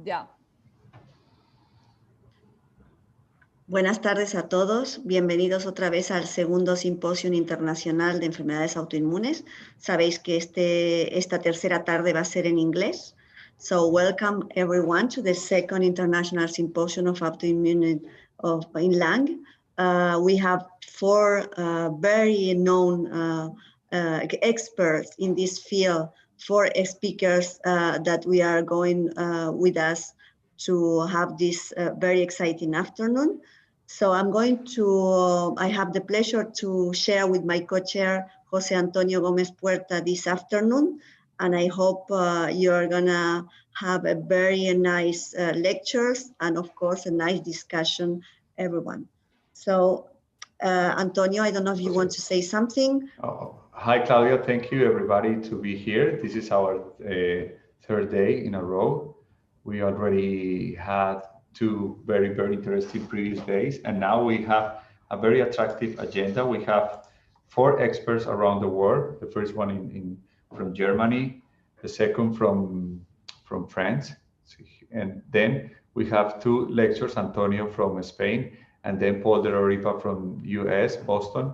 Ya. Buenas tardes a todos. Bienvenidos otra vez al segundo Symposium Internacional de Enfermedades Autoinmunes. Sabéis que esta tercera tarde va a ser en inglés. So welcome everyone to the second International Symposium of Autoimmune in lung. We have four very known experts in this field, four speakers that we are going with us to have this very exciting afternoon. So I'm going to, I have the pleasure to share with my co-chair, Jose Antonio Gomez Puerta, this afternoon. And I hope you're gonna have a very nice lectures and of course a nice discussion, everyone. So Antonio, I don't know if you want to say something. Hi, Claudia. Thank you, everybody, to be here. This is our third day in a row. We already had two very interesting previous days, and now we have a very attractive agenda. We have four experts around the world. The first one from Germany, the second from France, and then we have two lectures, Antonio from Spain, and then Paul de Roripa from US, Boston.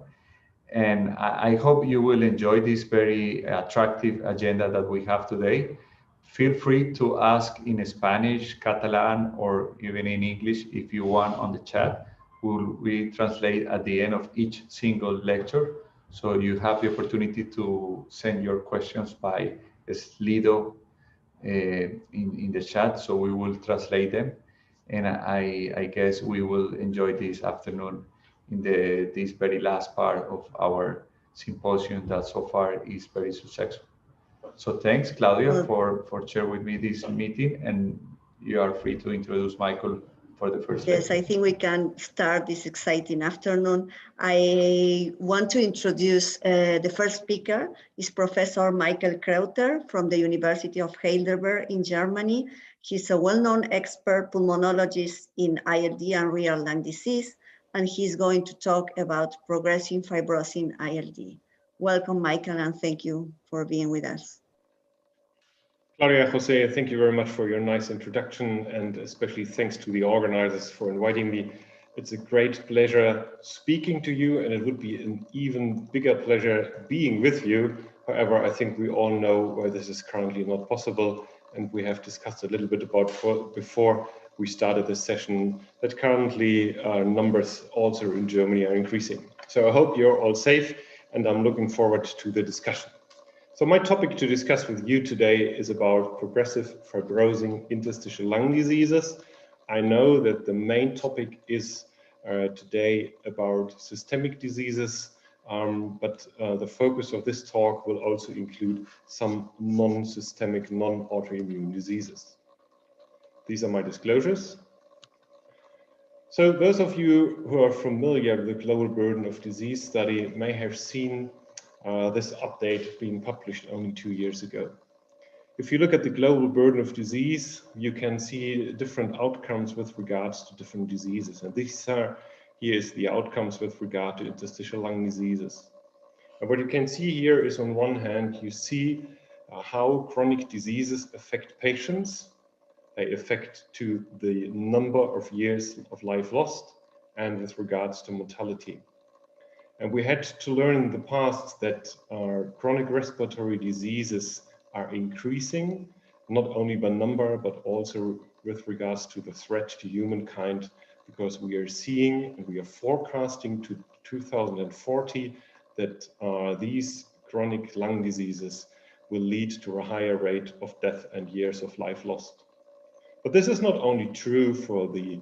And I hope you will enjoy this very attractive agenda that we have today. Feel free to ask in Spanish, Catalan, or even in English if you want on the chat. We translate at the end of each single lecture. So you have the opportunity to send your questions by Slido in the chat. So we will translate them. And I guess we will enjoy this afternoon in this very last part of our symposium that so far is very successful. So thanks, Claudia, for sharing with me this meeting, and you are free to introduce Michael for the first Yes, lecture. I think we can start this exciting afternoon. I want to introduce the first speaker is Professor Michael Kreuter from the University of Heidelberg in Germany. He's a well-known expert pulmonologist in ILD and rare lung disease, and he's going to talk about progressive fibrosing ILD. Welcome, Michael, and thank you for being with us. Claudia, Jose, thank you very much for your nice introduction, and especially thanks to the organizers for inviting me. It's a great pleasure speaking to you, and it would be an even bigger pleasure being with you. However, I think we all know why this is currently not possible, and we have discussed a little bit about before we started this session that currently numbers also in Germany are increasing. So I hope you're all safe, and I'm looking forward to the discussion. So my topic to discuss with you today is about progressive fibrosing interstitial lung diseases. I know that the main topic is today about systemic diseases, but the focus of this talk will also include some non-systemic, non-autoimmune diseases. These are my disclosures. So those of you who are familiar with the Global Burden of Disease study may have seen this update being published only 2 years ago. If you look at the global burden of disease, you can see different outcomes with regards to different diseases. And these are, here is the outcomes with regard to interstitial lung diseases. And what you can see here is on one hand, you see how chronic diseases affect patients. They affect to the number of years of life lost and with regards to mortality. And we had to learn in the past that chronic respiratory diseases are increasing, not only by number, but also with regards to the threat to humankind, because we are seeing and we are forecasting to 2040 that these chronic lung diseases will lead to a higher rate of death and years of life lost. But this is not only true for the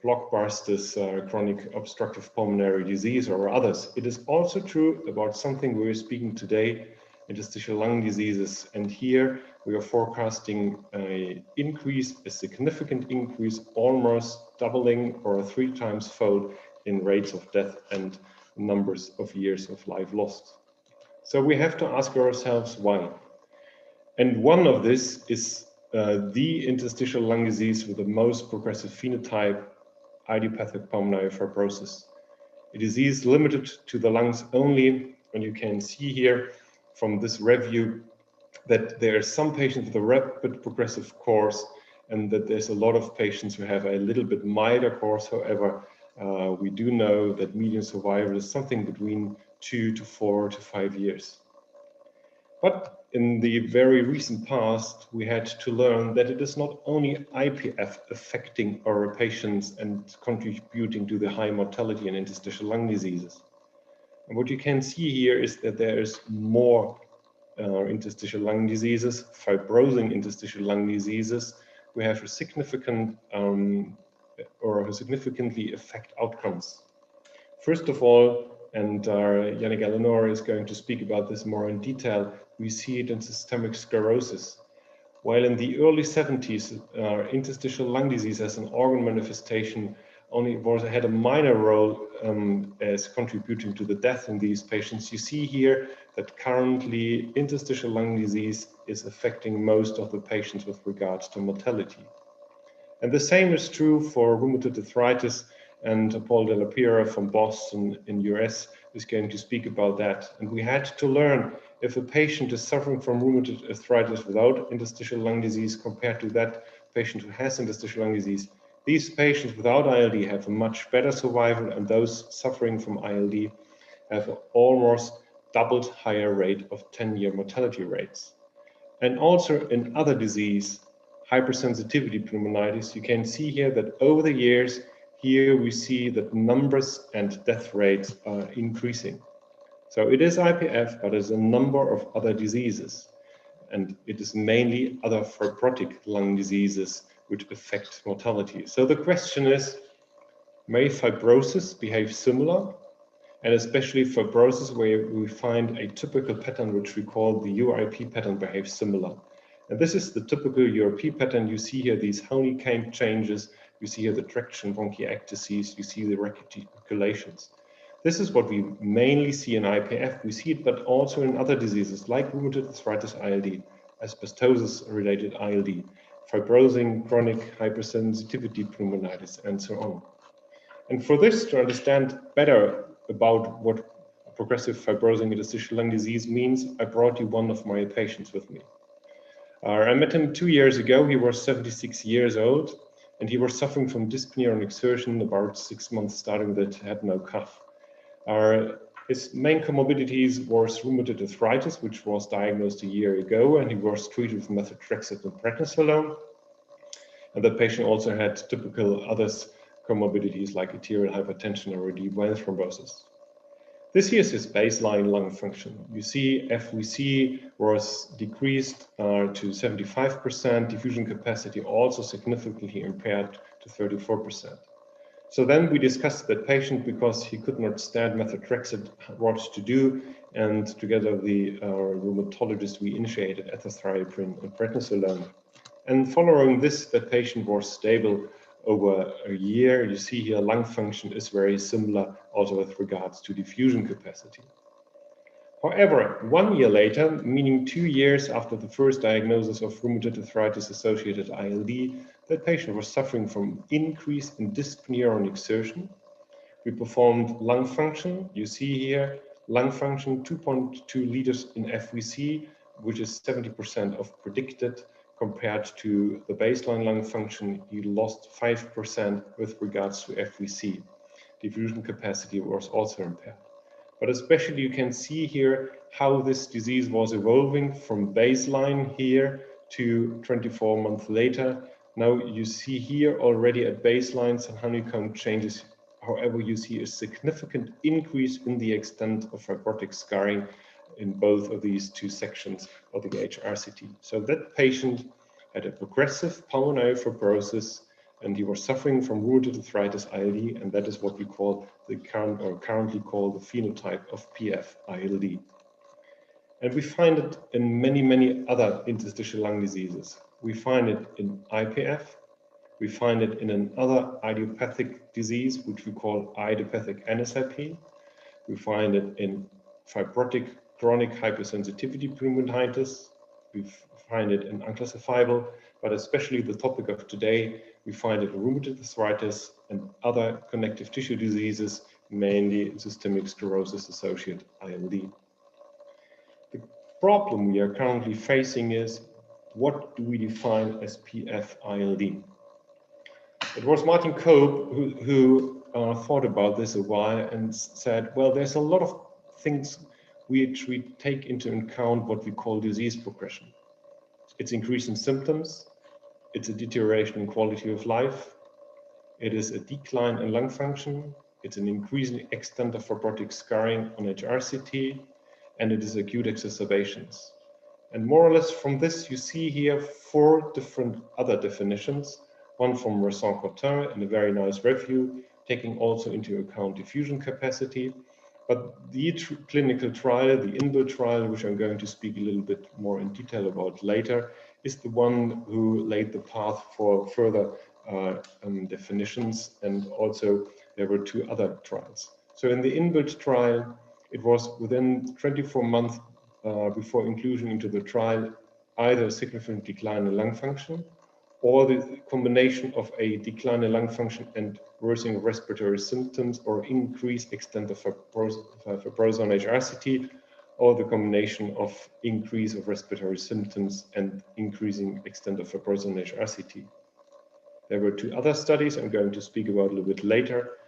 blockbusters, chronic obstructive pulmonary disease or others. It is also true about something we're speaking today, interstitial lung diseases. And here we are forecasting a significant increase, almost doubling or 3 times fold in rates of death and numbers of years of life lost. So we have to ask ourselves why. And one of this is the interstitial lung disease with the most progressive phenotype, idiopathic pulmonary fibrosis. A disease limited to the lungs only, and you can see here from this review that there are some patients with a rapid progressive course and that there's a lot of patients who have a little bit milder course. However, we do know that median survival is something between 2 to 4 to 5 years. But in the very recent past, we had to learn that it is not only IPF affecting our patients and contributing to the high mortality in interstitial lung diseases. And what you can see here is that there is more interstitial lung diseases, fibrosing interstitial lung diseases, who have a significant or significantly affect outcomes. First of all, and Yannick Eleanor is going to speak about this more in detail, we see it in systemic sclerosis. While in the early 70s, interstitial lung disease as an organ manifestation only had a minor role as contributing to the death in these patients, you see here that currently interstitial lung disease is affecting most of the patients with regards to mortality. And the same is true for rheumatoid arthritis, and Paul Della Pira from Boston in US is going to speak about that. And we had to learn if a patient is suffering from rheumatoid arthritis without interstitial lung disease compared to that patient who has interstitial lung disease. These patients without ILD have a much better survival, and those suffering from ILD have an almost doubled higher rate of 10-year mortality rates. And also in other disease, hypersensitivity pneumonitis, you can see here that over the years, here we see that numbers and death rates are increasing. So it is IPF, but there's a number of other diseases. And it is mainly other fibrotic lung diseases which affect mortality. So the question is, may fibrosis behave similar? And especially fibrosis, where we find a typical pattern which we call the UIP pattern, behaves similar. And this is the typical UIP pattern. You see here these honeycomb changes. You see here the traction bronchiectases. You see the reticulations. This is what we mainly see in IPF. We see it, but also in other diseases like rheumatoid arthritis ILD, asbestosis-related ILD, fibrosing chronic hypersensitivity pneumonitis, and so on. And for this, to understand better about what progressive fibrosing interstitial lung disease means, I brought you one of my patients with me. I met him 2 years ago. He was 76 years old, and he was suffering from dyspnea on exertion, about 6 months starting that had no cough. His main comorbidities was rheumatoid arthritis, which was diagnosed a year ago, and he was treated with methotrexate and prednisolone. And the patient also had typical other comorbidities like arterial hypertension or deep vein thrombosis. This here is his baseline lung function. You see FVC was decreased to 75%, diffusion capacity also significantly impaired to 34%. So then we discussed that patient because he could not stand methotrexate, what to do, and together with the rheumatologist, we initiated azathioprine and prednisolone. And following this, the patient was stable over a year. You see here lung function is very similar also with regards to diffusion capacity. However, 1 year later, meaning 2 years after the first diagnosis of rheumatoid arthritis-associated ILD, that patient was suffering from increase in dyspnea on exertion. We performed lung function. You see here, lung function 2.2 liters in FVC, which is 70% of predicted. Compared to the baseline lung function, he lost 5% with regards to FVC. Diffusion capacity was also impaired. But especially you can see here how this disease was evolving from baseline here to 24 months later. Now you see here already at baseline some honeycomb changes. However, you see a significant increase in the extent of fibrotic scarring in both of these two sections of the HRCT. So that patient had a progressive pulmonary fibrosis, and he was suffering from rheumatoid arthritis ILD, and that is what we call the currently call the phenotype of PF-ILD. And we find it in many, many other interstitial lung diseases. We find it in IPF. We find it in another idiopathic disease, which we call idiopathic NSIP. We find it in fibrotic chronic hypersensitivity pneumonitis. We find it in unclassifiable, but especially the topic of today, we find it in rheumatoid arthritis and other connective tissue diseases, mainly systemic sclerosis-associated ILD. The problem we are currently facing is what do we define as PF-ILD? It was Martin Koop who thought about this a while and said, well, there's a lot of things which we take into account what we call disease progression. It's increase in symptoms, it's a deterioration in quality of life, it is a decline in lung function, it's an increasing extent of fibrotic scarring on HRCT, and it is acute exacerbations. And more or less from this, you see here 4 different other definitions, one from Rheumatoid in a very nice review, taking also into account diffusion capacity. But the clinical trial, the INVIL trial, which I'm going to speak a little bit more in detail about later, is the one who laid the path for further definitions, and also there were 2 other trials. So in the INVIL trial, it was within 24 months before inclusion into the trial, either a significant decline in lung function or the combination of a decline in lung function and worsening of respiratory symptoms or increased extent of fibrosis on HRCT, or the combination of increase of respiratory symptoms and increasing extent of fibrosis on HRCT. There were 2 other studies I'm going to speak about a little bit later.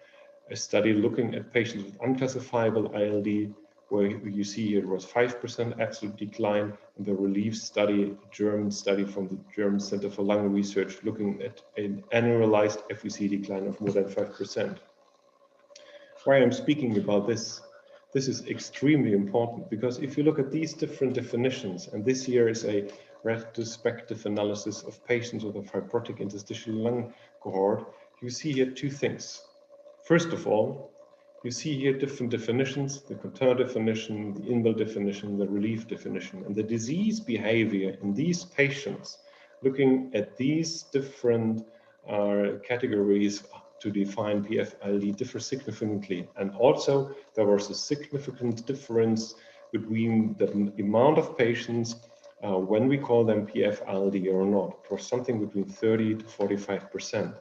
A study looking at patients with unclassifiable ILD, where you see here it was 5% absolute decline, and the RELIEF study, a German study from the German Center for Lung Research, looking at an annualized FVC decline of more than 5%. Why I'm speaking about this is extremely important, because if you look at these different definitions, and this here is a retrospective analysis of patients with a fibrotic interstitial lung cohort, you see here 2 things. First of all, you see here different definitions, the Contour definition, the INVIL definition, the RELIEF definition, and the disease behavior in these patients, looking at these different categories to define PF-ILD, differ significantly. And also there was a significant difference between the amount of patients when we call them PF-ILD or not. It was something between 30 to 45%.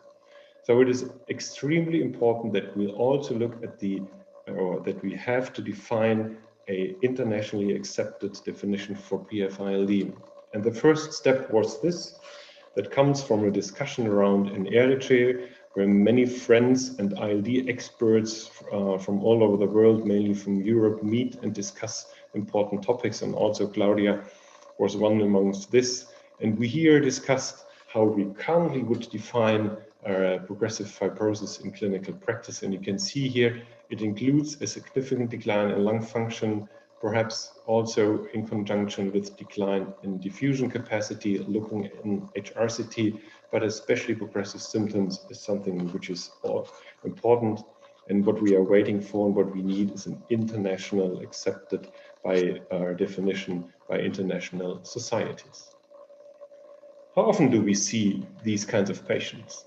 So it is extremely important that we also look at that we have to define an internationally accepted definition for PF-ILD. And the first step was this, that comes from a discussion around in Eritrea, where many friends and ILD experts from all over the world, mainly from Europe, meet and discuss important topics. And also Claudia was one amongst this. And we here discussed how we currently would define progressive fibrosis in clinical practice. And you can see here, it includes a significant decline in lung function, perhaps also in conjunction with decline in diffusion capacity, looking in HRCT, but especially progressive symptoms is something which is important. And what we are waiting for and what we need is an international accepted by our definition by international societies. How often do we see these kinds of patients?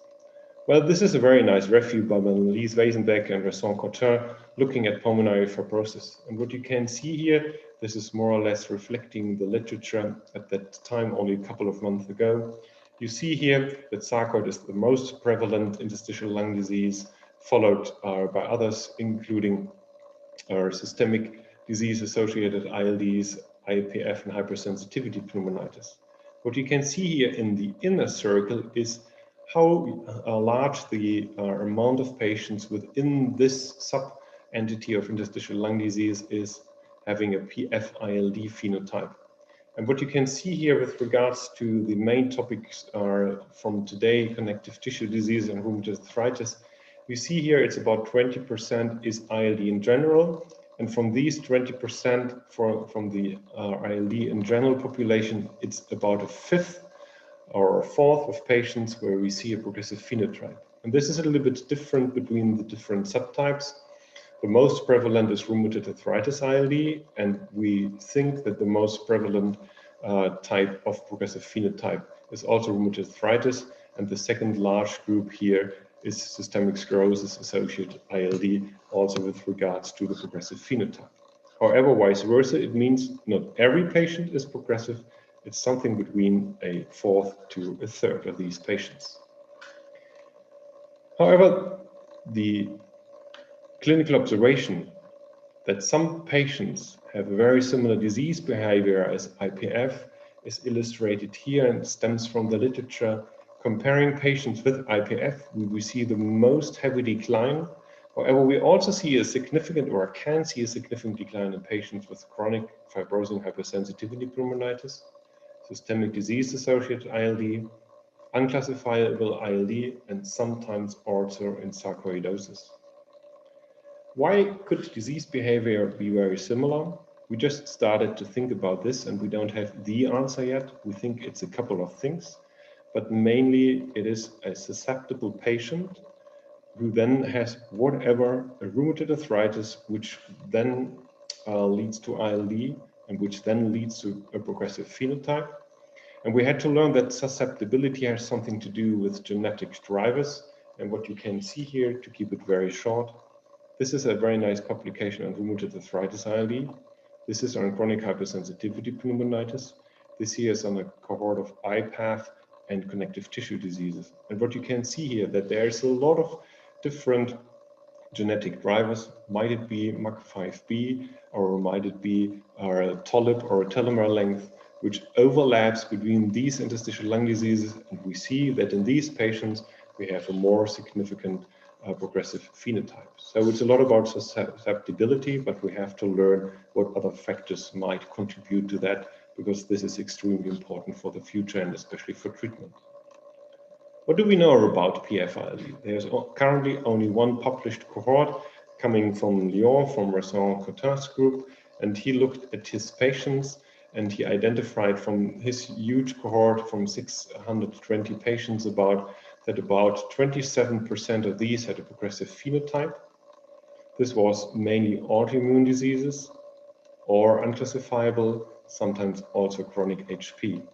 Well, this is a very nice review by Annelies Weisenbeck and Vincent Cotin looking at pulmonary fibrosis. And what you can see here, this is more or less reflecting the literature at that time, only a couple of months ago. You see here that sarcoid is the most prevalent interstitial lung disease, followed by others, including systemic disease-associated ILDs, iPath, and hypersensitivity pneumonitis. What you can see here in the inner circle is how large the amount of patients within this sub-entity of interstitial lung disease is having a PF-ILD phenotype. And what you can see here with regards to the main topics from today, connective tissue disease and rheumatoid arthritis, you see here it's about 20% is ILD in general. And from these 20% from the ILD in general population, it's about a fifth or a fourth of patients where we see a progressive phenotype. And this is a little bit different between the different subtypes. The most prevalent is rheumatoid arthritis ILD, and we think that the most prevalent type of progressive phenotype is also rheumatoid arthritis. And the second large group here is systemic sclerosis-associated ILD, also with regards to the progressive phenotype. However, vice versa, it means not every patient is progressive. It's something between a fourth to a third of these patients. However, the clinical observation that some patients have a very similar disease behavior as IPF is illustrated here and stems from the literature. Comparing patients with IPF, we see the most heavy decline. However, we also see a significant, or can see a significant decline in patients with chronic fibrosing hypersensitivity pneumonitis, systemic disease-associated ILD, unclassifiable ILD, and sometimes also in sarcoidosis. Why could disease behavior be very similar? We just started to think about this and we don't have the answer yet. We think it's a couple of things, but mainly it is a susceptible patient who then has whatever a rheumatoid arthritis, which then leads to ILD and which then leads to a progressive phenotype. And we had to learn that susceptibility has something to do with genetic drivers. And what you can see here, to keep it very short, this is a very nice publication on rheumatoid arthritis ILD. This is on chronic hypersensitivity pneumonitis. This here is on a cohort of iPath and connective tissue diseases. And what you can see here, that there's a lot of different genetic drivers. Might it be MUC5B, or might it be a TOLIP or a telomere length, which overlaps between these interstitial lung diseases. And we see that in these patients, we have a more significant progressive phenotype. So it's a lot about susceptibility, but we have to learn what other factors might contribute to that, because this is extremely important for the future and especially for treatment. What do we know about PF-ILD? There's currently only one published cohort coming from Lyon, from Vincent Cotin's group, and he looked at his patients and he identified from his huge cohort from 620 patients that about 27% of these had a progressive phenotype. This was mainly autoimmune diseases or unclassifiable, sometimes also chronic HP.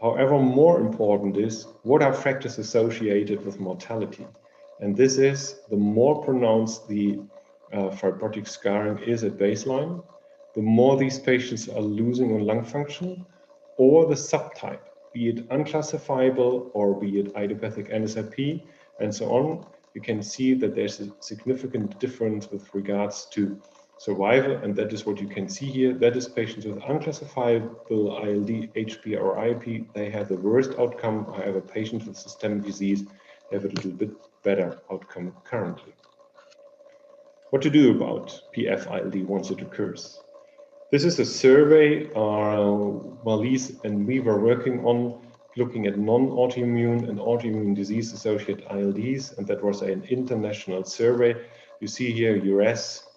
However, more important is what are factors associated with mortality. And this is the more pronounced the fibrotic scarring is at baseline, the more these patients are losing on lung function, or the subtype, be it unclassifiable or be it idiopathic NSIP and so on. You can see that there's a significant difference with regards to survival, and that is what you can see here. That is patients with unclassifiable ILD, HP or IIP, they have the worst outcome. However, patients with systemic disease have a little bit better outcome currently. What to do about PF-ILD once it occurs? This is a survey Marlies and we were working on, looking at non-autoimmune and autoimmune disease-associated ILDs, and that was an international survey. You see here US,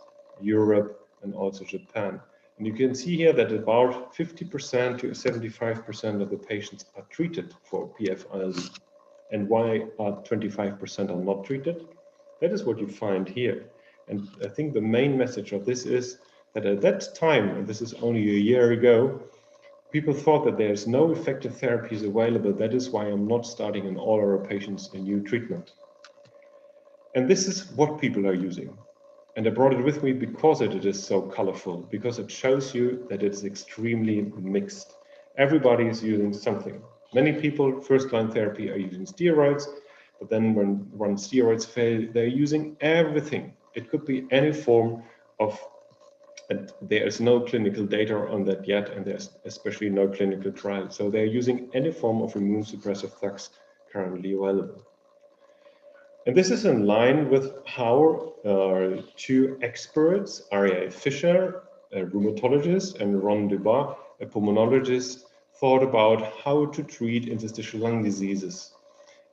Europe, and also Japan. And you can see here that about 50% to 75% of the patients are treated for PF-ILD. And why are 25% are not treated? That is what you find here. And I think the main message of this is that at that time, and this is only a year ago, people thought that there's no effective therapies available. That is why I'm not starting in all our patients a new treatment. And this is what people are using. And I brought it with me because it is so colorful, because it shows you that it's extremely mixed. Everybody is using something. Many people, first-line therapy, are using steroids, but then when steroids fail, they're using everything. It could be any form of, and there is no clinical data on that yet, and there's especially no clinical trial. So they're using any form of immune suppressive drugs currently available. And this is in line with how two experts, Ariel Fischer, a rheumatologist, and Ron Dubois, a pulmonologist, thought about how to treat interstitial lung diseases.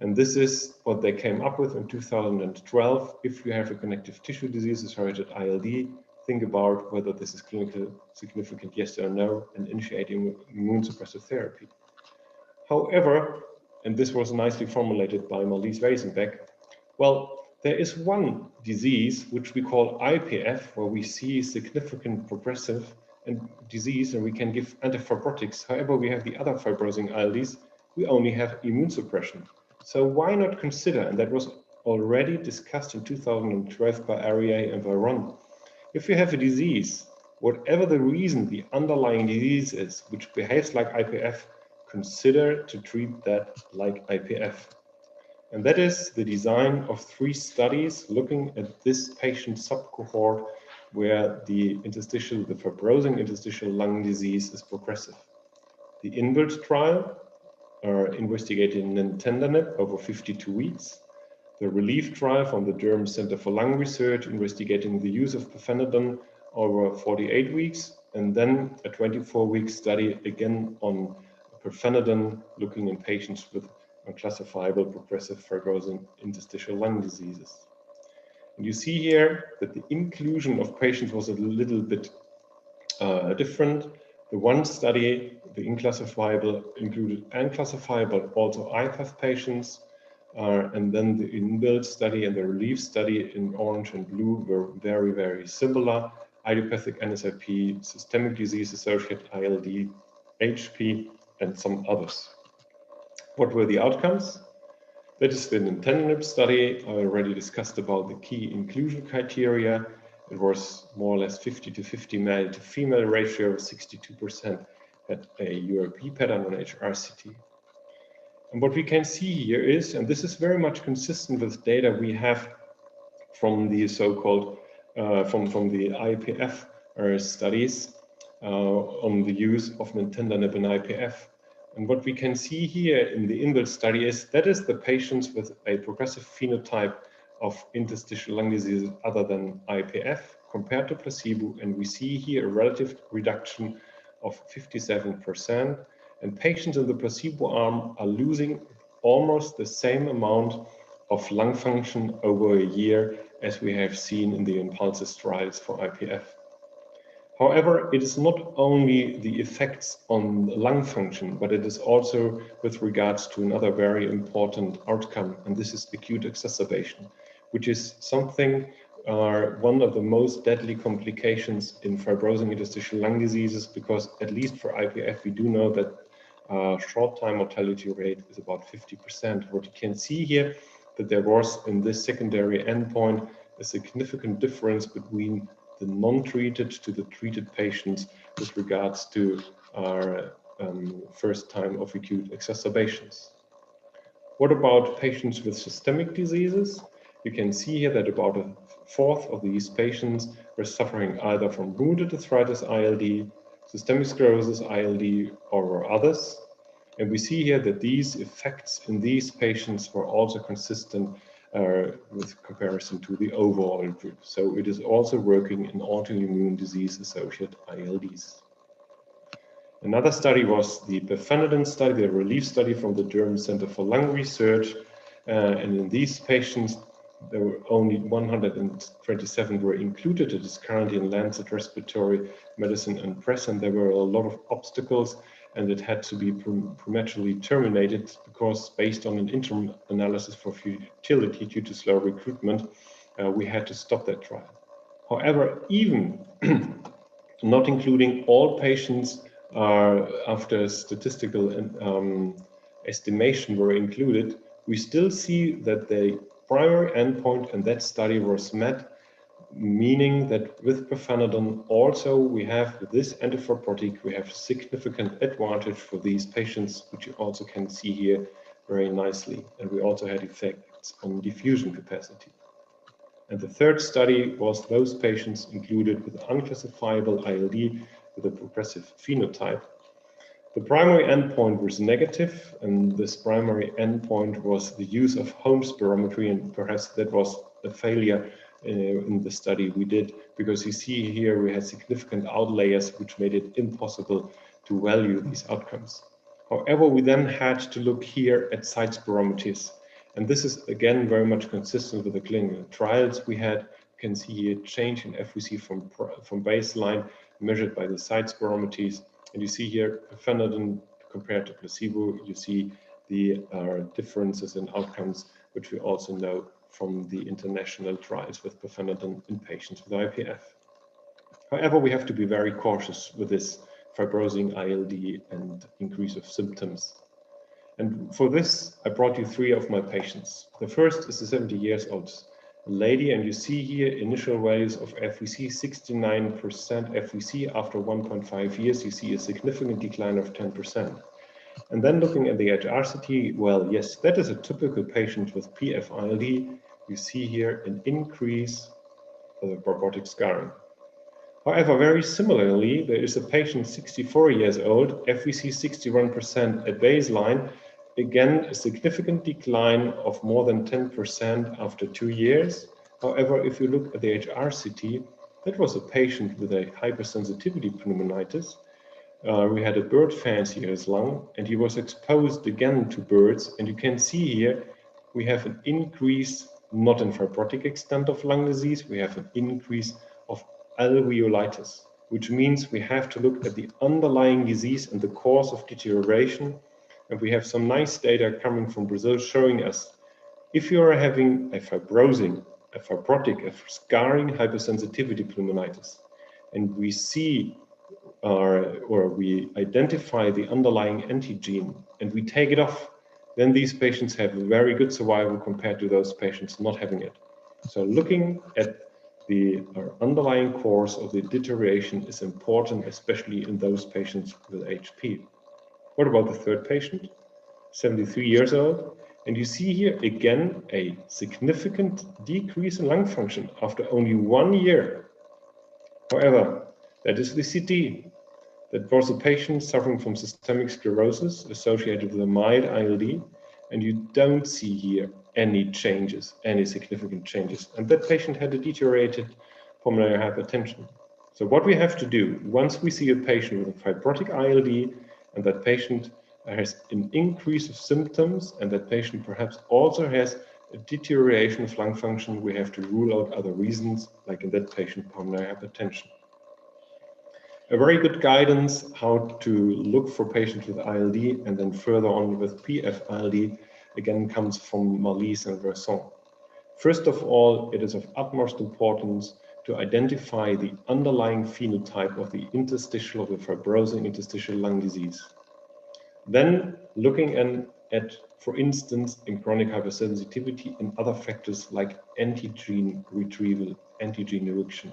And this is what they came up with in 2012. If you have a connective tissue disease associated ILD, think about whether this is clinically significant, yes or no, and initiating immune suppressive therapy. However, and this was nicely formulated by Marlies Weisenbeck, well, there is one disease which we call IPF, where we see significant progressive disease and we can give antifibrotics. However, we have the other fibrosing ILDs, we only have immune suppression. So why not consider, and that was already discussed in 2012 by Ariel and by Ron, if you have a disease, whatever the reason the underlying disease is, which behaves like IPF, consider to treat that like IPF. And that is the design of 3 studies looking at this patient subcohort where the fibrosing interstitial lung disease is progressive. the INBUILD trial, investigating nintedanib over 52 weeks, the RELIEF trial from the German Center for Lung Research, investigating the use of pirfenidone over 48 weeks, and then a 24-week study again on pirfenidone, looking in patients with unclassifiable progressive fibrosing interstitial lung diseases. And you see here that the inclusion of patients was a little bit different. The one study, the inclassifiable, included unclassifiable, also iPath patients, and then the INBUILD study and the RELIEF study in orange and blue were very, very similar. Idiopathic NSIP, systemic disease-associated ILD, HP, and some others. What were the outcomes? That is the nintedanib study. I already discussed about the key inclusion criteria. It was more or less 50 to 50 male to female ratio, 62% had a URP pattern on HRCT. And what we can see here is, and this is very much consistent with data we have from the so-called, from the IPF studies on the use of nintedanib in IPF. And what we can see here in the INBUILD study is that is the patients with a progressive phenotype of interstitial lung disease other than IPF compared to placebo. And we see here a relative reduction of 57%. And patients in the placebo arm are losing almost the same amount of lung function over a year as we have seen in the INPULSIS trials for IPF. However, it is not only the effects on lung function, but it is also with regards to another very important outcome, and this is acute exacerbation, which is something, one of the most deadly complications in fibrosing interstitial lung diseases, because at least for IPF, we do know that short-time mortality rate is about 50%. What you can see here, that there was in this secondary endpoint a significant difference between the non-treated to the treated patients with regards to our first time of acute exacerbations. What about patients with systemic diseases? You can see here that about a fourth of these patients were suffering either from rheumatoid arthritis ILD, systemic sclerosis ILD, or others. And we see here that these effects in these patients were also consistent with comparison to the overall group. So it is also working in autoimmune disease-associated ILDs. Another study was the pirfenidone study, the RELIEF study from the German Center for Lung Research. And in these patients, there were only 127 were included. It is currently in Lancet Respiratory Medicine and Press, and there were a lot of obstacles, and it had to be prematurely terminated because based on an interim analysis for futility due to slow recruitment, we had to stop that trial. However, even not including all patients after statistical estimation were included, we still see that the primary endpoint in that study was met, meaning that with pirfenidone also we have with this antifibrotic, we have significant advantage for these patients, which you also can see here very nicely. And we also had effects on diffusion capacity. And the third study was those patients included with unclassifiable ILD with a progressive phenotype. The primary endpoint was negative, and this primary endpoint was the use of home spirometry, and perhaps that was a failure in the study we did, because you see here we had significant outliers which made it impossible to value these outcomes. However, we then had to look here at site spirometries, and this is again very much consistent with the clinical trials we had. You can see here change in FVC from baseline measured by the site spirometries, and you see here pirfenidone compared to placebo. You see the differences in outcomes, which we also know from the international trials with pirfenidone in patients with IPF. However, we have to be very cautious with this fibrosing ILD and increase of symptoms. And for this, I brought you three of my patients. The first is a 70 years old lady, and you see here initial values of FVC, 69% FVC. After 1.5 years, you see a significant decline of 10%. And then looking at the HRCT, well, yes, that is a typical patient with PF-ILD. You see here an increase of the robotic scarring. However, very similarly, there is a patient 64 years old, FVC 61% at baseline, again, a significant decline of more than 10% after 2 years. However, if you look at the HRCT, that was a patient with a hypersensitivity pneumonitis. We had a bird fancy in his lung, and he was exposed again to birds. And you can see here, we have an increase, not in fibrotic extent of lung disease, we have an increase of alveolitis, which means we have to look at the underlying disease and the cause of deterioration. And we have some nice data coming from Brazil showing us if you are having a fibrosing, a fibrotic, a scarring hypersensitivity pneumonitis, and we see or we identify the underlying antigen and we take it off, then these patients have very good survival compared to those patients not having it. So looking at the underlying cause of the deterioration is important, especially in those patients with HP. What about the third patient, 73 years old? And you see here again a significant decrease in lung function after only 1 year. However, that is the CT. That was a patient suffering from systemic sclerosis associated with a mild ILD, and you don't see here any changes, any significant changes. And that patient had a deteriorated pulmonary hypertension. So what we have to do, once we see a patient with a fibrotic ILD, and that patient has an increase of symptoms, and that patient perhaps also has a deterioration of lung function, we have to rule out other reasons, like in that patient, pulmonary hypertension. A very good guidance how to look for patients with ILD and then further on with PF-ILD again comes from Marlies and Verson. First of all, it is of utmost importance to identify the underlying phenotype of the interstitial of the fibrosing interstitial lung disease. Then looking at, for instance, in chronic hypersensitivity and other factors like antigen retrieval, antigen erection.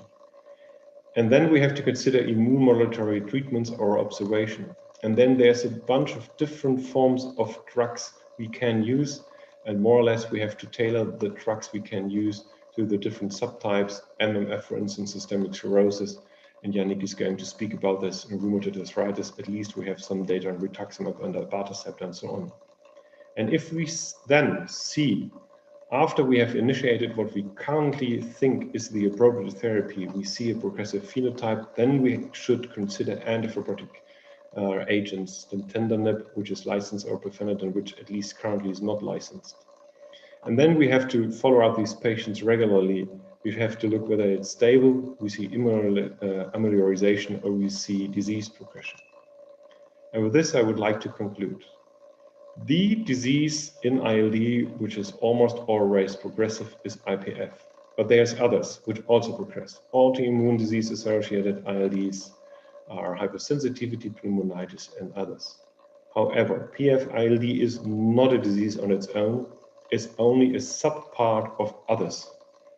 And then we have to consider immunomodulatory treatments or observation. And then there's a bunch of different forms of drugs we can use, and more or less we have to tailor the drugs we can use to the different subtypes, MMF, for instance, systemic sclerosis, and Yannick is going to speak about this in rheumatoid arthritis. At least we have some data on rituximab and abatacept and so on. And if we then see, after we have initiated what we currently think is the appropriate therapy, we see a progressive phenotype, then we should consider antifibrotic agents, nintedanib, which is licensed, or pirfenidone, which at least currently is not licensed. And then we have to follow up these patients regularly. We have to look whether it's stable, we see amelioration, or we see disease progression. And with this, I would like to conclude. The disease in ILD, which is almost always progressive, is IPF, but there's others which also progress. Autoimmune disease-associated ILDs are hypersensitivity pneumonitis and others. However, PF-ILD is not a disease on its own, it's only a subpart of others,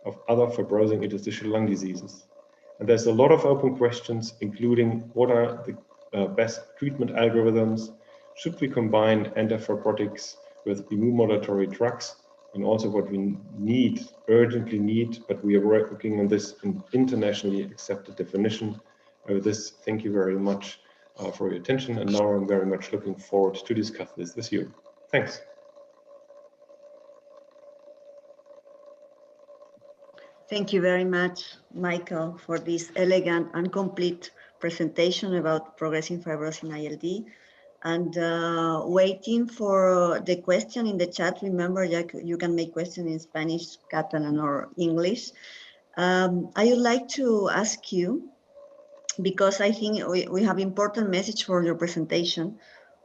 of other fibrosing interstitial lung diseases. And there's a lot of open questions, including what are the best treatment algorithms. Should we combine antifibrotics with immunomodulatory drugs? And also what we need, urgently need, but we are working on this in internationally accepted definition. With this, thank you very much for your attention. And now I'm very much looking forward to discuss this with you. Thanks. Thank you very much, Michael, for this elegant and complete presentation about progressive fibrosing ILD. And waiting for the question in the chat. Remember, you can make questions in Spanish, Catalan, or English. I would like to ask you, because I think we have important message for your presentation.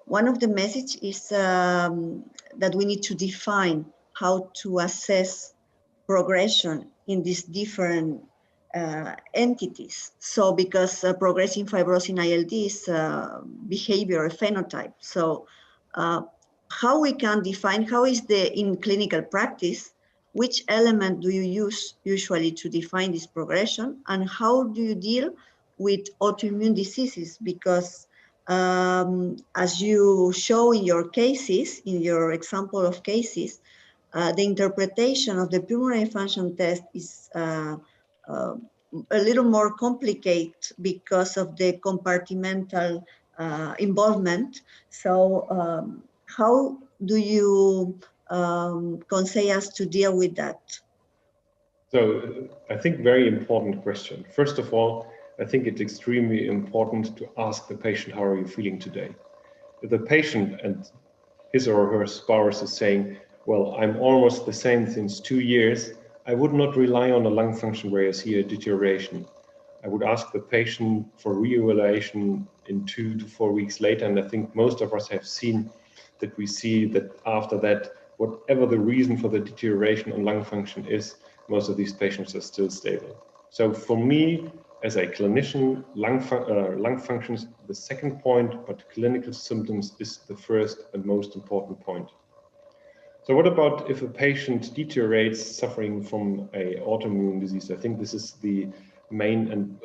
One of the message is that we need to define how to assess progression in these different entities. So because progressive fibrosing ILD is behavior, a phenotype. So how we can define, how is in clinical practice, which element do you use usually to define this progression, and how do you deal with autoimmune diseases? Because as you show in your cases, in your example of cases, the interpretation of the pulmonary function test is a little more complicated because of the compartmental involvement. So how do you conseil us to deal with that? So I think very important question. First of all, I think it's extremely important to ask the patient, how are you feeling today? If the patient and his or her spouse is saying, well, I'm almost the same since 2 years, I would not rely on a lung function where I see a deterioration. I would ask the patient for reevaluation in 2 to 4 weeks later, and I think most of us have seen that we see that after that, whatever the reason for the deterioration on lung function is, most of these patients are still stable. So for me, as a clinician, lung function is the second point, but clinical symptoms is the first and most important point. So what about if a patient deteriorates suffering from an autoimmune disease? I think this is the main and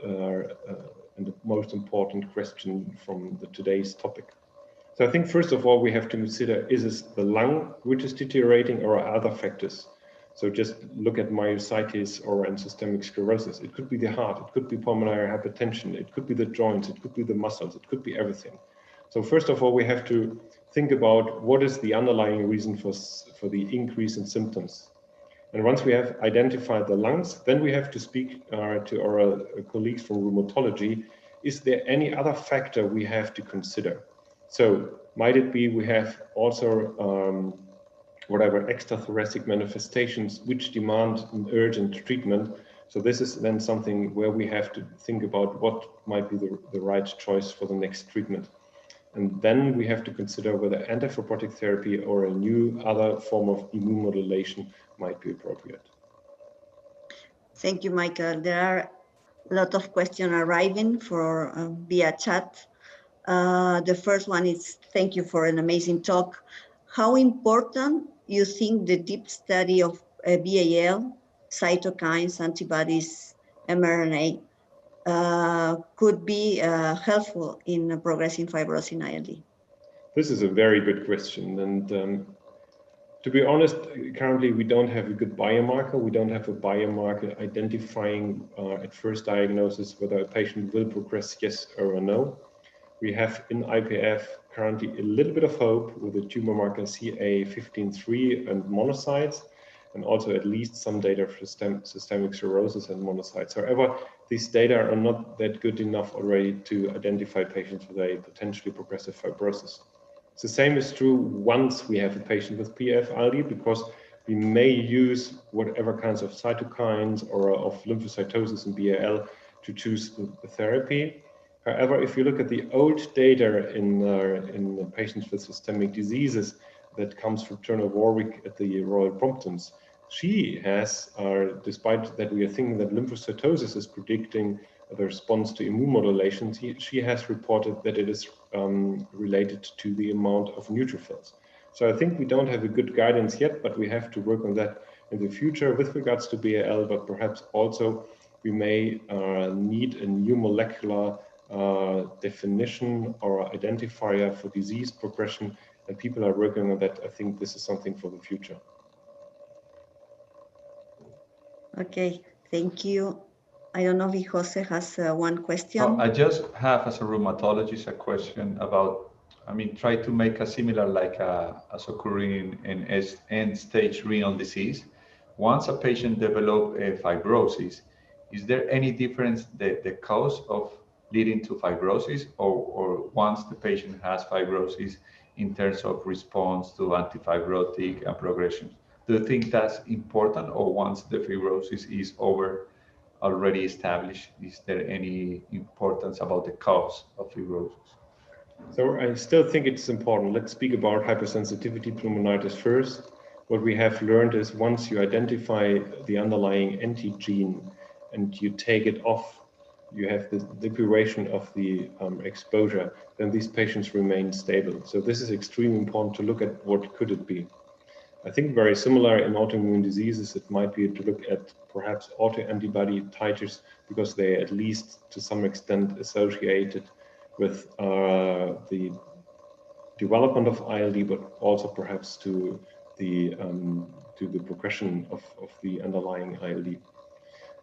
the most important question from today's topic. So I think first of all, we have to consider, is it the lung which is deteriorating or are other factors? So just look at myositis or systemic sclerosis. It could be the heart, it could be pulmonary hypertension, it could be the joints, it could be the muscles, it could be everything. So first of all, we have to think about what is the underlying reason for the increase in symptoms. And once we have identified the lungs, then we have to speak to our colleagues from rheumatology. Is there any other factor we have to consider? So might it be we have also whatever extrathoracic manifestations which demand an urgent treatment. So this is then something where we have to think about what might be the right choice for the next treatment. And then we have to consider whether antifibrotic therapy or a new other form of immune modulation might be appropriate. Thank you, Michael. There are a lot of questions arriving for via chat. The first one is, thank you for an amazing talk. How important you think the deep study of BAL, cytokines, antibodies, mRNA could be helpful in progressing fibrosis in ILD? This is a very good question. And to be honest, currently we don't have a good biomarker. We don't have a biomarker identifying at first diagnosis whether a patient will progress yes or no. We have in iPath currently a little bit of hope with the tumor marker CA15-3 and monocytes, and also at least some data for systemic sclerosis and monocytes. However, these data are not that good enough already to identify patients with a potentially progressive fibrosis. The same is true once we have a patient with PF-ILD, because we may use whatever kinds of cytokines or of lymphocytosis in BAL to choose the therapy. However, if you look at the old data in patients with systemic diseases that comes from Turner Warwick at the Royal Bromptons, she has, despite that we are thinking that lymphocytosis is predicting the response to immune modulation, she has reported that it is related to the amount of neutrophils. So I think we don't have a good guidance yet, but we have to work on that in the future with regards to BAL, but perhaps also we may need a new molecular definition or identifier for disease progression, and people are working on that. I think this is something for the future. Okay, thank you. I don't know if Jose has one question. No, I just have, as a rheumatologist, a question about, try to make a similar like as occurring in end-stage renal disease. Once a patient develops a fibrosis, is there any difference the cause of leading to fibrosis, or once the patient has fibrosis in terms of response to antifibrotic and progression? Do you think that's important, or once the fibrosis is already established, is there any importance about the cause of fibrosis? So I still think it's important. Let's speak about hypersensitivity pneumonitis first. What we have learned is once you identify the underlying antigen and you take it off, you have the deprivation of the exposure, then these patients remain stable. So this is extremely important to look at what could it be. I think very similar in autoimmune diseases, it might be to look at perhaps autoantibody titers, because they are at least to some extent associated with the development of ILD, but also perhaps to the progression of the underlying ILD.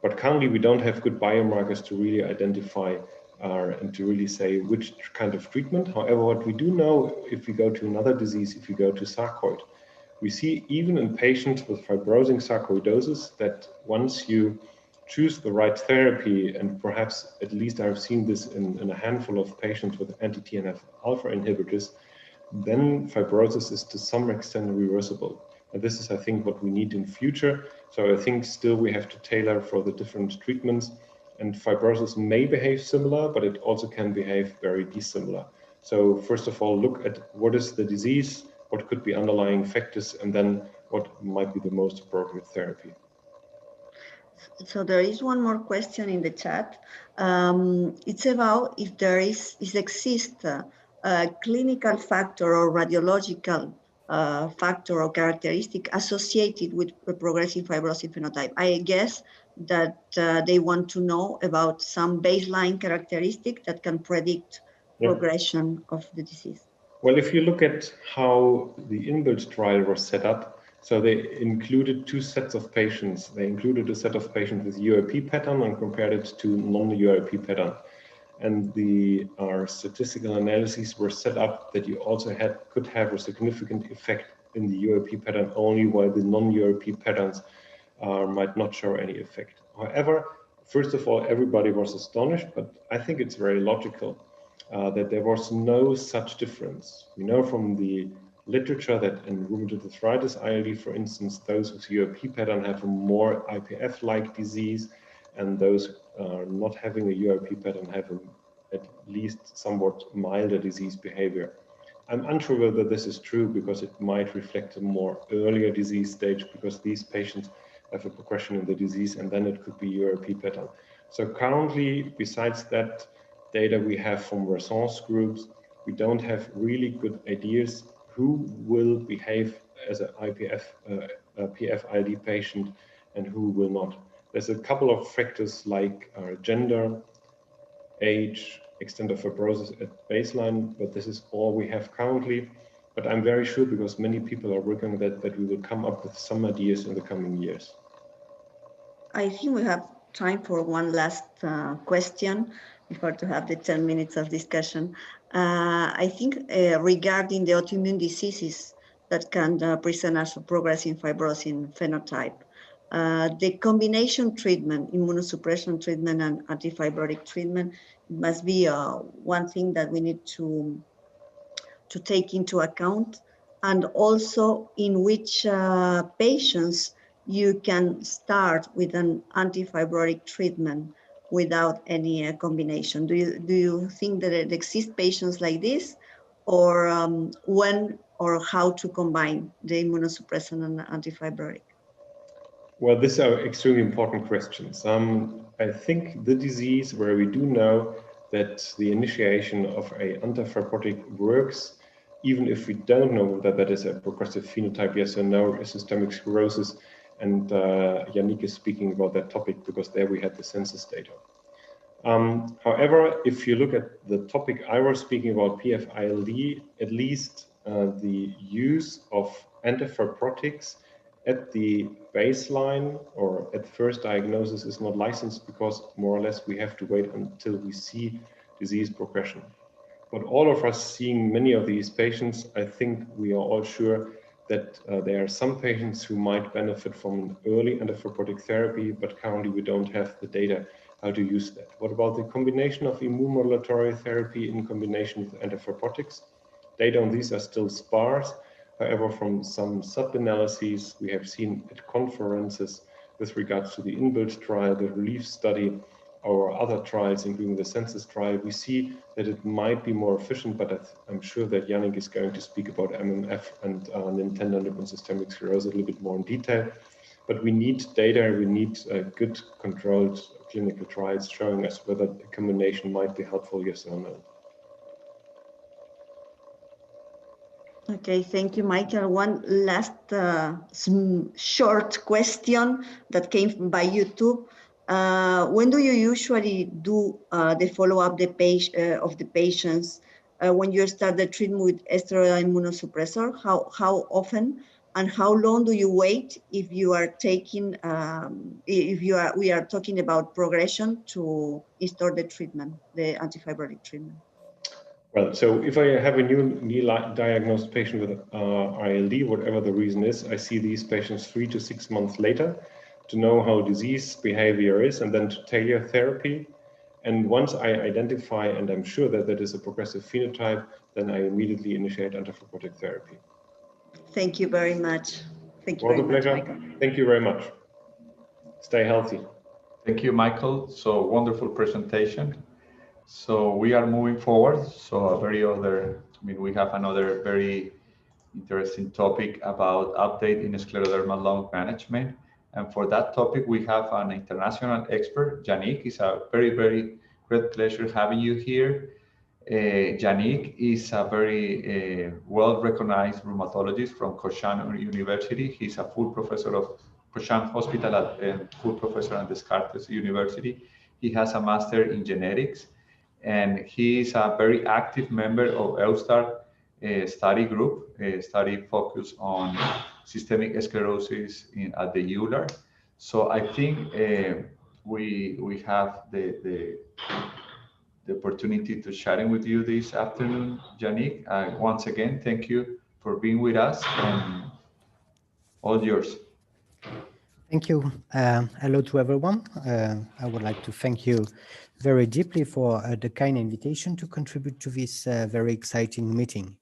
But currently, we don't have good biomarkers to really identify and to really say which kind of treatment. However, what we do know, if we go to another disease, if we go to sarcoid, we see even in patients with fibrosing sarcoidosis that once you choose the right therapy, and perhaps at least I've seen this in a handful of patients with anti-TNF alpha inhibitors, then fibrosis is to some extent reversible. And this is, I think, what we need in future. So I think still we have to tailor for the different treatments, and fibrosis may behave similar, but it also can behave very dissimilar. So first of all, look at what is the disease, what could be underlying factors, and then what might be the most appropriate therapy. So there is one more question in the chat. It's about if there exists a clinical factor or radiological factor or characteristic associated with the progressive fibrosis phenotype. I guess that they want to know about some baseline characteristic that can predict progression of the disease. Well, if you look at how the INBUILD trial was set up, so they included two sets of patients. They included a set of patients with URP pattern and compared it to non-URP pattern. And our statistical analyses were set up that you also could have a significant effect in the URP pattern only, while the non-URP patterns might not show any effect. However, first of all, everybody was astonished, but I think it's very logical that there was no such difference. We know from the literature that in rheumatoid arthritis ILD, for instance, those with URP pattern have a more IPF-like disease, and those not having a URP pattern have at least somewhat milder disease behavior. I'm unsure whether this is true because it might reflect a more earlier disease stage, because these patients have a progression in the disease and then it could be URP pattern. So currently, besides that data we have from reference groups, we don't have really good ideas who will behave as an PF-ILD patient and who will not. There's a couple of factors like gender, age, extent of fibrosis at baseline, but this is all we have currently. But I'm very sure, because many people are working on that we will come up with some ideas in the coming years. I think we have time for one last question before to have the 10 minutes of discussion. I think regarding the autoimmune diseases that can present as a progressive fibrosis phenotype, the combination treatment, immunosuppression treatment and antifibrotic treatment must be one thing that we need to take into account, and also in which patients you can start with an antifibrotic treatment without any combination. Do you think that it exists patients like this, or when or how to combine the immunosuppressant and antifibrotic? Well, these are extremely important questions. I think the disease where we do know that the initiation of a antifibrotic works, even if we don't know whether that is a progressive phenotype, yes or no, is systemic sclerosis. And Yannick is speaking about that topic because there we had the census data. However, if you look at the topic I was speaking about, PF-ILD, at least the use of antifibrotics at the baseline or at first diagnosis is not licensed, because more or less we have to wait until we see disease progression. But all of us seeing many of these patients, I think we are all sure that there are some patients who might benefit from an early antifibrotic therapy, but currently we don't have the data how to use that. What about the combination of immunomodulatory therapy in combination with antifibrotics? Data on these are still sparse. However, from some sub-analyses we have seen at conferences with regards to the INBUILD trial, the RELIEF study, or other trials, including the census trial, we see that it might be more efficient, but I'm sure that Yannick is going to speak about MMF and Nintendo and systemic sclerosis a little bit more in detail. But we need data, we need good controlled clinical trials showing us whether the combination might be helpful, yes or no. Okay, thank you, Michael. One last short question that came by YouTube. When do you usually do the follow-up of the patients when you start the treatment with steroid immunosuppressor? How often And how long do you wait if you are taking, we are talking about progression to install the treatment, the antifibrotic treatment? Well, so if I have a newly diagnosed patient with ILD, whatever the reason is, I see these patients 3 to 6 months later to know how disease behavior is and then to tailor therapy. And once I identify and I'm sure that that is a progressive phenotype, then I immediately initiate antifibrotic therapy. Thank you very much. Thank you Well, very much, pleasure. Michael. Thank you very much. Stay healthy. Thank you, Michael. So wonderful presentation. So we are moving forward. So we have another very interesting topic about update in scleroderma lung management. And for that topic, we have an international expert, Yannick. It's a very, very great pleasure having you here. Yannick is a very well-recognized rheumatologist from Cochin University. He's a full professor of Cochin Hospital and full professor at Descartes University. He has a master in genetics, and he is a very active member of EUSTAR study group, study focused on systemic sclerosis at the ULAR. So I think we have the opportunity to sharing with you this afternoon, Yannick. Once again, thank you for being with us, and all yours. Thank you. Hello to everyone. I would like to thank you very deeply for the kind invitation to contribute to this very exciting meeting.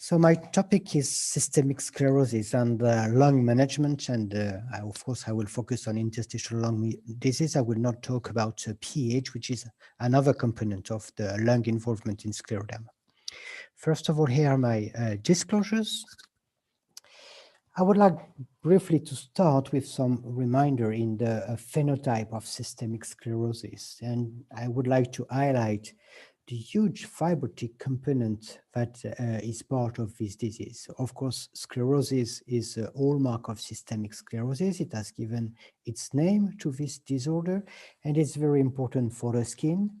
So my topic is systemic sclerosis and lung management, and of course I will focus on interstitial lung disease. I will not talk about PH, which is another component of the lung involvement in scleroderma. First of all, here are my disclosures. I would like briefly to start with some reminder in the phenotype of systemic sclerosis, and I would like to highlight the huge fibrotic component that is part of this disease. Of course, sclerosis is a hallmark of systemic sclerosis. It has given its name to this disorder, and it's very important for the skin.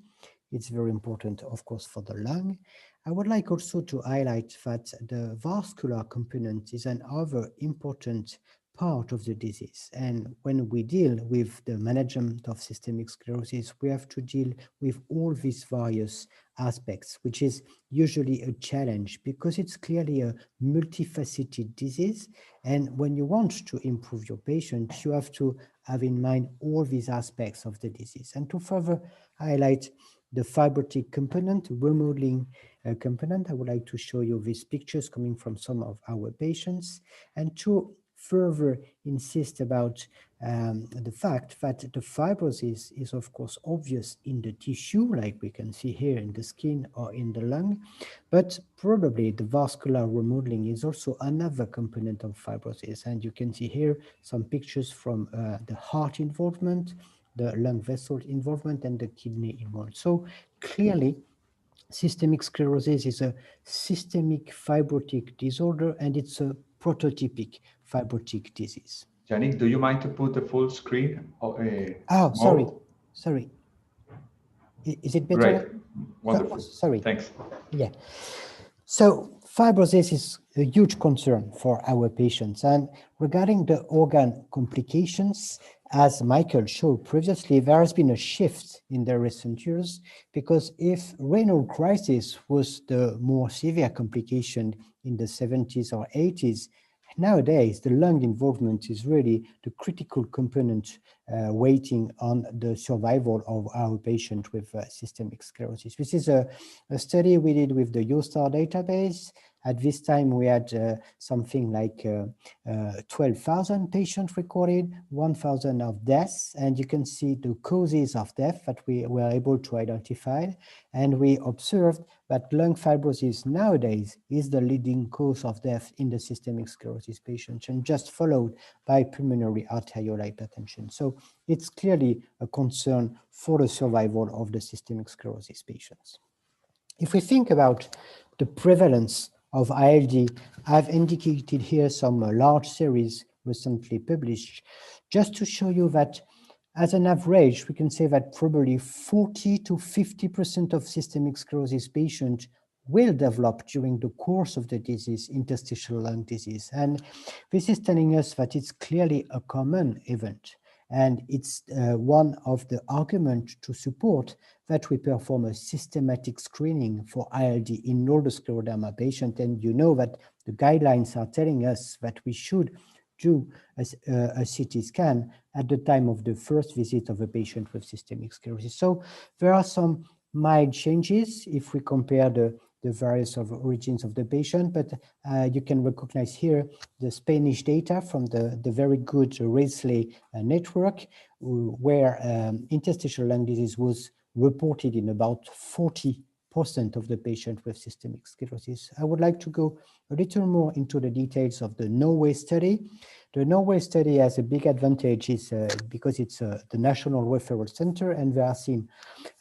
It's very important, of course, for the lung. I would like also to highlight that the vascular component is another important part of the disease. And when we deal with the management of systemic sclerosis, we have to deal with all these various aspects, which is usually a challenge because it's clearly a multifaceted disease. And when you want to improve your patient, you have to have in mind all these aspects of the disease. And to further highlight the fibrotic component, remodeling component, I would like to show you these pictures coming from some of our patients, and to further insist about the fact that the fibrosis is of course obvious in the tissue, like we can see here in the skin or in the lung, but probably the vascular remodeling is also another component of fibrosis. And you can see here some pictures from the heart involvement, the lung vessel involvement, and the kidney involvement. So clearly, systemic sclerosis is a systemic fibrotic disorder, and it's a prototypic fibrotic disease. Yannick, do you mind to put the full screen? Sorry. Is it better? Great, wonderful. Oh, sorry. Thanks. Yeah. So fibrosis is a huge concern for our patients. And regarding the organ complications, as Michael showed previously, there has been a shift in the recent years, because if renal crisis was the more severe complication in the 70s or 80s, nowadays the lung involvement is really the critical component waiting on the survival of our patient with systemic sclerosis. This is a study we did with the EUSTAR database. At this time, we had something like 12,000 patients recorded, 1,000 of deaths, and you can see the causes of death that we were able to identify. And we observed that lung fibrosis nowadays is the leading cause of death in the systemic sclerosis patients, and just followed by pulmonary arterial hypertension. So it's clearly a concern for the survival of the systemic sclerosis patients. If we think about the prevalence of ILD, I've indicated here some large series recently published, just to show you that as an average, we can say that probably 40 to 50% of systemic sclerosis patients will develop during the course of the disease, interstitial lung disease. And this is telling us that it's clearly a common event. And it's one of the arguments to support that we perform a systematic screening for ILD in all the scleroderma patients. And you know that the guidelines are telling us that we should do a CT scan at the time of the first visit of a patient with systemic sclerosis. So there are some mild changes if we compare the various origins of the patient, but you can recognize here the Spanish data from the very good Risley network, where interstitial lung disease was reported in about 40% of the patient with systemic sclerosis. I would like to go a little more into the details of the Norway study. The Norway study has a big advantage because it's the National Referral Center, and they are seeing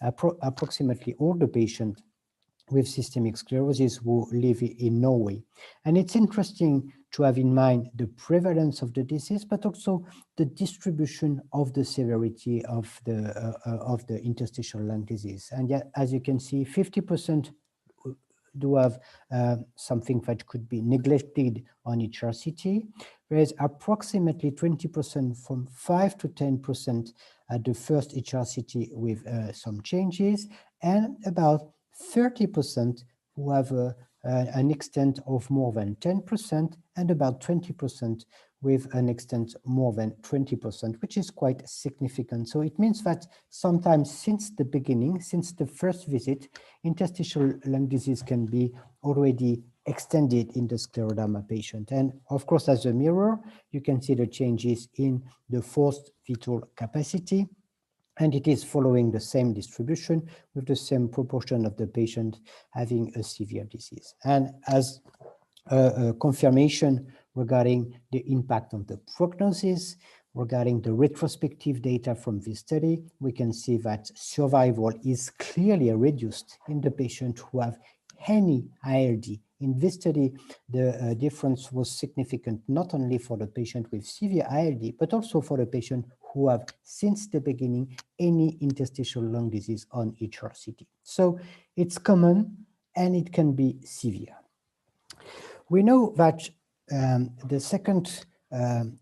approximately all the patients with systemic sclerosis who live in Norway. And it's interesting to have in mind the prevalence of the disease, but also the distribution of the severity of the interstitial lung disease. And yet, as you can see, 50% do have something that could be neglected on HRCT, whereas approximately 20% from 5 to 10% at the first HRCT with some changes, and about 30% who have an extent of more than 10%, and about 20% with an extent more than 20%, which is quite significant. So it means that sometimes since the beginning, since the first visit, interstitial lung disease can be already extended in the scleroderma patient. And of course, as a mirror, you can see the changes in the forced vital capacity, and it is following the same distribution with the same proportion of the patient having a severe disease. And as a confirmation regarding the impact on the prognosis, regarding the retrospective data from this study, we can see that survival is clearly reduced in the patients who have any ILD. In this study, the difference was significant not only for the patient with severe ILD, but also for the patient who have, since the beginning, any interstitial lung disease on HRCT. So it's common and it can be severe. We know that the second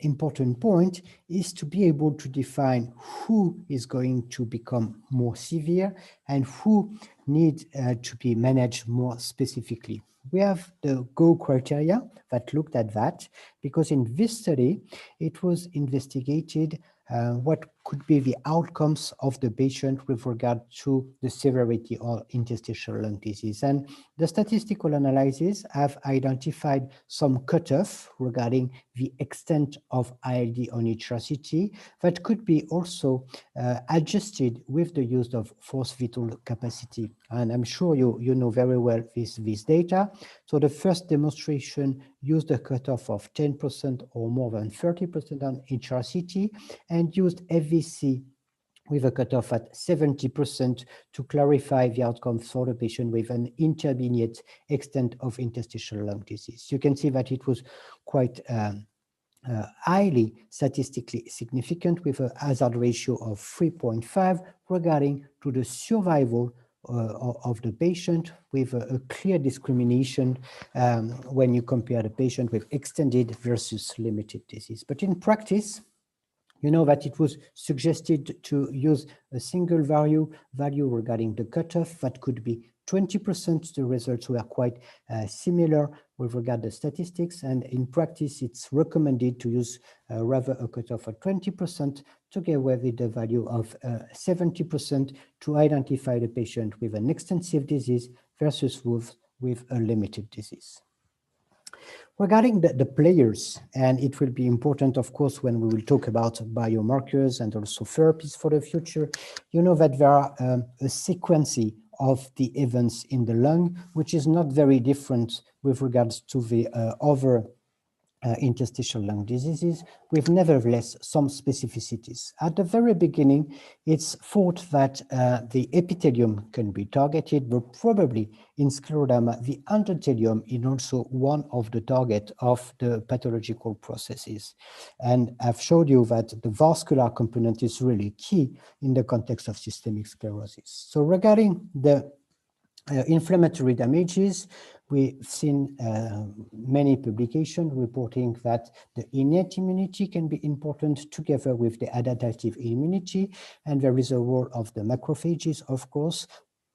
important point is to be able to define who is going to become more severe and who need to be managed more specifically. We have the GO criteria that looked at that, because in this study, it was investigated what could be the outcomes of the patient with regard to the severity of interstitial lung disease. And the statistical analysis have identified some cutoff regarding the extent of ILD on HRCT that could be also adjusted with the use of forced vital capacity. And I'm sure you know very well this data. So the first demonstration used a cutoff of 10% or more than 30% on HRCT, and used FVC with a cutoff at 70% to clarify the outcome for the patient with an intermediate extent of interstitial lung disease. You can see that it was quite highly statistically significant, with a hazard ratio of 3.5 regarding to the survival of the patient, with a clear discrimination when you compare the patient with extended versus limited disease. But in practice, you know that it was suggested to use a single value regarding the cutoff that could be 20%. The results were quite similar with regard to statistics, and in practice, it's recommended to use rather a cutoff of 20% together with the value of 70% to identify the patient with an extensive disease versus with a limited disease. Regarding the players, and it will be important, of course, when we will talk about biomarkers and also therapies for the future, you know that there are a sequence of the events in the lung, which is not very different with regards to the other interstitial lung diseases, with nevertheless some specificities. At the very beginning, it's thought that the epithelium can be targeted, but probably in scleroderma, the endothelium is also one of the target of the pathological processes. And I've showed you that the vascular component is really key in the context of systemic sclerosis. So regarding the inflammatory damages. We've seen many publications reporting that the innate immunity can be important together with the adaptive immunity, and there is a role of the macrophages, of course.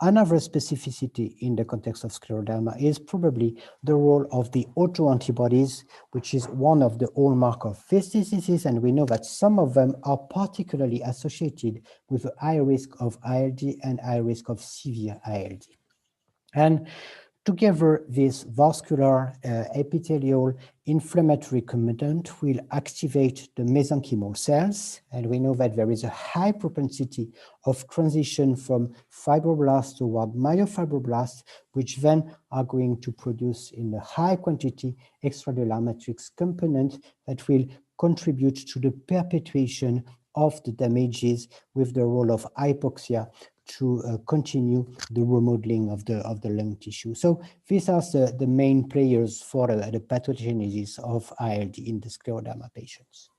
Another specificity in the context of scleroderma is probably the role of the autoantibodies, which is one of the hallmark of these diseases, and we know that some of them are particularly associated with a high risk of ILD and high risk of severe ILD. And together, this vascular epithelial inflammatory component will activate the mesenchymal cells, and we know that there is a high propensity of transition from fibroblasts toward myofibroblasts, which then are going to produce in a high quantity extracellular matrix component that will contribute to the perpetuation of the damages, with the role of hypoxia to continue the remodeling of the lung tissue. So these are the main players for the pathogenesis of ILD in the scleroderma patients.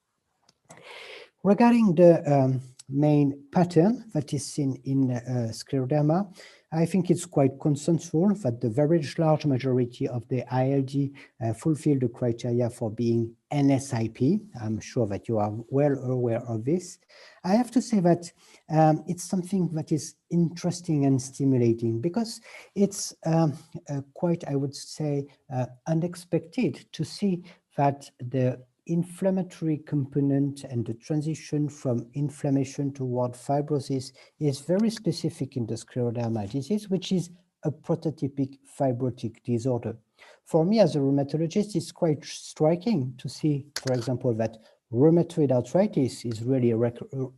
Regarding the main pattern that is seen in scleroderma, I think it's quite consensual that the very large majority of the ILD fulfill the criteria for being NSIP. I'm sure that you are well aware of this. I have to say that it's something that is interesting and stimulating, because it's quite, I would say, unexpected to see that the inflammatory component and the transition from inflammation toward fibrosis is very specific in the scleroderma disease, which is a prototypic fibrotic disorder. For me as a rheumatologist, it's quite striking to see, for example, that rheumatoid arthritis is really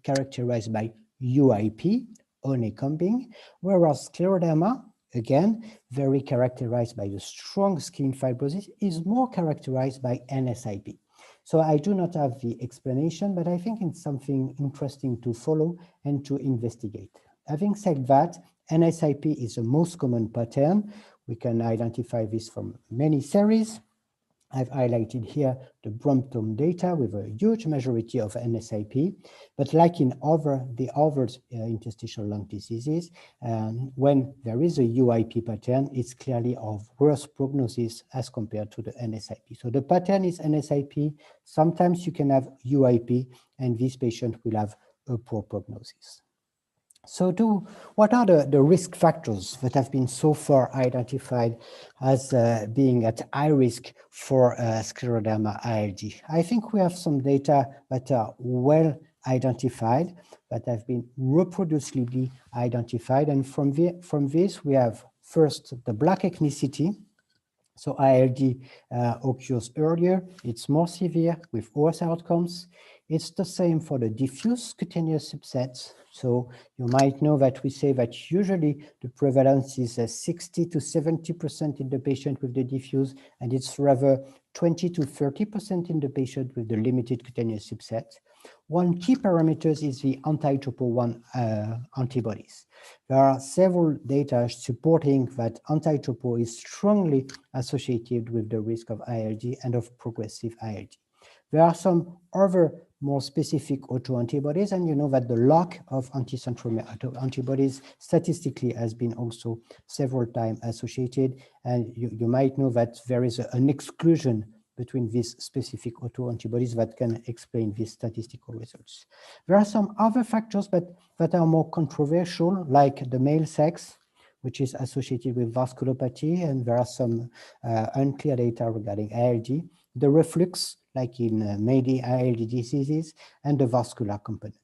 characterized by UIP, honeycombing, whereas scleroderma, again, very characterized by the strong skin fibrosis, is more characterized by NSIP. So I do not have the explanation, but I think it's something interesting to follow and to investigate. Having said that, NSIP is the most common pattern. We can identify this from many series. I've highlighted here the Brompton data with a huge majority of NSIP, but like in the other interstitial lung diseases, when there is a UIP pattern, it's clearly of worse prognosis as compared to the NSIP. So the pattern is NSIP. Sometimes you can have UIP, and this patient will have a poor prognosis. So what are the risk factors that have been so far identified as being at high risk for scleroderma ILD? I think we have some data that are well identified, that have been reproducibly identified. And from this, we have first the black ethnicity. So ILD occurs earlier, it's more severe with worse outcomes. It's the same for the diffuse cutaneous subsets. So you might know that we say that usually the prevalence is 60 to 70% in the patient with the diffuse, and it's rather 20 to 30% in the patient with the limited cutaneous subset. One key parameter is the anti-topo-1 antibodies. There are several data supporting that anti-topo is strongly associated with the risk of ILD and of progressive ILD. There are some other more specific autoantibodies, and you know that the lack of anti-centromere antibodies statistically has been also several times associated, and you might know that there is an exclusion between these specific autoantibodies that can explain these statistical results. There are some other factors that are more controversial, like the male sex, which is associated with vasculopathy, and there are some unclear data regarding ILD, the reflux, like in many ILD diseases, and the vascular component.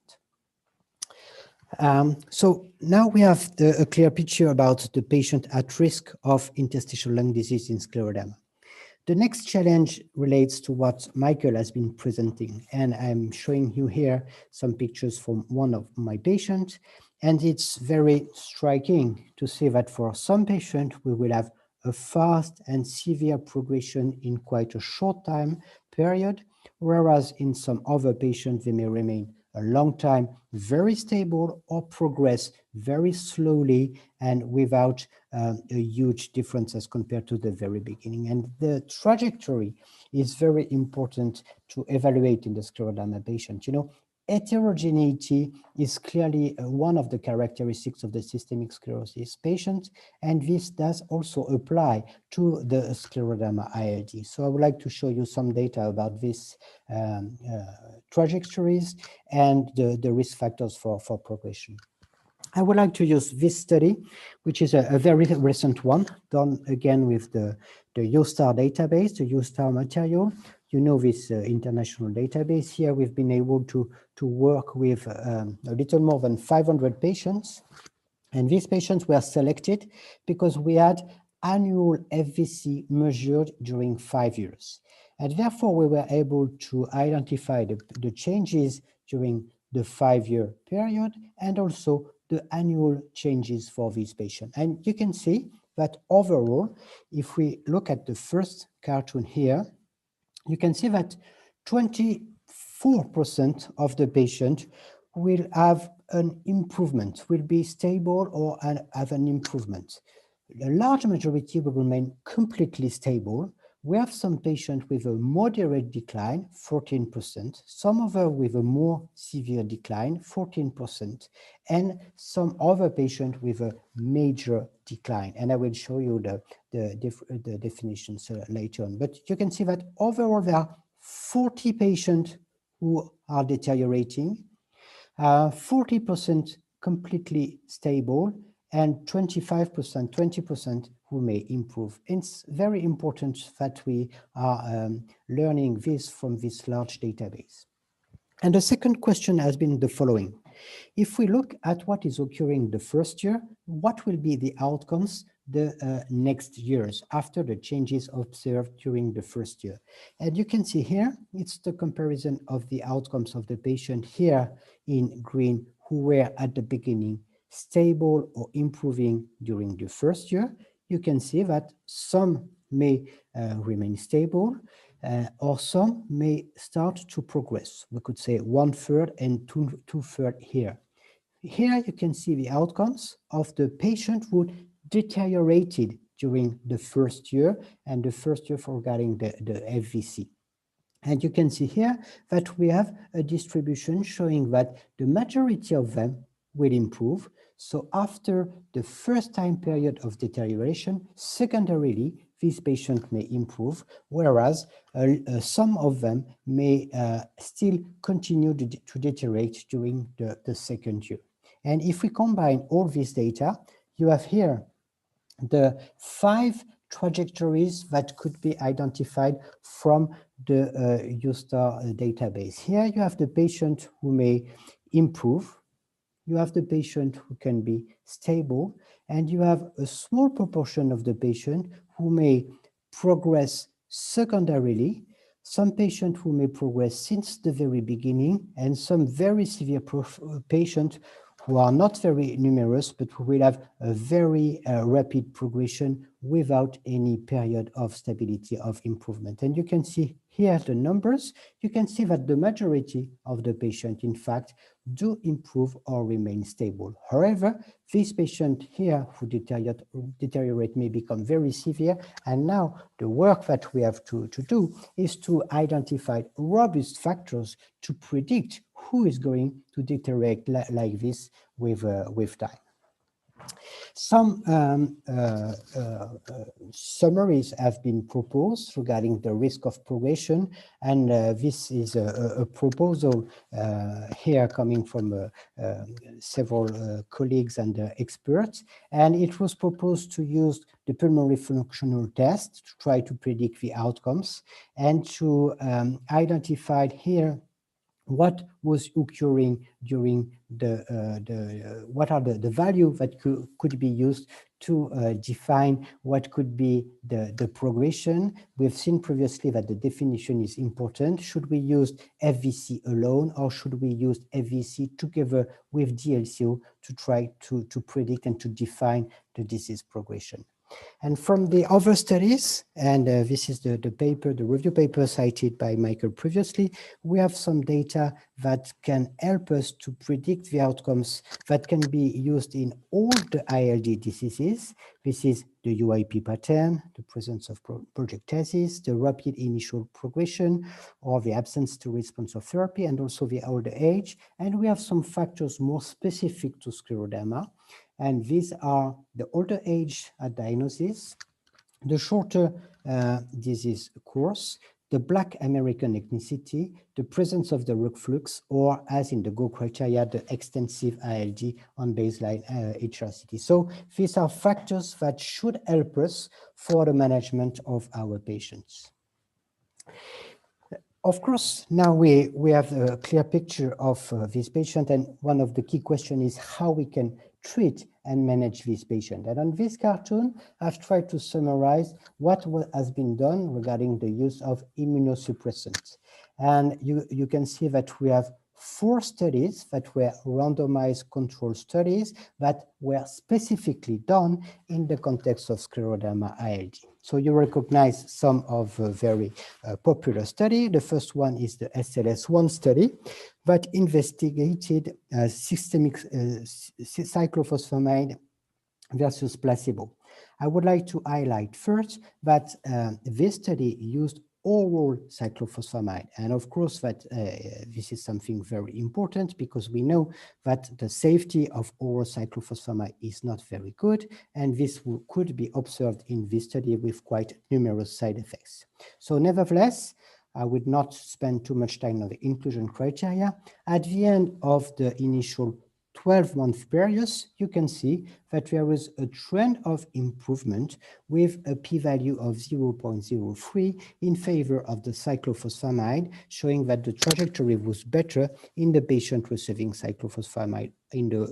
So now we have a clear picture about the patient at risk of interstitial lung disease in scleroderma. The next challenge relates to what Michael has been presenting, and I'm showing you here some pictures from one of my patients, and it's very striking to see that for some patients we will have a fast and severe progression in quite a short time period, whereas in some other patients they may remain a long time very stable or progress very slowly and without a huge difference as compared to the very beginning. And the trajectory is very important to evaluate in the scleroderma patient. You know, heterogeneity is clearly one of the characteristics of the systemic sclerosis patient, and this does also apply to the Scleroderma ILD. So I would like to show you some data about these trajectories and the risk factors for progression. I would like to use this study, which is a very recent one, done again with the USTAR database, the USTAR material. You know this international database. Here we've been able to work with a little more than 500 patients. And these patients were selected because we had annual FVC measured during 5 years. And therefore, we were able to identify the changes during the 5-year period and also the annual changes for these patients. And you can see that overall, if we look at the first cartoon here, you can see that 24% of the patient will have an improvement, will be stable or have an improvement. A large majority will remain completely stable. We have some patients with a moderate decline, 14%, some other with a more severe decline, 14%, and some other patients with a major decline. And I will show you the definitions later on. But you can see that overall there are 40 patients who are deteriorating, 40% completely stable, and 25%, 20% who may improve. It's very important that we are learning this from this large database. And the second question has been the following. If we look at what is occurring the first year, what will be the outcomes the next years after the changes observed during the first year? And you can see here, it's the comparison of the outcomes of the patient here in green who were at the beginning stable or improving during the first year. You can see that some may remain stable or some may start to progress. We could say 1/3 and 2/3 here. Here you can see the outcomes of the patient who deteriorated during the first year and the first year for getting the FVC. And you can see here that we have a distribution showing that the majority of them will improve. So after the first time period of deterioration, secondarily, these patients may improve, whereas some of them may still continue to deteriorate during the second year. And if we combine all this data, you have here the 5 trajectories that could be identified from the USTAR database. Here you have the patient who may improve, you have the patient who can be stable, and you have a small proportion of the patient who may progress secondarily, some patients who may progress since the very beginning, and some very severe patients who are not very numerous, but who will have a very rapid progression without any period of stability of improvement. And you can see here the numbers. You can see that the majority of the patients, in fact, do improve or remain stable. However, these patients here who deteriorate may become very severe. And now the work that we have to do is to identify robust factors to predict who is going to deteriorate like this with time. Some summaries have been proposed regarding the risk of progression, and this is a proposal here coming from several colleagues and experts, and it was proposed to use the pulmonary functional test to try to predict the outcomes and to identify here what was occurring during what are the value that could be used to define what could be the progression. We've seen previously that the definition is important. Should we use FVC alone, or should we use FVC together with DLCO to try to predict and to define the disease progression? And from the other studies, and this is the paper, the review paper cited by Michael previously, we have some data that can help us to predict the outcomes that can be used in all the ILD diseases. This is the UIP pattern, the presence of projectasis, the rapid initial progression, or the absence to response of therapy, and also the older age. And we have some factors more specific to scleroderma. And these are the older age at diagnosis, the shorter disease course, the Black American ethnicity, the presence of the reflux, or as in the GO criteria, the extensive ILD on baseline HRCT. So these are factors that should help us for the management of our patients. Of course, now we have a clear picture of this patient, and one of the key questions is how we can treat and manage this patient. And on this cartoon, I've tried to summarize what has been done regarding the use of immunosuppressants. And you can see that we have 4 studies that were randomized control studies that were specifically done in the context of Scleroderma ILD. So you recognize some of very popular study. The first one is the SLS1 study that investigated systemic cyclophosphamide versus placebo. I would like to highlight first that this study used oral cyclophosphamide. And of course that this is something very important because we know that the safety of oral cyclophosphamide is not very good, and this could be observed in this study with quite numerous side effects. So nevertheless, I would not spend too much time on the inclusion criteria. At the end of the initial 12-month period, you can see that there is a trend of improvement with a p-value of 0.03 in favor of the cyclophosphamide, showing that the trajectory was better in the patient receiving cyclophosphamide in the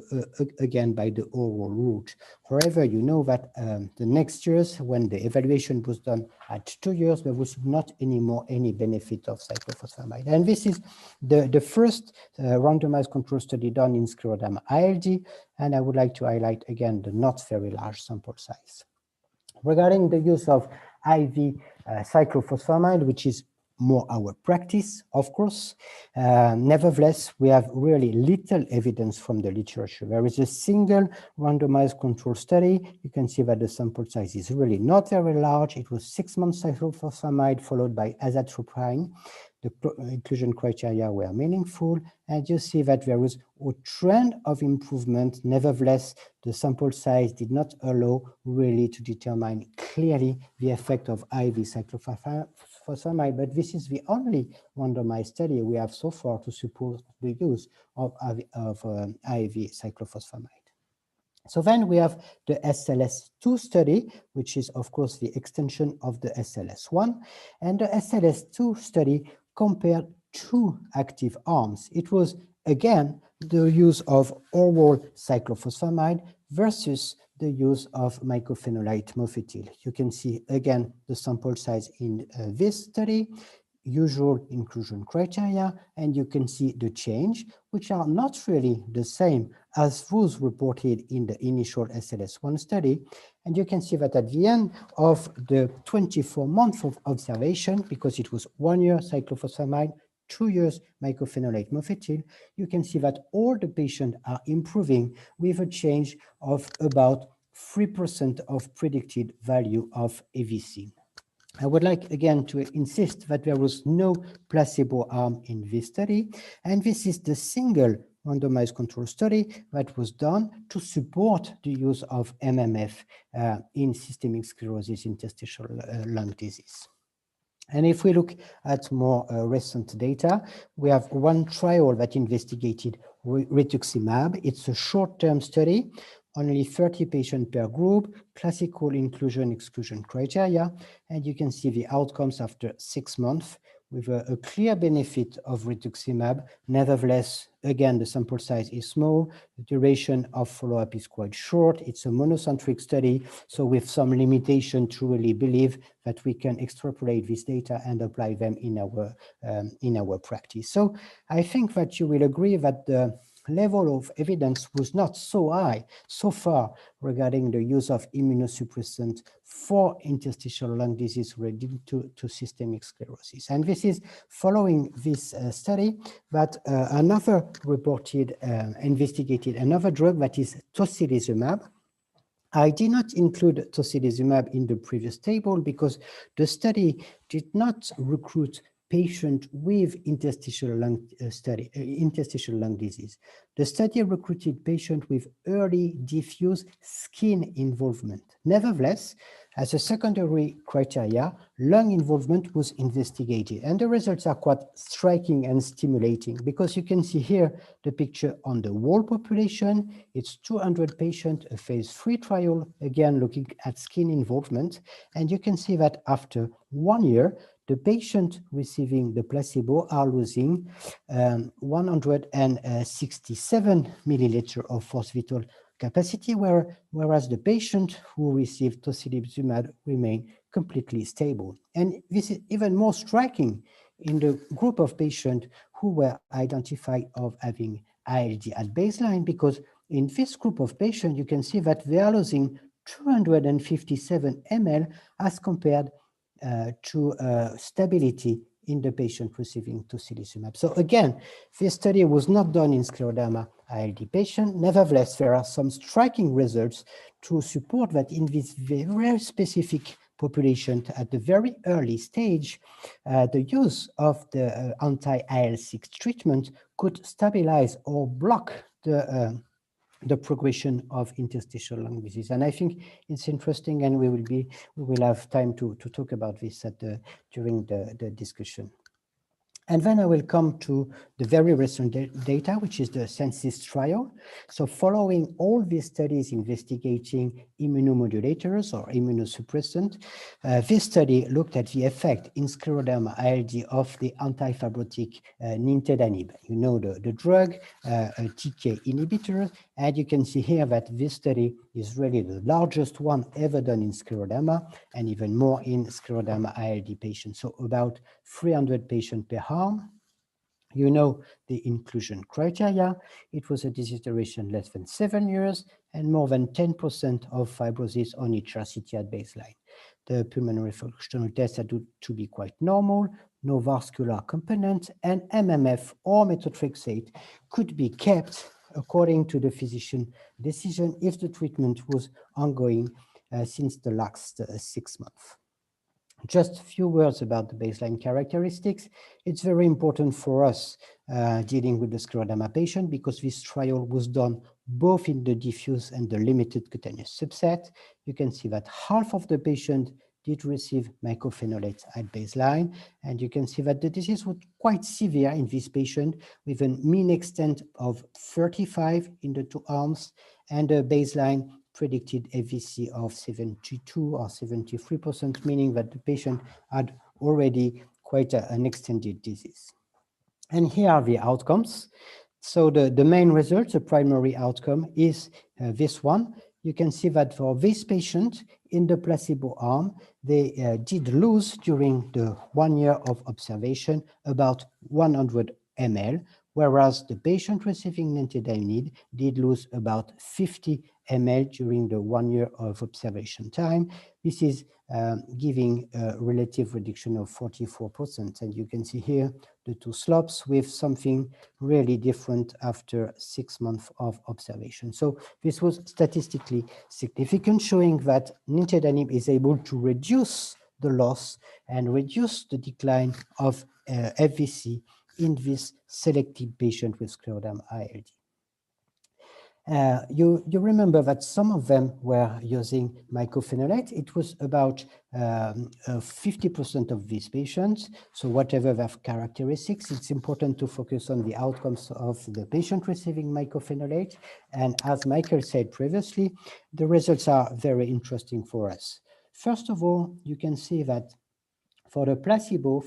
again by the oral route. However, you know that the next years, when the evaluation was done at 2 years, there was not anymore any benefit of cyclophosphamide. And this is the first randomized control study done in Scleroderma ILD, and I would like to highlight again the not very large sample size. Regarding the use of IV cyclophosphamide, which is more our practice, of course. Nevertheless, we have really little evidence from the literature. There is a single randomized control study. You can see that the sample size is really not very large. It was 6 months cyclophosphamide followed by azathioprine. The inclusion criteria were meaningful, and you see that there was a trend of improvement. Nevertheless, the sample size did not allow really to determine clearly the effect of IV cyclophosphamide, but this is the only randomized study we have so far to support the use of IV cyclophosphamide. So then we have the SLS2 study, which is of course the extension of the SLS1, and the SLS2 study compared 2 active arms. It was again the use of oral cyclophosphamide versus the use of mycophenolate mofetil. You can see again the sample size in this study, usual inclusion criteria, and you can see the change, which are not really the same as those reported in the initial SLS1 study. And you can see that at the end of the 24 months of observation, because it was 1 year cyclophosphamide, 2 years mycophenolate mofetil, you can see that all the patients are improving with a change of about 3% of predicted value of AVC. I would like again to insist that there was no placebo arm in this study, and this is the single randomized control study that was done to support the use of MMF in systemic sclerosis interstitial lung disease. And if we look at more recent data, we have one trial that investigated rituximab. It's a short-term study, only 30 patients per group, classical inclusion-exclusion criteria, and you can see the outcomes after 6 months with a clear benefit of rituximab. Nevertheless, again, the sample size is small, the duration of follow-up is quite short, it's a monocentric study, so with some limitation to really believe that we can extrapolate this data and apply them in our practice. So I think that you will agree that the level of evidence was not so high so far regarding the use of immunosuppressant for interstitial lung disease related to systemic sclerosis. And this is following this study that another reported investigated another drug that is tocilizumab. I did not include tocilizumab in the previous table because the study did not recruit patients with interstitial lung disease. The study recruited patients with early diffuse skin involvement. Nevertheless, as a secondary criteria, lung involvement was investigated, and the results are quite striking and stimulating because you can see here the picture on the whole population. It's 200 patients, a phase 3 trial, again looking at skin involvement, and you can see that after 1 year, the patient receiving the placebo are losing 167 milliliters of force vital capacity, whereas the patient who received tocilizumab remain completely stable. And this is even more striking in the group of patients who were identified of having ILD at baseline, because in this group of patients, you can see that they are losing 257 ml as compared to stability in the patient receiving tocilizumab. So again, this study was not done in scleroderma ILD patient. Nevertheless, there are some striking results to support that in this very specific population at the very early stage, the use of the anti-IL-6 treatment could stabilize or block the progression of interstitial lung disease. And I think it's interesting, and we will have time to talk about this during the discussion. And then I will come to the very recent data, which is the Sensis trial. So following all these studies investigating immunomodulators or immunosuppressant, this study looked at the effect in scleroderma ILD of the antifibrotic nintedanib. You know the drug, a TK inhibitor, and you can see here that this study is really the largest one ever done in scleroderma, and even more in scleroderma ILD patients. So about 300 patients per arm. You know the inclusion criteria. It was a disease duration less than 7 years and more than 10% of fibrosis on HRCT at baseline. The pulmonary functional tests had to be quite normal, no vascular component, and MMF or methotrexate could be kept according to the physician decision if the treatment was ongoing since the last 6 months. Just a few words about the baseline characteristics. It's very important for us dealing with the scleroderma patient because this trial was done both in the diffuse and the limited cutaneous subset. You can see that half of the patient did receive mycophenolate at baseline, and you can see that the disease was quite severe in this patient with a mean extent of 35 in the 2 arms and a baseline predicted FVC of 72 or 73%, meaning that the patient had already quite an extended disease. And here are the outcomes. So the main result, the primary outcome, is this one. You can see that for this patient in the placebo arm, they did lose during the 1 year of observation about 100 ml, whereas the patient receiving nintedanib did lose about 50 ml during the 1 year of observation time. This is giving a relative reduction of 44%. And you can see here the 2 slopes with something really different after 6 months of observation. So this was statistically significant, showing that nintedanib is able to reduce the loss and reduce the decline of FVC in this selected patient with scleroderma ILD. You remember that some of them were using mycophenolate. It was about 50% of these patients. So whatever their characteristics, it's important to focus on the outcomes of the patient receiving mycophenolate. And as Michael said previously, the results are very interesting for us. First of all, you can see that for the placebo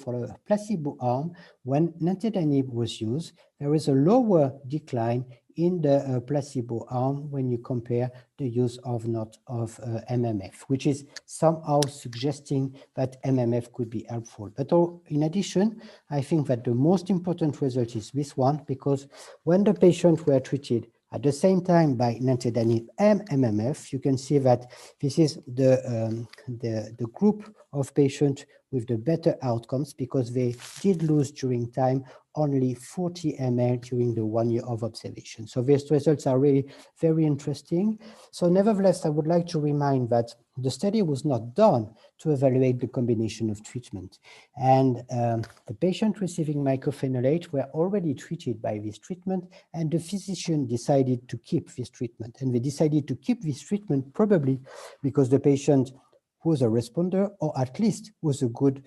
arm, when nintedanib was used, there is a lower decline in the placebo arm when you compare the use of not of MMF, which is somehow suggesting that MMF could be helpful. But in addition, I think that the most important result is this one, because when the patients were treated at the same time by nintedanib and MMF, you can see that this is the group of patients with the better outcomes, because they did lose during time only 40 ml during the 1 year of observation. So these results are really very interesting. So nevertheless, I would like to remind that the study was not done to evaluate the combination of treatment. And the patient receiving mycophenolate were already treated by this treatment, and the physician decided to keep this treatment. And they decided to keep this treatment probably because the patient was a responder, or at least was a good,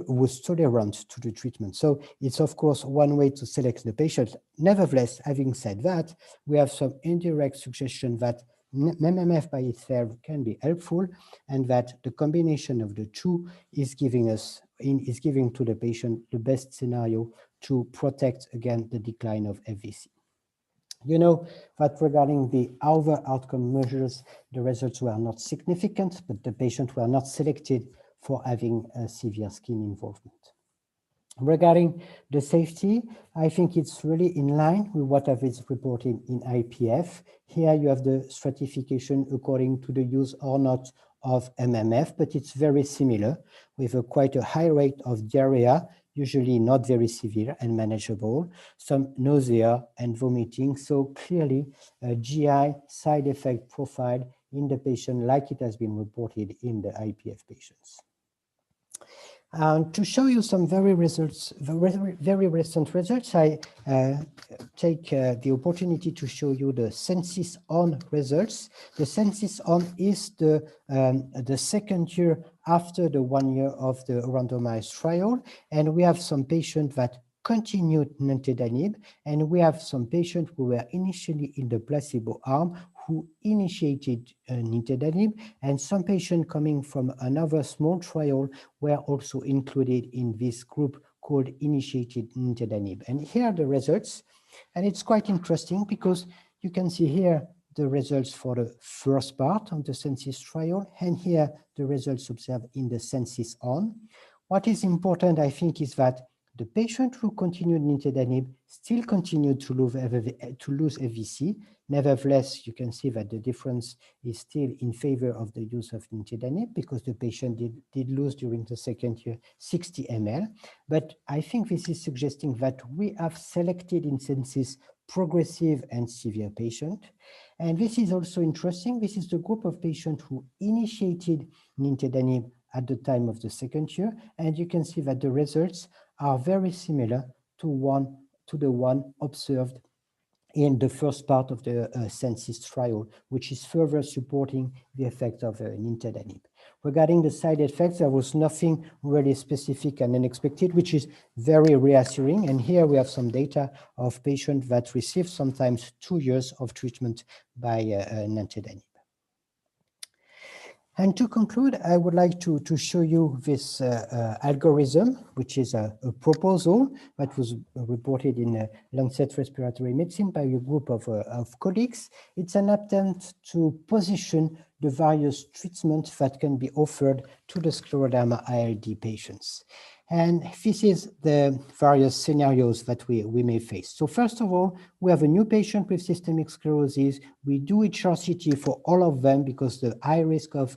was tolerant to the treatment. So it's of course one way to select the patient. Nevertheless, having said that, we have some indirect suggestion that MMF by itself can be helpful, and that the combination of the two is giving to the patient the best scenario to protect against the decline of FVC. You know that regarding the other outcome measures, the results were not significant, but the patients were not selected for having a severe skin involvement. Regarding the safety, I think it's really in line with what is reported in IPF. Here you have the stratification according to the use or not of MMF, but it's very similar, with quite a high rate of diarrhea, usually not very severe and manageable, some nausea and vomiting. So clearly a GI side effect profile in the patient like it has been reported in the IPF patients. To show you some very recent results, I take the opportunity to show you the Census On results. The Census On is the second year after the 1 year of the randomized trial, and we have some patients that continued nintedanib, and we have some patients who were initially in the placebo arm who initiated nintedanib, and some patients coming from another small trial were also included in this group called initiated nintedanib. And here are the results, and it's quite interesting because you can see here the results for the first part of the Census trial, and here the results observed in the Census On. What is important, I think, is that the patient who continued nintedanib still continued to lose FVC. Nevertheless, you can see that the difference is still in favor of the use of nintedanib because the patient did lose during the second year 60 ml. But I think this is suggesting that we have selected in Census progressive and severe patient. And this is also interesting. This is the group of patients who initiated nintedanib at the time of the second year. And you can see that the results are very similar to the one observed in the first part of the Census trial, which is further supporting the effect of nintedanib. Regarding the side effects, there was nothing really specific and unexpected, which is very reassuring. And here we have some data of patients that received sometimes 2 years of treatment by nintedanib. And to conclude, I would like to show you this algorithm, which is a proposal that was reported in Lancet Respiratory Medicine by a group of colleagues. It's an attempt to position the various treatments that can be offered to the Scleroderma ILD patients. And this is the various scenarios that we may face. So first of all, we have a new patient with systemic sclerosis. We do HRCT for all of them because the high risk of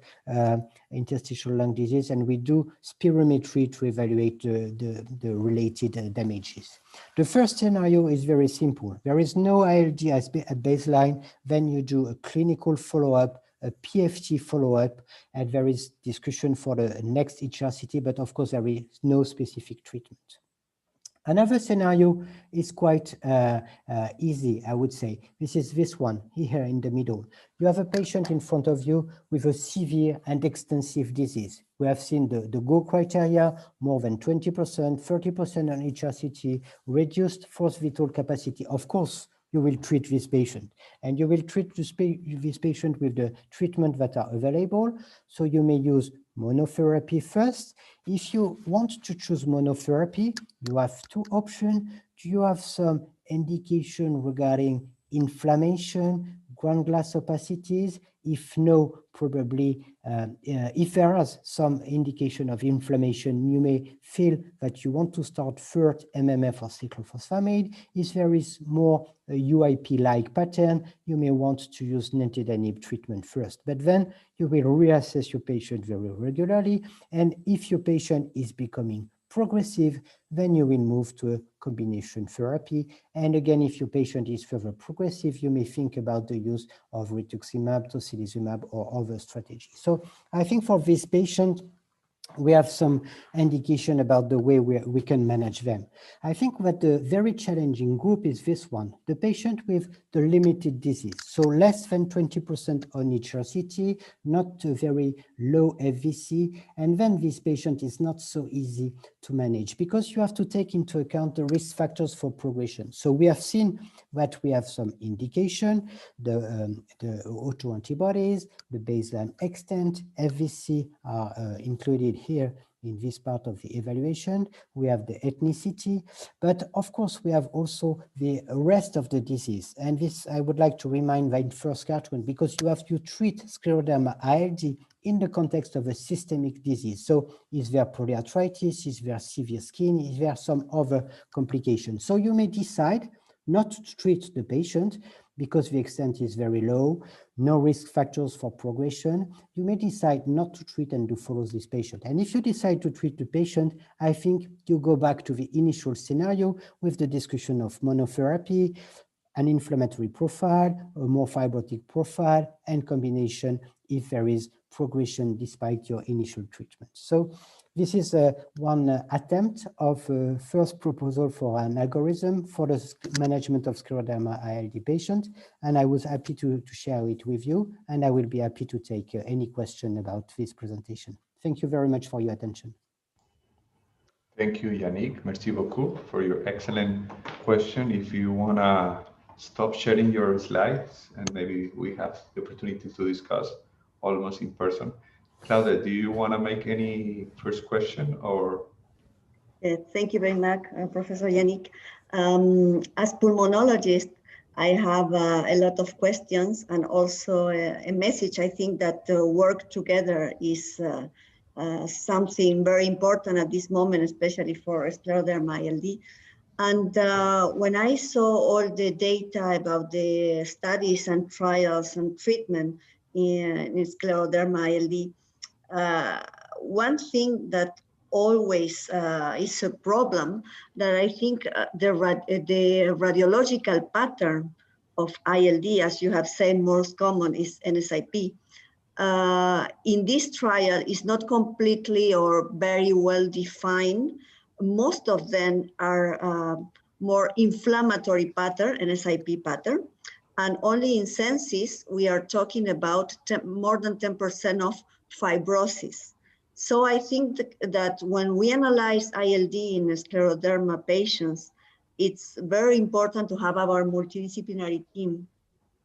interstitial lung disease, and we do spirometry to evaluate the related damages. The first scenario is very simple. There is no ILD at baseline. Then you do a clinical follow-up, a PFT follow-up, and there is discussion for the next HRCT, but of course there is no specific treatment. Another scenario is quite easy, I would say. This is this one here in the middle. You have a patient in front of you with a severe and extensive disease. We have seen the GO criteria, more than 20%, 30% on HRCT, reduced forced vital capacity. Of course, you will treat this patient, and you will treat this patient with the treatment that are available. So you may use monotherapy first. If you want to choose monotherapy, you have two options. Do you have some indication regarding inflammation, ground glass opacities? If no, probably if there is some indication of inflammation, you may feel that you want to start third MMF or cyclophosphamide. If there is more UIP-like pattern, you may want to use nintedanib treatment first. But then you will reassess your patient very regularly. And if your patient is becoming progressive, then you will move to a combination therapy. And again, if your patient is further progressive, you may think about the use of rituximab, tocilizumab, or other strategies. So I think for this patient, we have some indication about the way we can manage them. I think that the very challenging group is this one, the patient with the limited disease. So less than 20% on HRCT, not a very low FVC. And then this patient is not so easy to manage because you have to take into account the risk factors for progression. So we have seen that we have some indication, the autoantibodies, the baseline extent, FVC are included here in this part of the evaluation. We have the ethnicity, but of course we have also the rest of the disease. And this I would like to remind that first cartoon, because you have to treat Scleroderma ILD in the context of a systemic disease. So is there polyarthritis, is there severe skin, is there some other complications? So you may decide not to treat the patient because the extent is very low, no risk factors for progression. You may decide not to treat and to follow this patient. And if you decide to treat the patient, I think you go back to the initial scenario with the discussion of monotherapy, an inflammatory profile, a more fibrotic profile, and combination if there is progression despite your initial treatment. So this is one attempt of first proposal for an algorithm for the management of Scleroderma ILD patient. And I was happy to share it with you. And I will be happy to take any question about this presentation. Thank you very much for your attention. Thank you, Yannick. Merci beaucoup for your excellent question. If you want to stop sharing your slides, and maybe we have the opportunity to discuss almost in person. Claudia, do you want to make any first question or? Thank you very much, Professor Yannick. As pulmonologist, I have a lot of questions and also a message. I think that work together is something very important at this moment, especially for Scleroderma ILD. And when I saw all the data about the studies and trials and treatment in Scleroderma ILD, one thing that always is a problem that I think the radiological pattern of ILD, as you have said, most common is NSIP. In this trial is not completely or very well defined. Most of them are more inflammatory pattern, NSIP pattern, and only in census we are talking about more than 10% of fibrosis. So I think that when we analyze ILD in scleroderma patients, it's very important to have our multidisciplinary team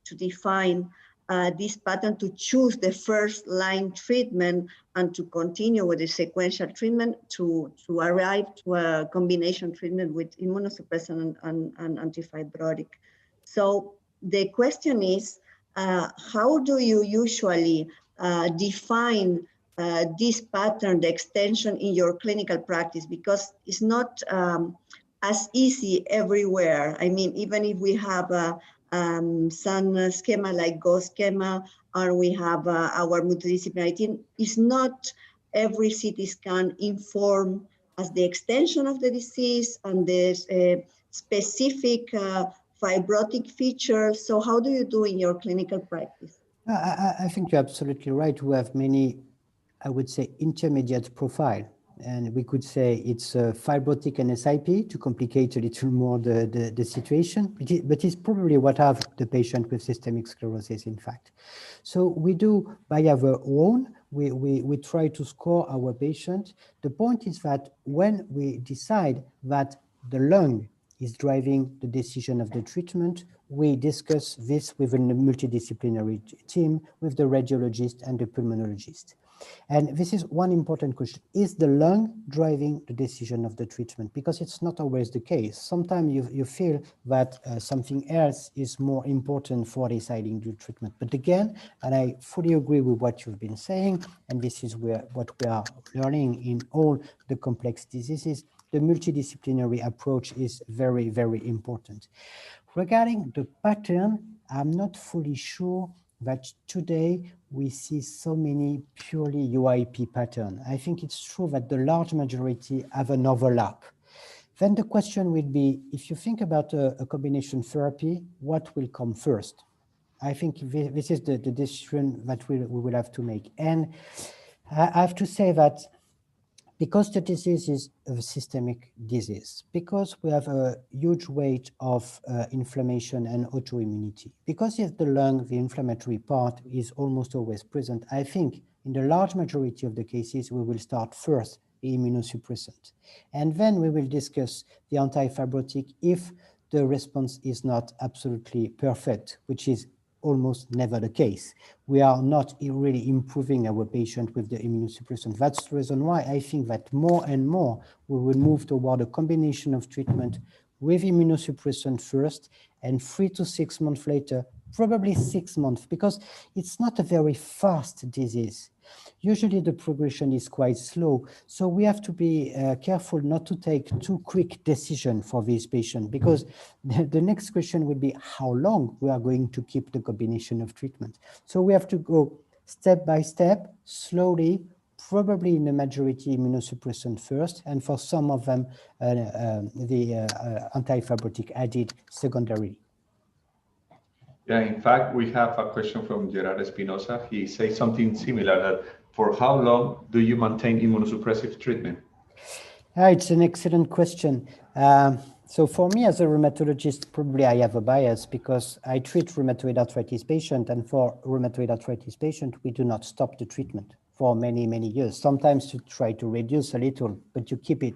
to define this pattern, to choose the first line treatment and to continue with the sequential treatment to arrive to a combination treatment with immunosuppressant and antifibrotic. So the question is, how do you usually define this pattern, the extension in your clinical practice? Because it's not as easy everywhere. I mean, even if we have some schema like Go schema, or we have our multidisciplinary team, it's not every CT scan inform as the extension of the disease and the specific fibrotic features. So how do you do in your clinical practice? I think you're absolutely right. We have many, I would say, intermediate profile. And we could say it's fibrotic NSIP to complicate a little more the situation, but it's probably what have the patient with systemic sclerosis, in fact. So we do by our own, we try to score our patient. The point is that when we decide that the lung is driving the decision of the treatment, we discuss this with a multidisciplinary team, with the radiologist and the pulmonologist. And this is one important question. Is the lung driving the decision of the treatment? Because it's not always the case. Sometimes you feel that something else is more important for deciding the treatment. But again, and I fully agree with what you've been saying, and this is what we are learning in all the complex diseases, the multidisciplinary approach is very, very important. Regarding the pattern, I'm not fully sure that today we see so many purely UIP pattern. I think it's true that the large majority have an overlap. Then the question will be, if you think about a combination therapy, what will come first? I think this is the decision that we will have to make. And I have to say that because the disease is a systemic disease, because we have a huge weight of inflammation and autoimmunity, because if the lung, the inflammatory part is almost always present, I think in the large majority of the cases, we will start first the immunosuppressant. And then we will discuss the antifibrotic if the response is not absolutely perfect, which is almost never the case. We are not really improving our patient with the immunosuppressant. That's the reason why I think that more and more we will move toward a combination of treatment with immunosuppressant first, and 3 to 6 months later, probably 6 months, because it's not a very fast disease. Usually the progression is quite slow, so we have to be careful not to take too quick decision for this patient, because the next question will be how long we are going to keep the combination of treatment. So we have to go step by step, slowly, probably in the majority immunosuppressant first, and for some of them the antifibrotic added secondarily. Yeah, in fact, we have a question from Gerard Espinosa. He says something similar, that for how long do you maintain immunosuppressive treatment? It's an excellent question. So for me as a rheumatologist, probably I have a bias because I treat rheumatoid arthritis patient, and for rheumatoid arthritis patient, we do not stop the treatment for many, many years. Sometimes you try to reduce a little, but you keep it.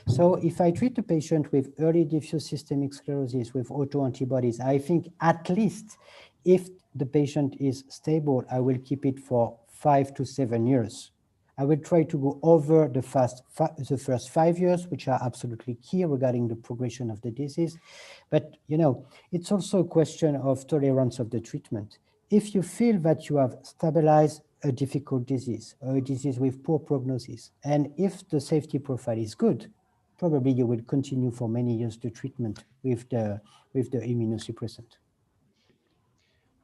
So if I treat a patient with early diffuse systemic sclerosis with autoantibodies, I think at least if the patient is stable, I will keep it for 5 to 7 years. I will try to go over the first 5 years, which are absolutely key regarding the progression of the disease. But, you know, it's also a question of tolerance of the treatment. If you feel that you have stabilized a difficult disease or a disease with poor prognosis, and if the safety profile is good, probably you will continue for many years the treatment with the immunosuppressant.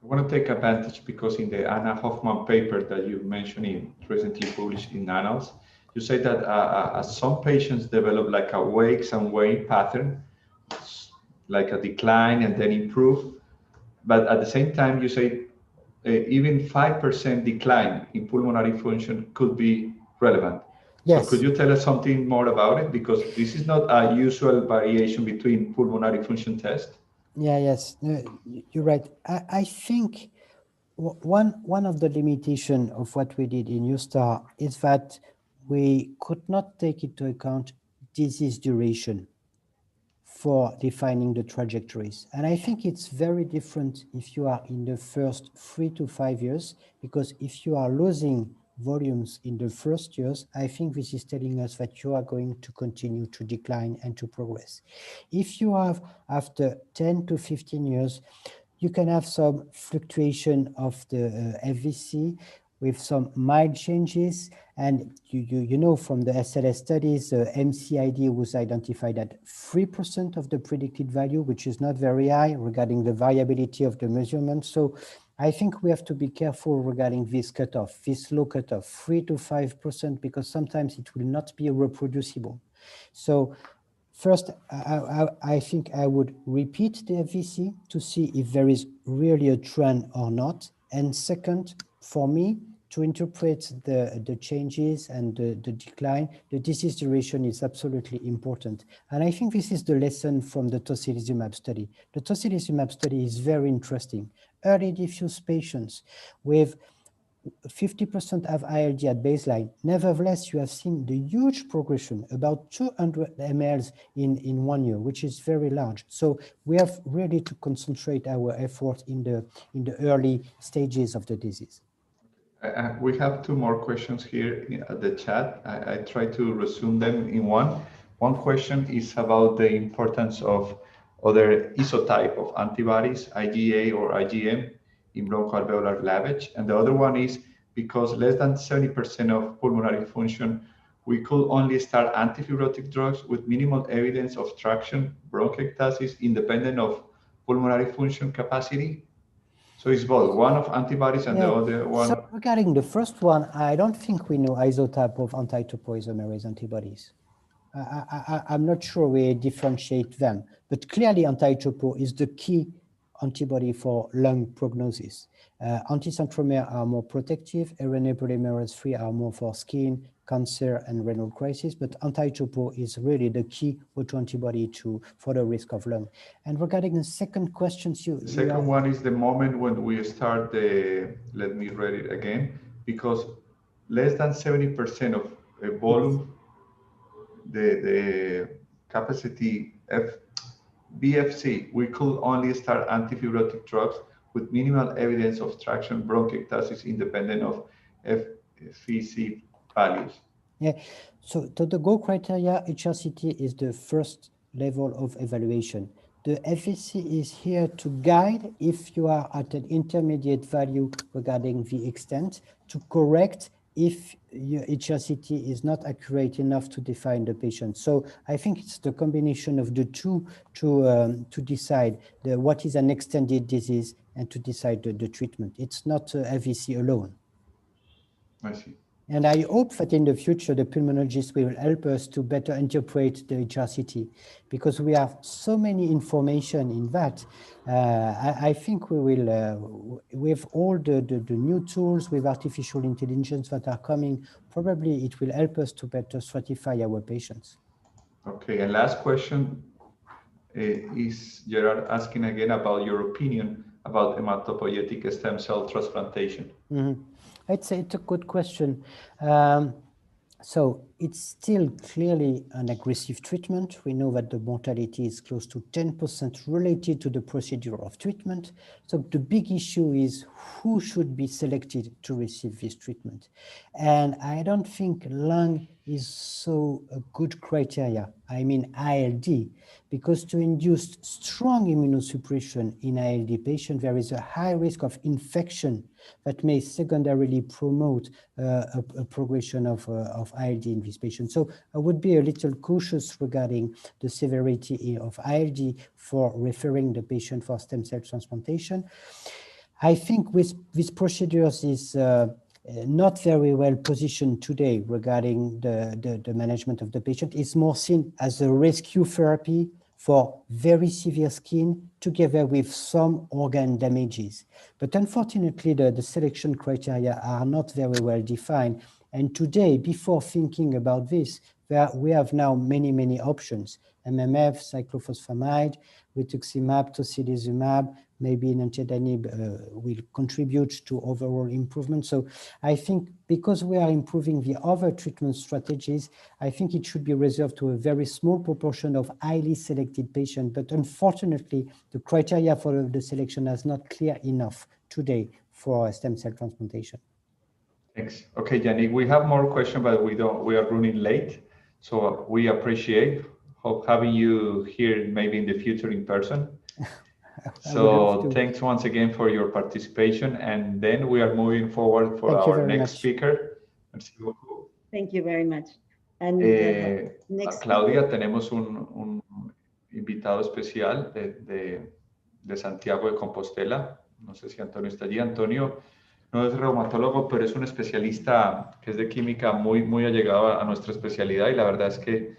I want to take advantage because in the Anna Hoffman paper that you mentioned recently published in Annals, you say that some patients develop like a wakes and wane pattern, like a decline and then improve. But at the same time, you say even 5% decline in pulmonary function could be relevant. Yes. So could you tell us something more about it? Because this is not a usual variation between pulmonary function tests. Yeah, yes, you're right. I think one of the limitations of what we did in USTAR is that we could not take into account disease duration for defining the trajectories. And I think it's very different if you are in the first 3 to 5 years, because if you are losing volumes in the first years, I think this is telling us that you are going to continue to decline and to progress. If you have, after 10 to 15 years, you can have some fluctuation of the FVC with some mild changes. And you know from the SLS studies, MCID was identified at 3% of the predicted value, which is not very high regarding the variability of the measurement. So I think we have to be careful regarding this cutoff, this low cutoff, 3 to 5%, because sometimes it will not be reproducible. So first, I think I would repeat the FVC to see if there is really a trend or not. And second, for me, to interpret the changes and the decline, the disease duration is absolutely important. And I think this is the lesson from the tocilizumab study. The tocilizumab study is very interesting. Early diffuse patients with 50% have ILD at baseline. Nevertheless, you have seen the huge progression, about 200 mLs in 1 year, which is very large. So we have really to concentrate our effort in the early stages of the disease. We have two more questions here at the chat. I try to resume them in one. One question is about the importance of other isotype of antibodies, IgA or IgM, in bronchoalveolar lavage. And the other one is because less than 70% of pulmonary function, we could only start antifibrotic drugs with minimal evidence of traction bronchiectasis independent of pulmonary function capacity. So it's both one of antibodies and the other one. So regarding the first one, I don't think we know isotype of anti-topoisomerase antibodies. I'm not sure we differentiate them, but clearly anti-topo is the key antibody for lung prognosis. Anticentromere are more protective, RNA polymerase 3 are more for skin, cancer, and renal crisis, but anti-topo is really the key autoantibody for the risk of lung. And regarding the second question, the second one is the moment when we start the, let me read it again, because less than 70% of volume, the capacity BFC, we could only start antifibrotic drugs with minimal evidence of traction bronchiectasis independent of FVC values. Yeah, so to the GO criteria, HRCT is the first level of evaluation. The FVC is here to guide if you are at an intermediate value regarding the extent to correct if your HRCT is not accurate enough to define the patient. So I think it's the combination of the two to decide what is an extended disease and to decide the treatment. It's not FVC alone. I see. And I hope that in the future, the pulmonologists will help us to better interpret the HRCT because we have so many information in that. I think we will, with all the new tools with artificial intelligence that are coming, probably it will help us to better stratify our patients. Okay, and last question is Gerard asking again about your opinion about hematopoietic stem cell transplantation. Mm-hmm. I'd say it's a good question. So it's still clearly an aggressive treatment. We know that the mortality is close to 10% related to the procedure of treatment. So the big issue is who should be selected to receive this treatment. And I don't think lung is so a good criteria. I mean ILD, because to induce strong immunosuppression in ILD patients, there is a high risk of infection that may secondarily promote a progression of ILD in these patients. So I would be a little cautious regarding the severity of ILD for referring the patient for stem cell transplantation. I think with these procedures is not very well positioned today regarding the management of the patient. It's more seen as a rescue therapy for very severe skin together with some organ damages. But unfortunately, the selection criteria are not very well defined. And today, before thinking about this, we have now many options. MMF, cyclophosphamide, rituximab, tocilizumab, maybe nintedanib will contribute to overall improvement. So I think because we are improving the other treatment strategies, I think it should be reserved to a very small proportion of highly selected patients. But unfortunately, the criteria for the selection is not clear enough today for stem cell transplantation. Thanks. Okay, Yannick, we have more questions, but we are running late. So we appreciate having you here maybe in the future in person. So thanks once again for your participation. And then we are moving forward for our next speaker. Thank you very much. And next Claudia, tenemos un invitado especial de Santiago de Compostela. No sé si Antonio está allí. Antonio no es reumatólogo, pero es un especialista que es de química muy allegado a nuestra especialidad, y la verdad es que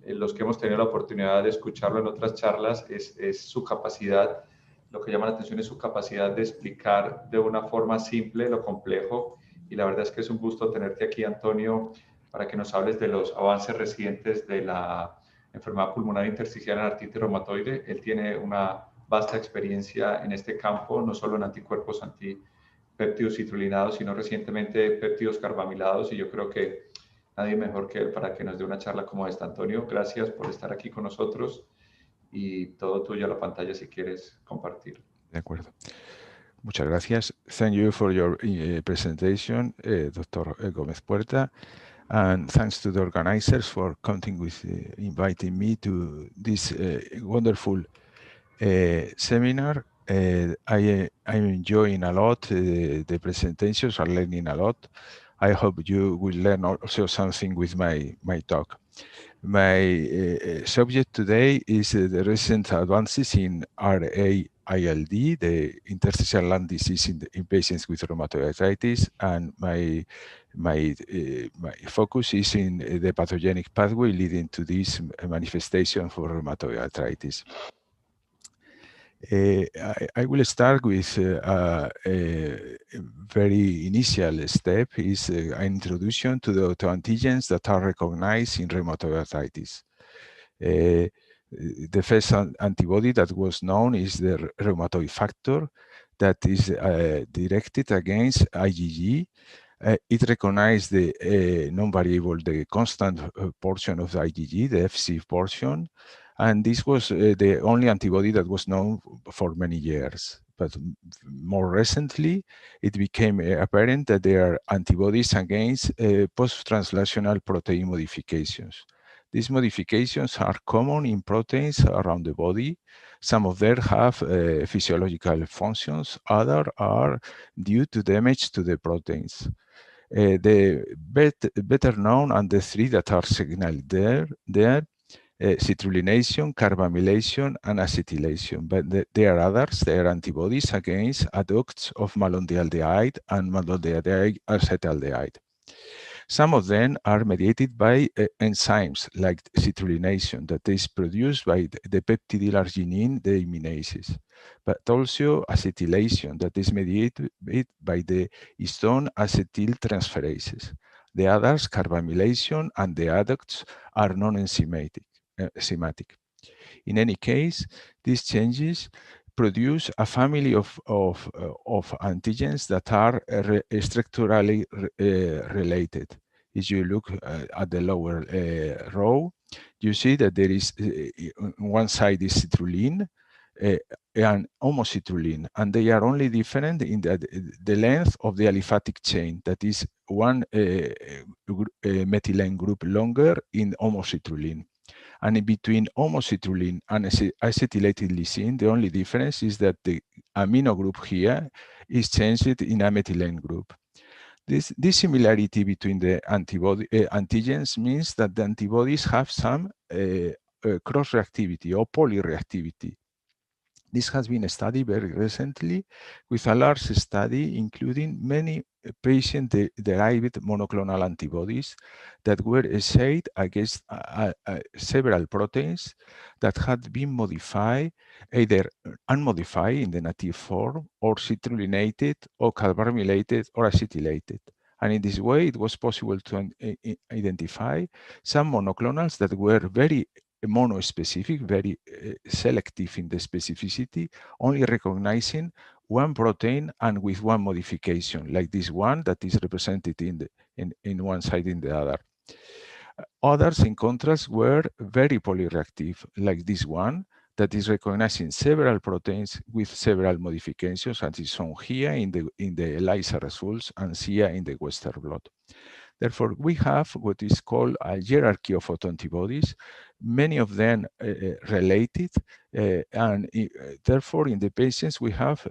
los que hemos tenido la oportunidad de escucharlo en otras charlas es su capacidad, lo que llama la atención es su capacidad de explicar de una forma simple lo complejo, y la verdad es que es un gusto tenerte aquí, Antonio, para que nos hables de los avances recientes de la enfermedad pulmonar intersticial en artritis reumatoide. Él tiene una vasta experiencia en este campo, no solo en anticuerpos antipéptidos citrulinados, sino recientemente péptidos carbamilados, y yo creo que nadie mejor que él para que nos dé una charla como esta. Antonio, gracias por estar aquí con nosotros y todo tuyo a la pantalla si quieres compartir. De acuerdo. Muchas gracias. Thank you for your presentation, Dr. Gomez Puerta, and thanks to the organizers for counting with inviting me to this wonderful seminar. I'm enjoying a lot the presentations, I'm learning a lot. I hope you will learn also something with my talk. My subject today is the recent advances in RA-ILD, the interstitial lung disease in patients with rheumatoid arthritis, and my focus is in the pathogenic pathway leading to this manifestation for rheumatoid arthritis. I will start with a very initial step is an introduction to the autoantigens that are recognized in rheumatoid arthritis. The first antibody that was known is the rheumatoid factor that is directed against IgG. It recognized the non-variable, the constant portion of the IgG, the Fc portion, and this was the only antibody that was known for many years. But more recently, it became apparent that there are antibodies against post-translational protein modifications. These modifications are common in proteins around the body. Some of them have physiological functions, others are due to damage to the proteins. The better known and the three that are signaled there citrulination, carbamylation, and acetylation. But there are others. There are antibodies against adducts of malondialdehyde and malondialdehyde acetaldehyde. Some of them are mediated by enzymes like citrulination that is produced by the peptidyl arginine deaminases, but also acetylation that is mediated by the histone acetyl transferases. The others, carbamylation and the adducts, are non-enzymatic. In any case, these changes produce a family of antigens that are structurally related. If you look at the lower row, you see that there is on one side is citrulline and homocitrulline, and they are only different in the length of the aliphatic chain. That is one methylene group longer in homocitrulline. And in between homocitrulline and acetylated lysine, the only difference is that the amino group here is changed in a methylene group. This similarity between the antigens means that the antibodies have some cross-reactivity or polyreactivity. This has been studied very recently with a large study including many patient-derived monoclonal antibodies that were assayed against several proteins that had been modified, either unmodified in the native form, or citrulinated, or carbamylated, or acetylated. And in this way, it was possible to identify some monoclonals that were very monospecific, very selective in the specificity, only recognizing one protein and with one modification, like this one that is represented in one side in the other. Others, in contrast, were very polyreactive, like this one, that is recognizing several proteins with several modifications, as is shown here in the ELISA results and here in the Western blot. Therefore, we have what is called a hierarchy of autoantibodies, many of them related, and therefore in the patients we have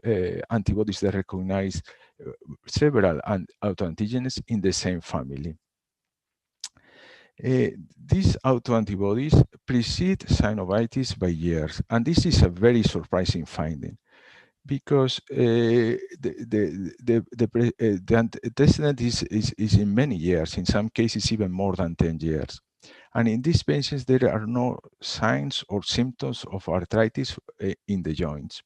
antibodies that recognize several autoantigens in the same family. These autoantibodies precede synovitis by years, and this is a very surprising finding, because the antecedent is in many years, in some cases even more than 10 years. And in these patients, there are no signs or symptoms of arthritis in the joints.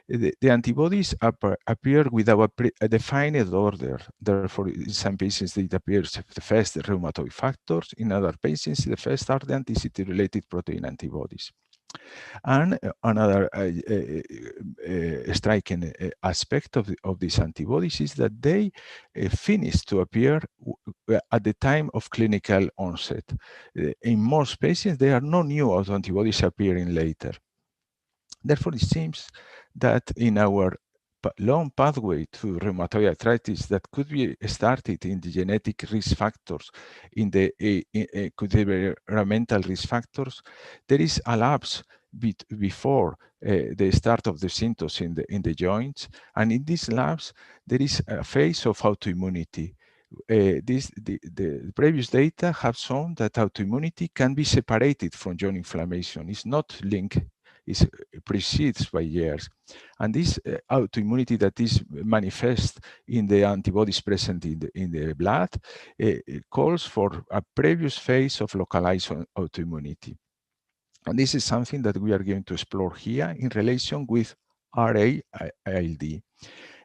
The antibodies appear without a defined order. Therefore, in some patients, it appears the first rheumatoid factors. In other patients, the first are the anti-citrulated protein antibodies. And another striking aspect of these antibodies is that they finish to appear at the time of clinical onset. In most patients, there are no new autoantibodies appearing later. Therefore, it seems that in our long pathway to rheumatoid arthritis that could be started in the genetic risk factors, in the could be environmental risk factors, there is a lapse before the start of the symptoms in the joints, and in this lapse there is a phase of autoimmunity. The previous data have shown that autoimmunity can be separated from joint inflammation. It's not linked, it precedes by years. And this autoimmunity that is manifest in the antibodies present in the blood calls for a previous phase of localized autoimmunity. And this is something that we are going to explore here in relation with RA-ILD.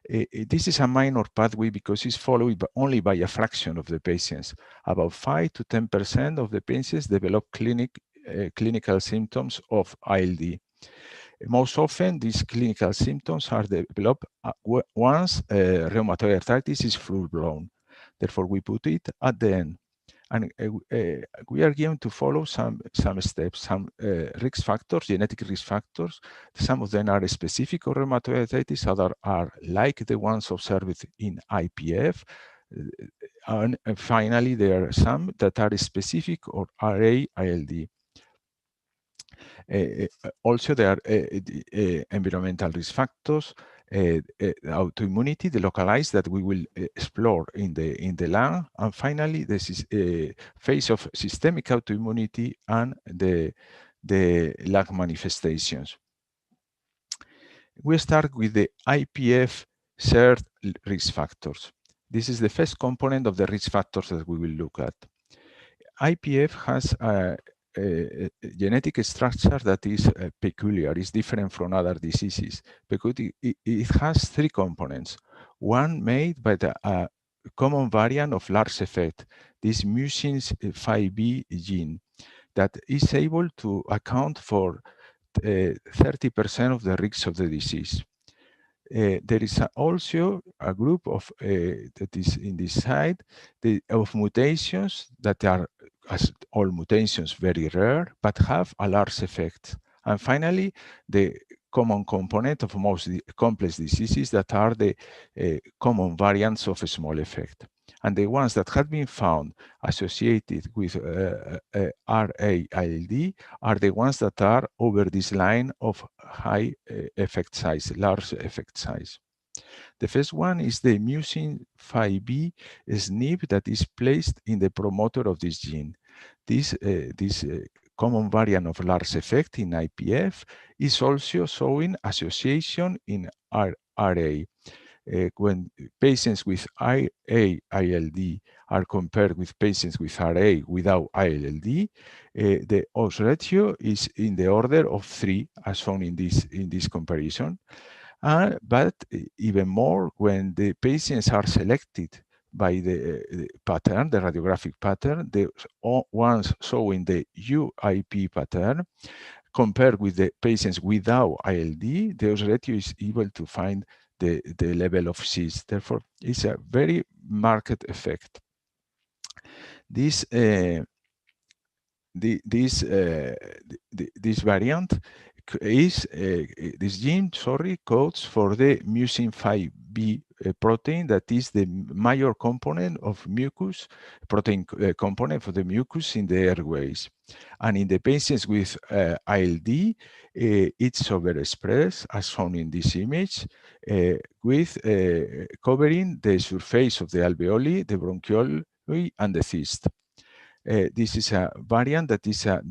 This is a minor pathway because it's followed only by a fraction of the patients. About 5 to 10% of the patients develop clinical symptoms of ILD. Most often, these clinical symptoms are developed once rheumatoid arthritis is full-blown. Therefore, we put it at the end. And we are going to follow some steps, some risk factors, genetic risk factors. Some of them are specific of rheumatoid arthritis, others are like the ones observed in IPF. And finally, there are some that are specific of RA-ILD. Also, there are environmental risk factors, autoimmunity, the localized that we will explore in the lung, and finally, this is a phase of systemic autoimmunity and the lung manifestations. We start with the IPF shared risk factors. This is the first component of the risk factors that we will look at. IPF has a genetic structure that is peculiar, is different from other diseases because it has 3 components. One made by the common variant of large effect, this mucin 5B gene that is able to account for 30% of the risks of the disease. There is also a group of that is in this side of mutations that are, as all mutations, very rare, but have a large effect. And finally, the common component of most complex diseases that are the common variants of a small effect. And the ones that have been found associated with RA-ILD are the ones that are over this line of high effect size, large effect size. The first one is the mucin 5B SNP that is placed in the promoter of this gene. This common variant of large effect in IPF is also showing association in RA. When patients with RA-ILD are compared with patients with RA without ILD, the odds ratio is in the order of 3, as shown in this comparison. But even more, when the patients are selected by the pattern, the radiographic pattern, the ones showing the UIP pattern, compared with the patients without ILD, the odds ratio is able to find the level of cyst. Therefore, it's a very marked effect. This variant is this gene, codes for the mucin 5B protein that is the major component of mucus, protein component for the mucus in the airways. And in the patients with ILD, it's overexpressed, as shown in this image, with covering the surface of the alveoli, the bronchioli, and the cyst. This is a variant that is a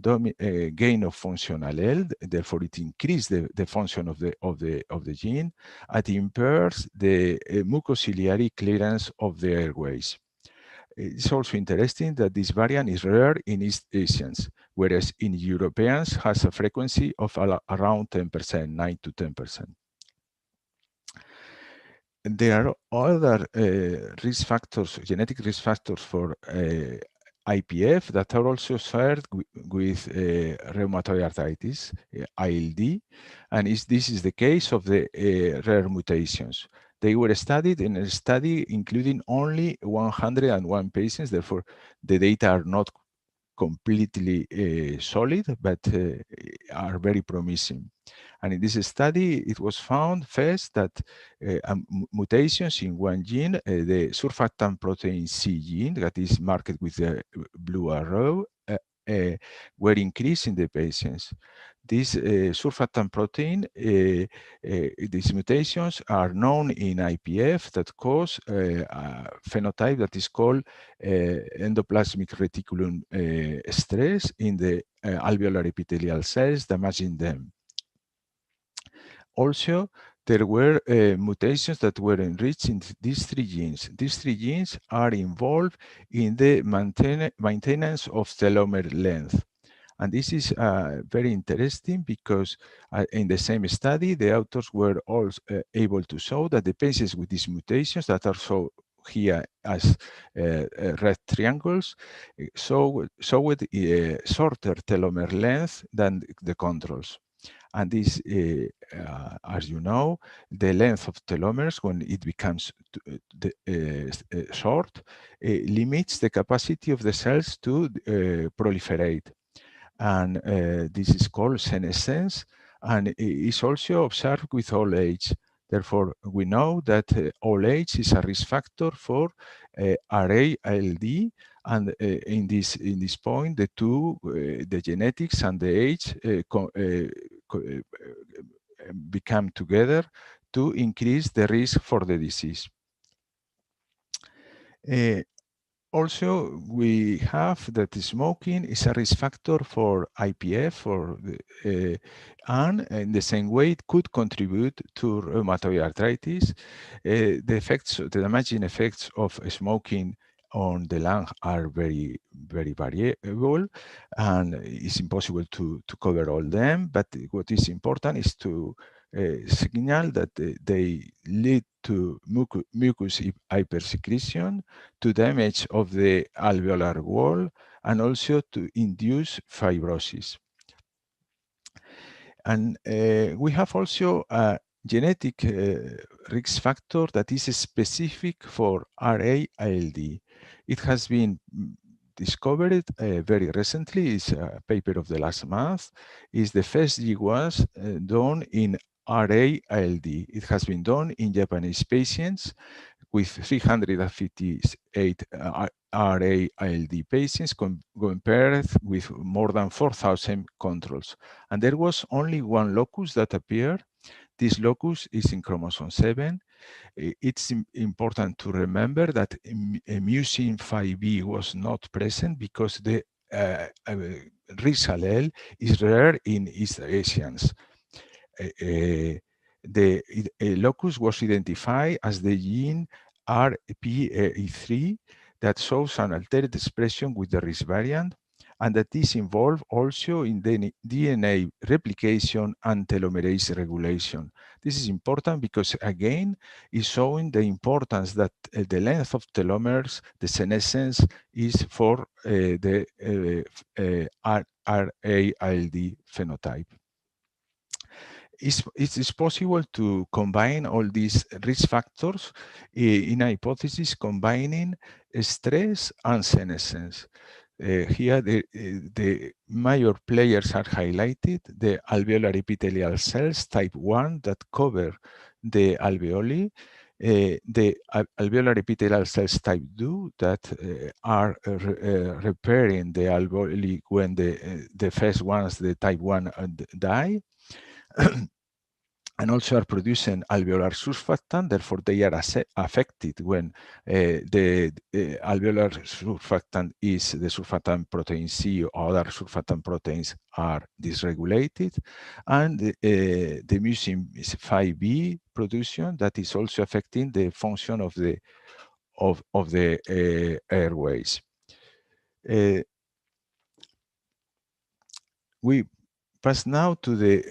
gain of function allele, therefore it increases the function of the gene and impairs the mucociliary clearance of the airways. It's also interesting that this variant is rare in East Asians, whereas in Europeans has a frequency of around 10%, 9 to 10%. There are other risk factors, genetic risk factors for IPF that are also shared with rheumatoid arthritis, ILD, and this is the case of the rare mutations. They were studied in a study including only 101 patients, therefore the data are not completely solid, but are very promising. And in this study, it was found first that mutations in one gene, the surfactant protein C gene, that is marked with the blue arrow, were increased in the patients. This surfactant protein, these mutations are known in IPF that cause a phenotype that is called endoplasmic reticulum stress in the alveolar epithelial cells, damaging them. Also, there were mutations that were enriched in these three genes. These three genes are involved in the maintenance of telomere length. And this is very interesting because in the same study, the authors were also able to show that the patients with these mutations that are shown here as red triangles showed shorter telomere length than the controls. And this, as you know, the length of telomeres, when it becomes short, limits the capacity of the cells to proliferate. And this is called senescence, and is also observed with old age. Therefore, we know that old age is a risk factor for RA ILD, and in this point, the two, the genetics and the age, become together to increase the risk for the disease. Also, we have that smoking is a risk factor for IPF, and in the same way it could contribute to rheumatoid arthritis. The damaging effects of smoking on the lung are very, very variable, and it's impossible to cover all them. But what is important is to signal that they lead to mucus hypersecretion, to damage of the alveolar wall, and also to induce fibrosis. And we have also a genetic risk factor that is specific for RA ILD. It has been discovered very recently. It's a paper of the last month. Is the first GWAS done in RA ILD. It has been done in Japanese patients with 358 RA ILD patients compared with more than 4,000 controls. And there was only one locus that appeared. This locus is in chromosome 7. It's important to remember that mucin 5B was not present because the risk allele is rare in East Asians. The locus was identified as the gene RPE3 that shows an altered expression with the risk variant, and that is involved also in the DNA replication and telomerase regulation. This is important because, again, is showing the importance that the length of telomeres, the senescence, is for the RA-ILD phenotype. It is possible to combine all these risk factors in a hypothesis combining stress and senescence. Here, the major players are highlighted: the alveolar epithelial cells type 1 that cover the alveoli, the alveolar epithelial cells type 2 that are repairing the alveoli when the first ones, the type 1, die. And also are producing alveolar surfactant, therefore they are affected when the alveolar surfactant is the surfactant protein C, or other surfactant proteins are dysregulated, and the mucin 5B production that is also affecting the function of the airways. We pass now to the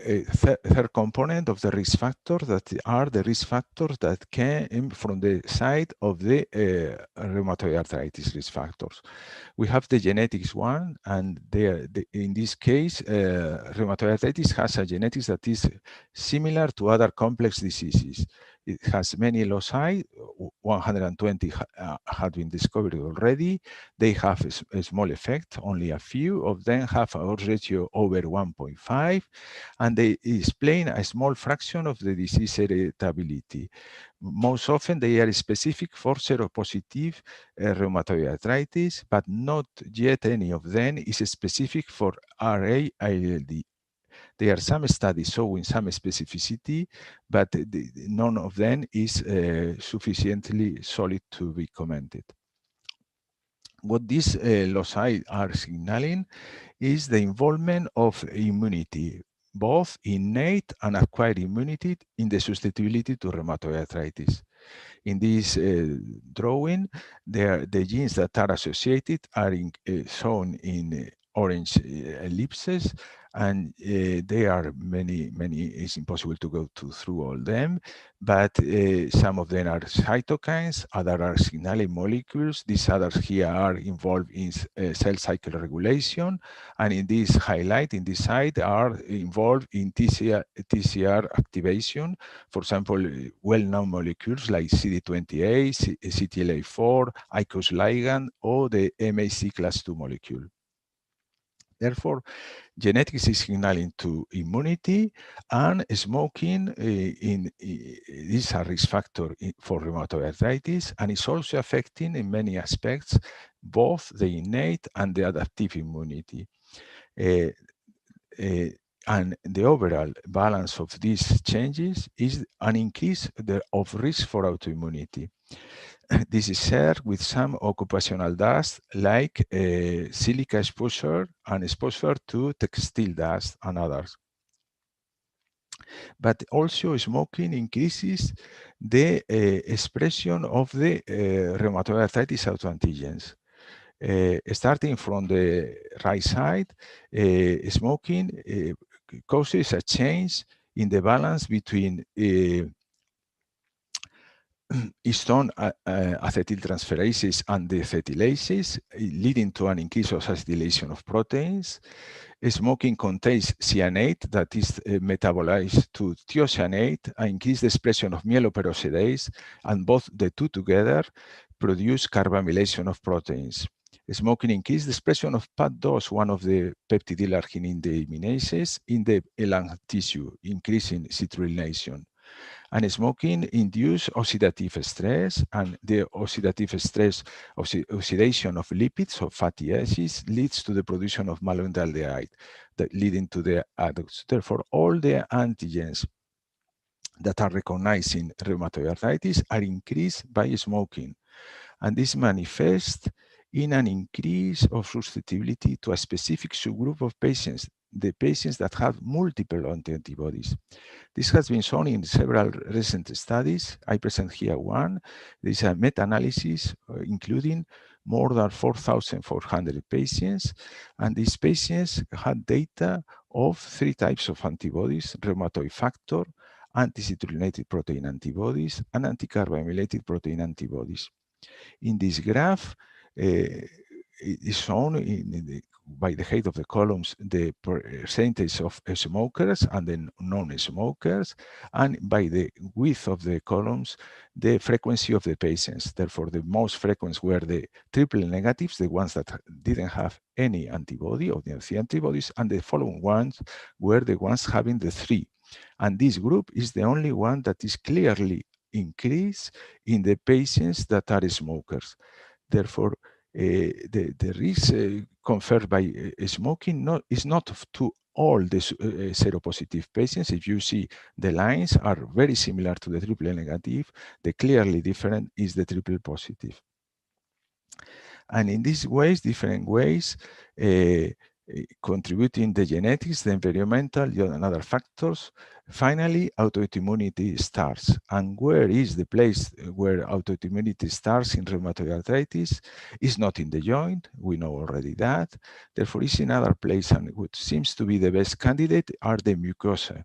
third component of the risk factors, that are the risk factors that came from the side of the rheumatoid arthritis risk factors. We have the genetics one, and in this case, rheumatoid arthritis has a genetics that is similar to other complex diseases. It has many loci, 120 have been discovered already. They have a small effect, only a few of them have a odds ratio over 1.5, and they explain a small fraction of the disease heritability. Most often they are specific for seropositive rheumatoid arthritis, but not yet any of them is specific for RA ILD. There are some studies showing some specificity, but none of them is sufficiently solid to be commented. What these loci are signaling is the involvement of immunity, both innate and acquired immunity, in the susceptibility to rheumatoid arthritis. In this drawing, the genes that are associated are shown in orange ellipses, and there are many. It's impossible to go through all them, but some of them are cytokines, others are signaling molecules. These others here are involved in cell cycle regulation, and in this highlight, in this side, are involved in TCR activation. For example, well-known molecules like CD28, CTLA4, ICOS ligand, or the MAC class 2 molecule. Therefore, genetics is signaling to immunity, and smoking is a risk factor for rheumatoid arthritis, and it's also affecting in many aspects both the innate and the adaptive immunity. And the overall balance of these changes is an increase of risk for autoimmunity. This is shared with some occupational dust like silica exposure and exposure to textile dust and others. But also smoking increases the expression of the rheumatoid arthritis autoantigens. Starting from the right side, smoking causes a change in the balance between histone acetyltransferases and the acetylases, leading to an increase of acetylation of proteins. Smoking contains cyanate that is metabolized to thiocyanate and increase the expression of myeloperoxidase, and both the two together produce carbamylation of proteins. Smoking increases the expression of PAD2, one of the peptidyl-arginine deaminases, in the lung tissue, increasing citrullation. And smoking induces oxidative stress, and the oxidative stress, oxidation of lipids or fatty acids, leads to the production of malondialdehyde, leading to the adducts. Therefore, all the antigens that are recognized in rheumatoid arthritis are increased by smoking. And this manifests in an increase of susceptibility to a specific subgroup of patients, the patients that have multiple antibodies. This has been shown in several recent studies. I present here one. There is a meta-analysis including more than 4,400 patients, and these patients had data of 3 types of antibodies: rheumatoid factor, anti-citrullinated protein antibodies, and anticarbamylated protein antibodies. In this graph, it is shown by the height of the columns the percentage of smokers and the non-smokers, and by the width of the columns the frequency of the patients. Therefore, the most frequent were the triple negatives, the ones that didn't have any antibody or the 3 antibodies, and the following ones were the ones having the 3. And this group is the only one that is clearly increased in the patients that are smokers. Therefore, the risk conferred by smoking is not to all the seropositive patients. If you see, the lines are very similar to the triple negative. The clearly different is the triple positive. And in these ways, different ways, contributing the genetics, the environmental, and other factors, finally, autoimmunity starts. And where is the place where autoimmunity starts in rheumatoid arthritis? Is not in the joint. We know already that. Therefore, it's in other place, and what seems to be the best candidate are the mucosa.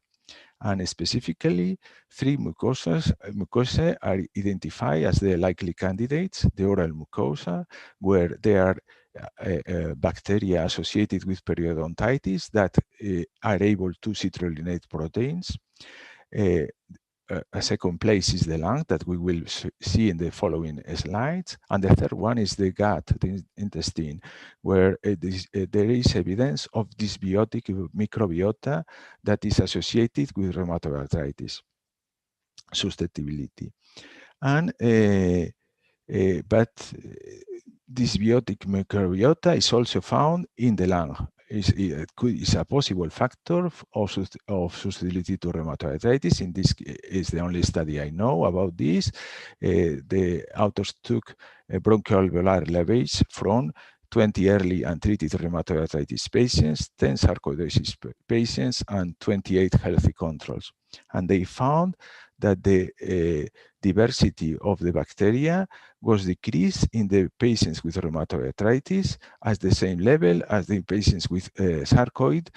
And specifically, 3 mucosae are identified as the likely candidates: the oral mucosa, where there are bacteria associated with periodontitis that are able to citrullinate proteins. a second place is the lung that we will see in the following slides. And the third one is the gut, the intestine, where there is evidence of dysbiotic microbiota that is associated with rheumatoid arthritis susceptibility. And but dysbiotic microbiota is also found in the lung. Is a possible factor of susceptibility to rheumatoid arthritis. In this is the only study I know about this. The authors took bronchoalveolar lavage from 20 early untreated rheumatoid arthritis patients, 10 sarcoidosis patients, and 28 healthy controls. And they found that the diversity of the bacteria was decreased in the patients with rheumatoid arthritis at the same level as the patients with sarcoid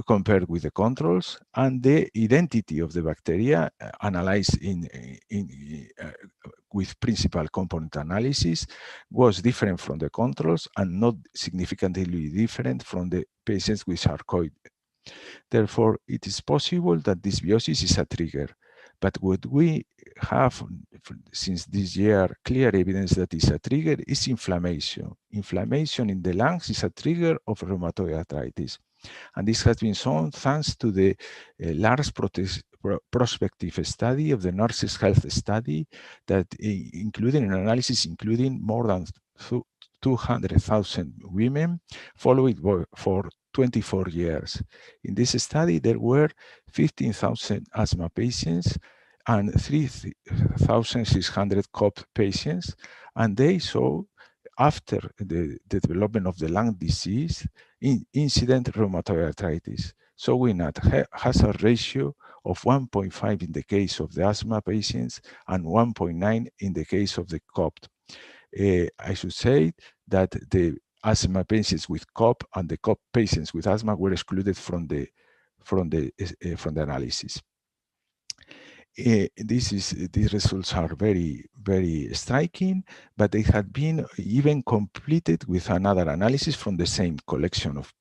compared with the controls, and the identity of the bacteria analyzed with principal component analysis was different from the controls and not significantly different from the patients with sarcoid. Therefore, it is possible that dysbiosis is a trigger. But what we have since this year clear evidence that is a trigger is inflammation. Inflammation in the lungs is a trigger of rheumatoid arthritis. And this has been shown thanks to the large prospective study of the Nurses' Health Study that including an analysis including more than 200,000 women followed for 24 years. In this study, there were 15,000 asthma patients and 3,600 COP patients, and they saw after the development of the lung disease, incident rheumatoid arthritis, showing a hazard ratio of 1.5 in the case of the asthma patients and 1.9 in the case of the COP. I should say that the asthma patients with COP and the COP patients with asthma were excluded from the analysis. These results are very, very striking, but they had been even completed with another analysis from the same collection of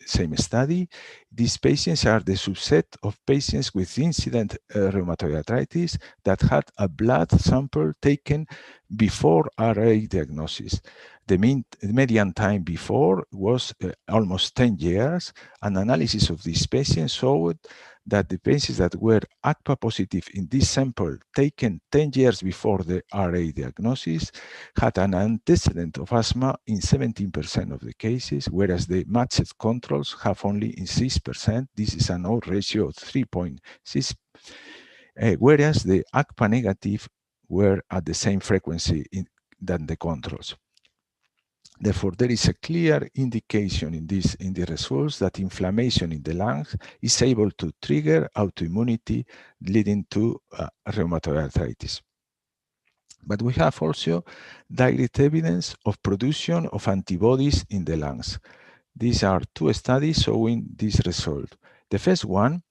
same study. These patients are the subset of patients with incident rheumatoid arthritis that had a blood sample taken before RA diagnosis. The median time before was almost 10 years. An analysis of these patients showed that the patients that were ACPA positive in this sample taken 10 years before the RA diagnosis had an antecedent of asthma in 17% of the cases, whereas the matched controls have only in 6%. This is an odds ratio of 3.6, whereas the ACPA negative were at the same frequency than the controls. Therefore, there is a clear indication in the results that inflammation in the lungs is able to trigger autoimmunity leading to rheumatoid arthritis. But we have also direct evidence of production of antibodies in the lungs. These are two studies showing this result. The first one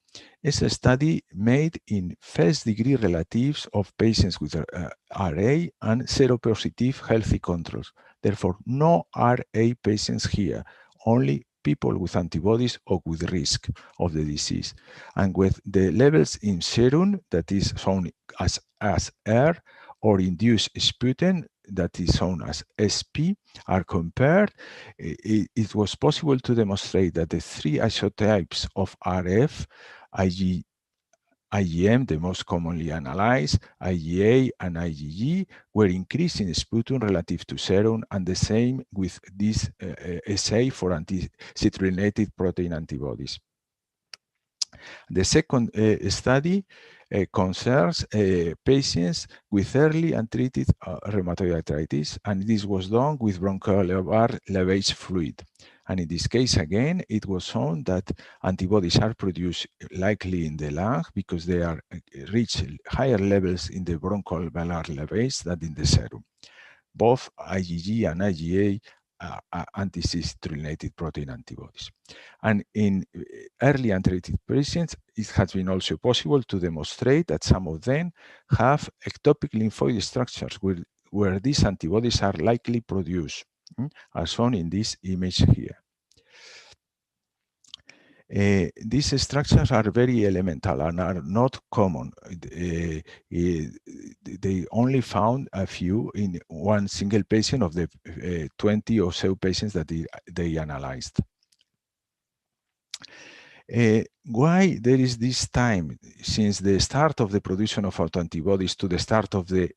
is a study made in first-degree relatives of patients with RA and seropositive healthy controls. Therefore, no RA patients here, only people with antibodies or with risk of the disease. And with the levels in serum, that is shown as R, or induced sputum, that is shown as SP, are compared, it was possible to demonstrate that the three isotypes of RF, IgM, the most commonly analyzed, IgA and IgG, were increasing sputum relative to serum, and the same with this assay for anti-citrullinated protein antibodies. The second study concerns patients with early untreated rheumatoid arthritis, and this was done with bronchoalveolar lavage fluid. And in this case, again, it was shown that antibodies are produced likely in the lung because they are reach higher levels in the bronchoalveolar lavage than in the serum. Both IgG and IgA anti-citrullinated protein antibodies. And in early untreated patients, it has been also possible to demonstrate that some of them have ectopic lymphoid structures where these antibodies are likely produced, as shown in this image here. These structures are very elemental and are not common. They only found a few in one single patient of the 20 or so patients that they analyzed. Why there is this time since the start of the production of autoantibodies to the start of the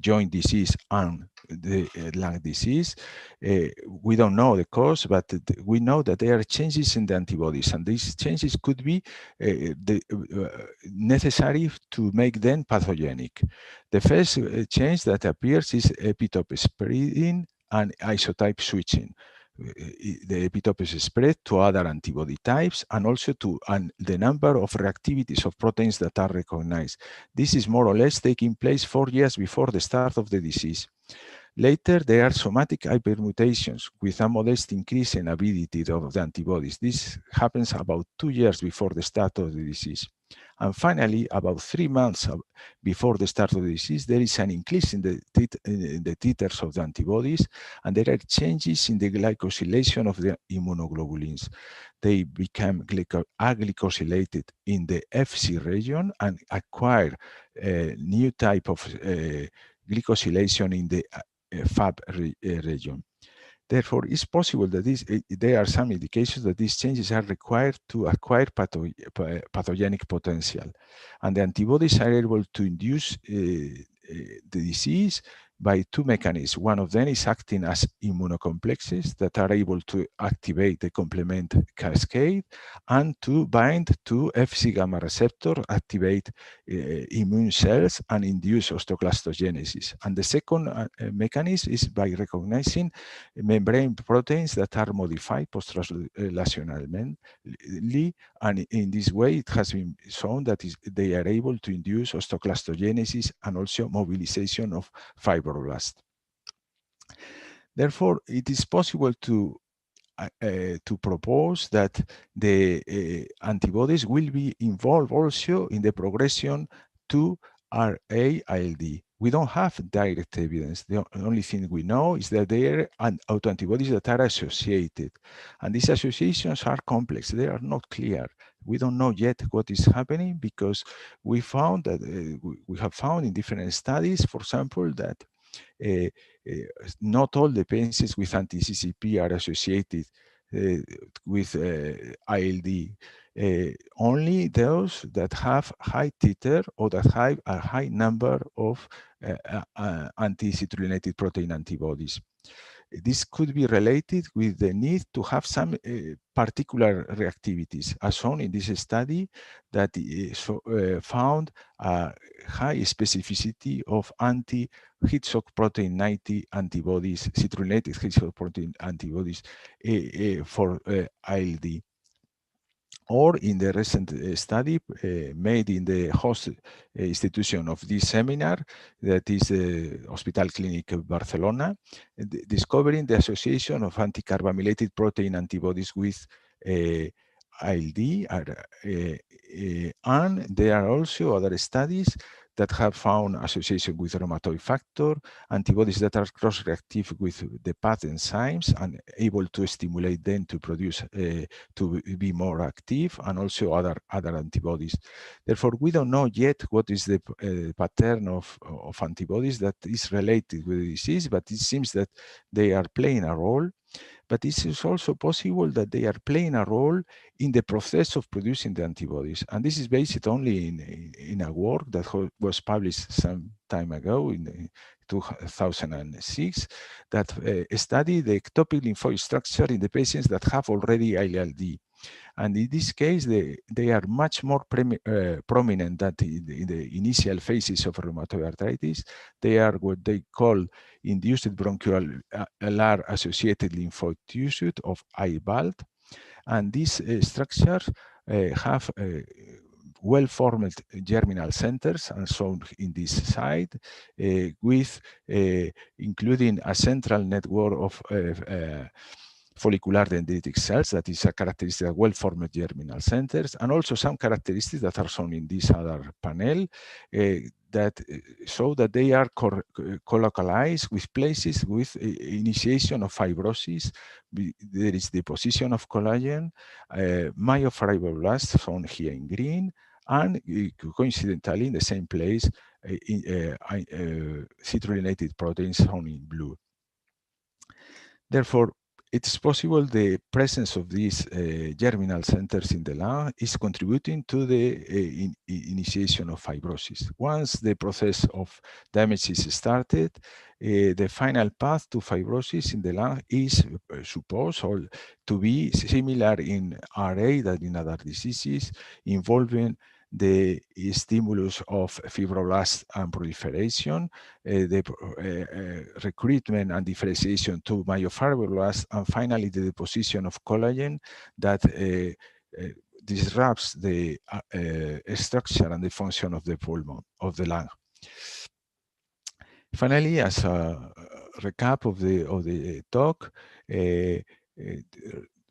joint disease and the lung disease? We don't know the cause, but we know that there are changes in the antibodies, and these changes could be necessary to make them pathogenic. The first change that appears is epitope spreading and isotype switching. The epitope is spread to other antibody types and also to the number of reactivities of proteins that are recognized. This is more or less taking place 4 years before the start of the disease. Later, there are somatic hypermutations with a modest increase in avidity of the antibodies. This happens about 2 years before the start of the disease. And finally, about 3 months before the start of the disease, there is an increase in the titers of the antibodies, and there are changes in the glycosylation of the immunoglobulins. They become aglycosylated in the FC region and acquire a new type of glycosylation in the Fab region. Therefore, it's possible that there are some indications that these changes are required to acquire pathogenic potential. And the antibodies are able to induce the disease by 2 mechanisms. One of them is acting as immunocomplexes that are able to activate the complement cascade and to bind to Fc gamma receptor, activate immune cells and induce osteoclastogenesis. And the second mechanism is by recognizing membrane proteins that are modified post-translationally, and in this way it has been shown that they are able to induce osteoclastogenesis and also mobilization of fibroblasts. Therefore, it is possible to propose that the antibodies will be involved also in the progression to RA-ILD. We don't have direct evidence. The only thing we know is that there are autoantibodies that are associated. And these associations are complex. They are not clear. We don't know yet what is happening because we found that we have found in different studies, for example, that not all the patients with anti-CCP are associated with ILD. Only those that have high titer or that have a high number of anti-citrullinated protein antibodies. This could be related with the need to have some particular reactivities, as shown in this study that found a high specificity of anti-heat-shock protein 90 antibodies, citrullinated heat-shock protein antibodies for ILD. Or in the recent study made in the host institution of this seminar, that is Hospital Clinic Barcelona, discovering the association of anti-carbamylated protein antibodies with ILD. And there are also other studies that have found association with rheumatoid factor, antibodies that are cross-reactive with the path enzymes and able to stimulate them to produce, to be more active, and also other antibodies. Therefore, we don't know yet what is the pattern of antibodies that is related with the disease, but it seems that they are playing a role. But it is also possible that they are playing a role in the process of producing the antibodies. And this is based only in a work that was published some time ago in 2006 that studied the ectopic lymphoid structure in the patients that have already ILD. And in this case, they are much more prominent than in the initial phases of rheumatoid arthritis. They are what they call induced bronchoalveolar-associated lymphoid tissue of IBALD. And these structures have well-formed germinal centers, and shown in this slide, with including a central network of follicular dendritic cells, that is a characteristic of well-formed germinal centers, and also some characteristics that are shown in this other panel that show that they are colocalized with places with initiation of fibrosis. There is deposition of collagen, myofibroblasts shown here in green, and coincidentally in the same place, citrullinated proteins shown in blue. Therefore, it's possible the presence of these germinal centers in the lung is contributing to the initiation of fibrosis. Once the process of damage is started, the final path to fibrosis in the lung is supposed to be similar in RA than in other diseases, involving the stimulus of fibroblasts and proliferation, the recruitment and differentiation to myofibroblasts, and finally the deposition of collagen that disrupts the structure and the function of the pulmon, of the lung. Finally, as a recap of the talk,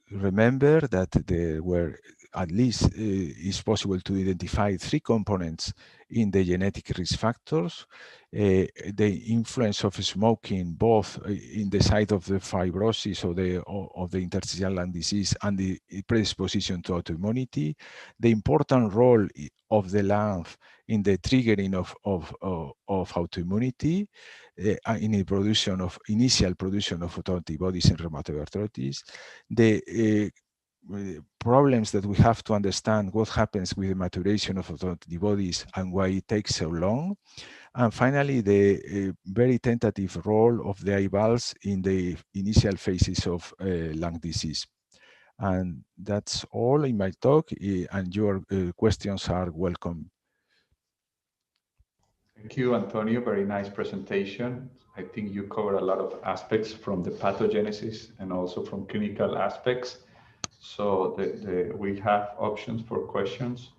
remember that there were at least it's possible to identify 3 components in the genetic risk factors. The influence of smoking, both in the side of the fibrosis of the interstitial lung disease and the predisposition to autoimmunity, the important role of the lung in the triggering of autoimmunity, in the production of initial production of autoantibodies in rheumatoid arthritis, the problems that we have to understand what happens with the maturation of autoantibodies and why it takes so long. And finally, the very tentative role of the IVALs in the initial phases of lung disease. And that's all in my talk, and your questions are welcome. Thank you, Antonio. Very nice presentation. I think you covered a lot of aspects from the pathogenesis and also from clinical aspects. So we have options for questions.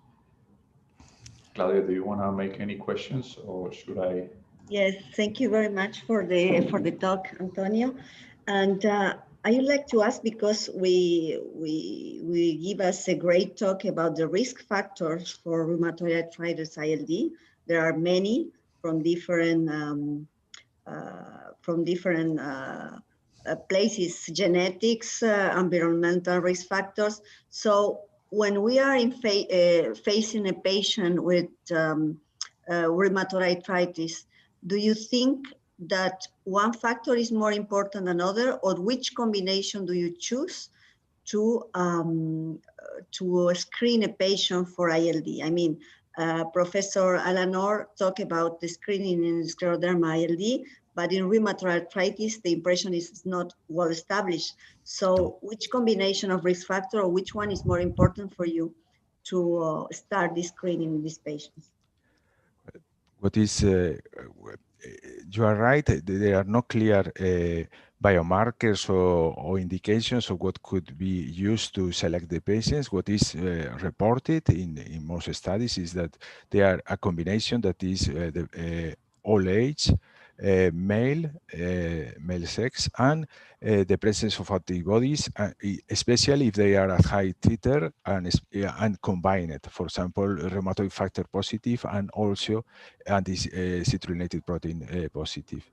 Claudia, do you want to make any questions, or should I? Yes, thank you very much for the talk, Antonio. And I would like to ask, because we give us a great talk about the risk factors for rheumatoid arthritis ILD. There are many from different places, genetics, environmental risk factors. So when we are facing a patient with rheumatoid arthritis, do you think that one factor is more important than another, or which combination do you choose to screen a patient for ILD? I mean, Professor Alanor talked about the screening in Scleroderma ILD, but in rheumatoid arthritis, the impression is not well established. So which combination of risk factor, or which one is more important for you to start this screening in these patients? What is, you are right, there are no clear biomarkers or indications of what could be used to select the patients. What is reported in most studies is that they are a combination that is all age, male sex, and the presence of antibodies, especially if they are at high titer and combined. For example, rheumatoid factor positive and also citrullinated protein positive.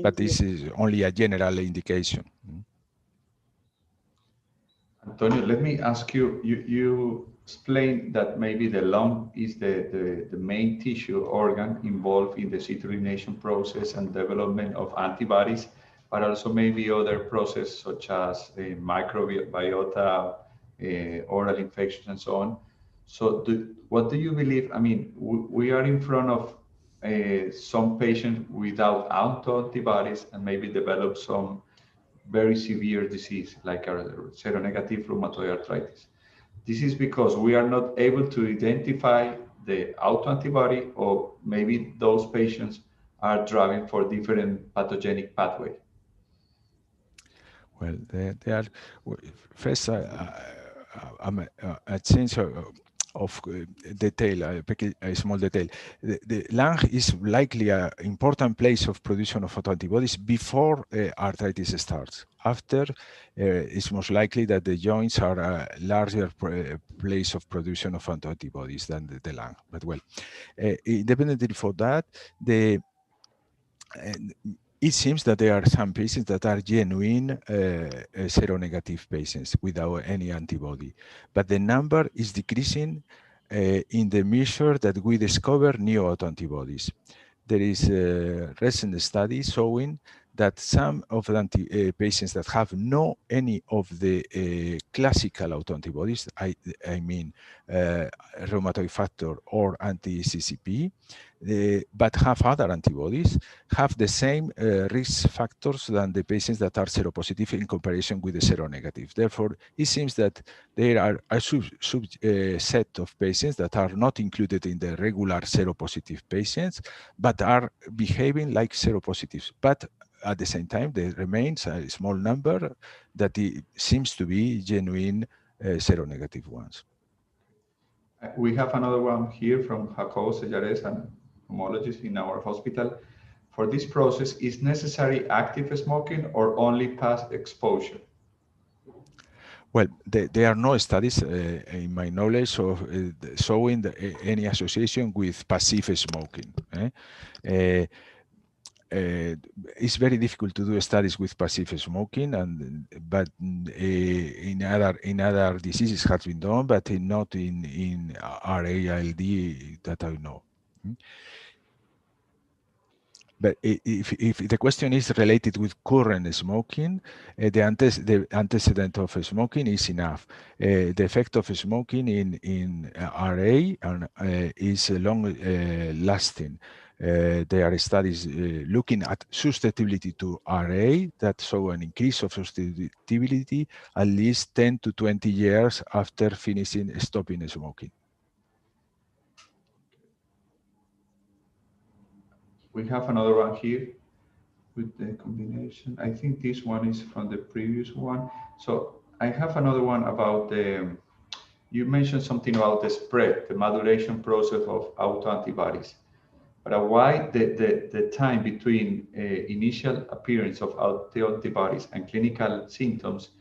But this is only a general indication. Antonio, let me ask you, you explained that maybe the lung is the main tissue organ involved in the citrullinating process and development of antibodies, but also maybe other processes such as microbiota, oral infections, and so on. So what do you believe? I mean, we are in front of some patients without autoantibodies and maybe develop some very severe disease like seronegative rheumatoid arthritis. This is because we are not able to identify the autoantibody, or maybe those patients are driving for different pathogenic pathway. Well, they are first a change detail, a small detail. The lung is likely an important place of production of autoantibodies before arthritis starts. After, it's most likely that the joints are a larger place of production of autoantibodies than the lung. But well, independently for that, it seems that there are some patients that are genuine seronegative patients without any antibody, but the number is decreasing in the measure that we discover new autoantibodies. There is a recent study showing that some of the patients that have no any of the classical autoantibodies, I mean rheumatoid factor or anti-CCP, but have other antibodies, have the same risk factors than the patients that are seropositive in comparison with the seronegative. Therefore, it seems that there are a subset of patients that are not included in the regular seropositive patients, but are behaving like seropositives. But at the same time, there remains a small number that seems to be genuine seronegative ones. We have another one here from Jacob Sellares, an homologist in our hospital. For this process, is necessary active smoking or only past exposure? Well, there are no studies, in my knowledge, of showing any association with passive smoking. It's very difficult to do studies with passive smoking, but in other diseases has been done, but not in RA-ILD that I know. But if the question is related with current smoking, the antecedent of smoking is enough. The effect of smoking in RA is long lasting. There are studies looking at susceptibility to RA that show an increase of susceptibility at least 10 to 20 years after stopping smoking. We have another one here with the combination. I think this one is from the previous one. So I have another one about the, you mentioned something about the spread, the maturation process of autoantibodies. But why the time between initial appearance of autoantibodies and clinical symptoms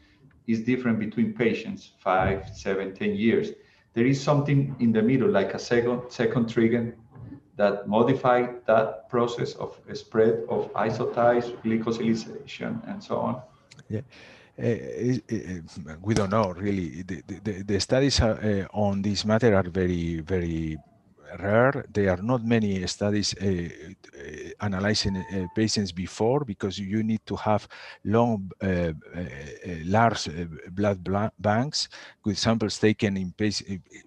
is different between patients, 5, 7, 10 years. There is something in the middle, like a second trigger that modify that process of spread of isotypes, glycosylation, and so on? Yeah. We don't know really. The studies on this matter are very, very rare. There are not many studies analyzing patients before, because you need to have long, large blood banks with samples taken in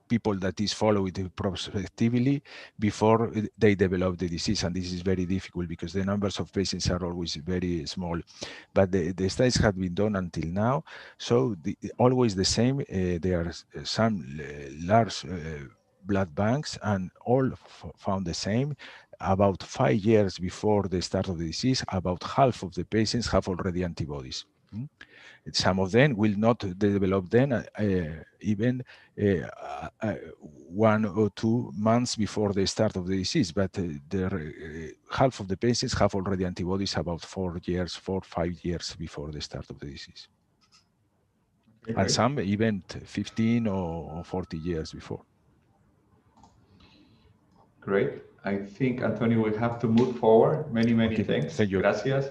people that is followed prospectively before they develop the disease. And this is very difficult because the numbers of patients are always very small. But the studies have been done until now. So always the same. There are some large blood banks, and all found the same. About 5 years before the start of the disease, about half of the patients have already antibodies. Some of them will not develop then, even 1 or 2 months before the start of the disease, but half of the patients have already antibodies about 4 years, 4 or 5 years before the start of the disease. Okay, and some even 15 or 40 years before. Great. I think, Antonio, we have to move forward. Many thanks. Thank you. Gracias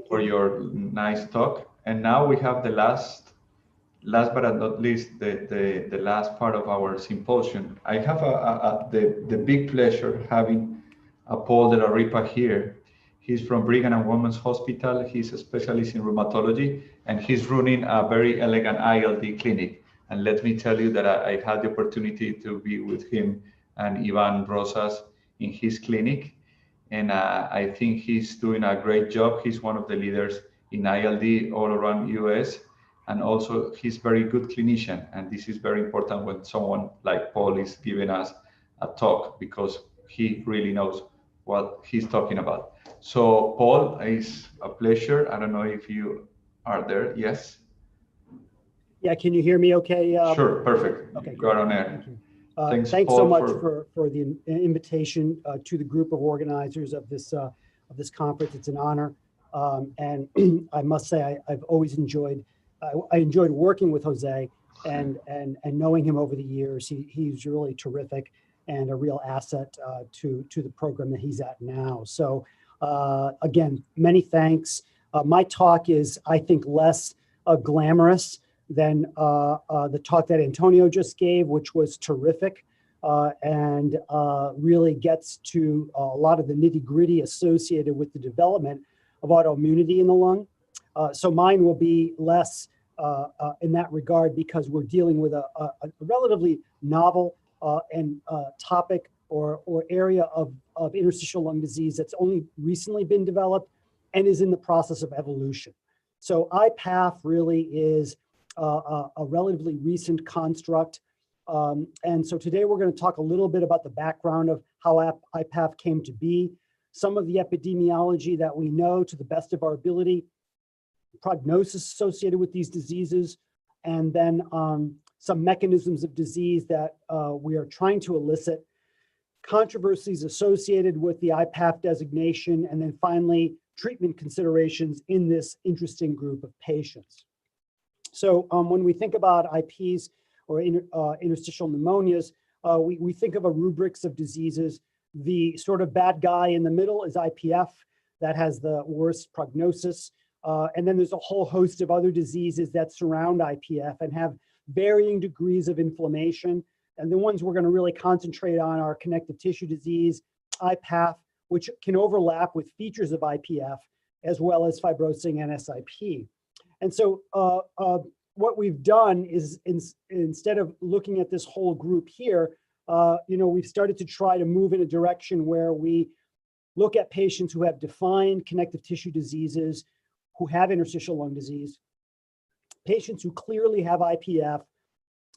for your nice talk. And now we have the last but not least, the last part of our symposium. I have the big pleasure having Paul de la Ripa here. He's from Brigham and Women's Hospital. He's a specialist in rheumatology, and he's running a very elegant ILD clinic. And let me tell you that I had the opportunity to be with him and Ivan Rosas in his clinic. And I think he's doing a great job. He's one of the leaders in ILD all around US. And also he's very good clinician. And this is very important when someone like Paul is giving us a talk, because he really knows what he's talking about. So Paul, it's a pleasure. I don't know if you are there. Yes. Yeah, can you hear me okay? Sure, perfect. Okay, Go on air. Thanks so much for the invitation to the group of organizers of this conference. It's an honor, and I must say I've always enjoyed. I enjoyed working with Jose and knowing him over the years. He's really terrific and a real asset to the program that he's at now. So again, many thanks. My talk is, I think, less glamorous than the talk that Antonio just gave, which was terrific and really gets to a lot of the nitty-gritty associated with the development of autoimmunity in the lung. So mine will be less in that regard, because we're dealing with a relatively novel and topic or area of interstitial lung disease that's only recently been developed and is in the process of evolution. So iPath really is a relatively recent construct. And so today we're going to talk a little bit about the background of how iPath came to be, some of the epidemiology that we know to the best of our ability, prognosis associated with these diseases, and then some mechanisms of disease that we are trying to elicit, controversies associated with the iPath designation, and then finally treatment considerations in this interesting group of patients. So when we think about IPs or interstitial pneumonias, we think of a rubrics of diseases. The sort of bad guy in the middle is IPF, that has the worst prognosis. And then there's a whole host of other diseases that surround IPF and have varying degrees of inflammation. And the ones we're going to really concentrate on are connective tissue disease, iPath, which can overlap with features of IPF, as well as fibrosing NSIP. And so what we've done is, instead of looking at this whole group here, we've started to try to move in a direction where we look at patients who have defined connective tissue diseases, who have interstitial lung disease, patients who clearly have IPF,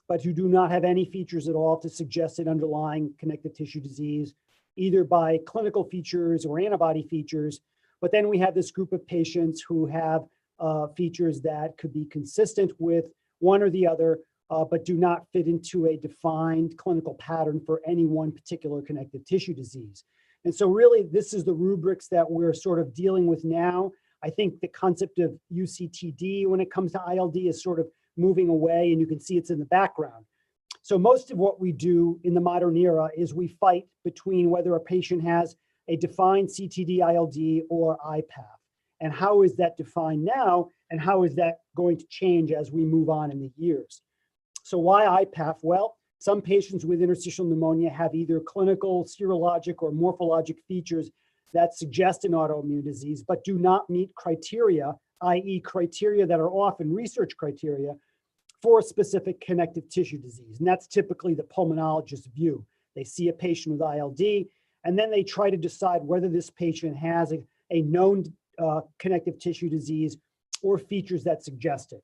but who do not have any features at all to suggest an underlying connective tissue disease, either by clinical features or antibody features. But then we have this group of patients who have features that could be consistent with one or the other, but do not fit into a defined clinical pattern for any one particular connective tissue disease. And so really, this is the rubrics that we're sort of dealing with now. I think the concept of UCTD when it comes to ILD is sort of moving away, and you can see it's in the background. So most of what we do in the modern era is we fight between whether a patient has a defined CTD ILD or iPath. And how is that defined now? And how is that going to change as we move on in the years? So why iPath? Well, some patients with interstitial pneumonia have either clinical, serologic, or morphologic features that suggest an autoimmune disease, but do not meet criteria, i.e. criteria that are often research criteria for a specific connective tissue disease. And that's typically the pulmonologist's view. They see a patient with ILD, and then they try to decide whether this patient has a known connective tissue disease or features that suggest it.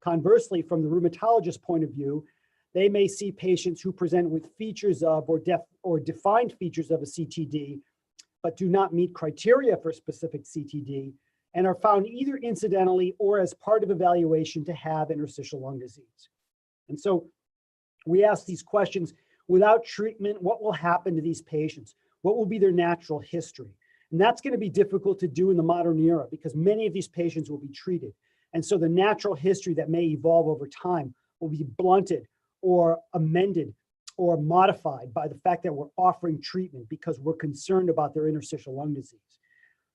Conversely, from the rheumatologist point of view, they may see patients who present with features of or defined features of a CTD, but do not meet criteria for specific CTD, and are found either incidentally or as part of evaluation to have interstitial lung disease. And so we ask these questions: without treatment, what will happen to these patients? What will be their natural history? And that's going to be difficult to do in the modern era because many of these patients will be treated. And so the natural history that may evolve over time will be blunted or amended or modified by the fact that we're offering treatment because we're concerned about their interstitial lung disease.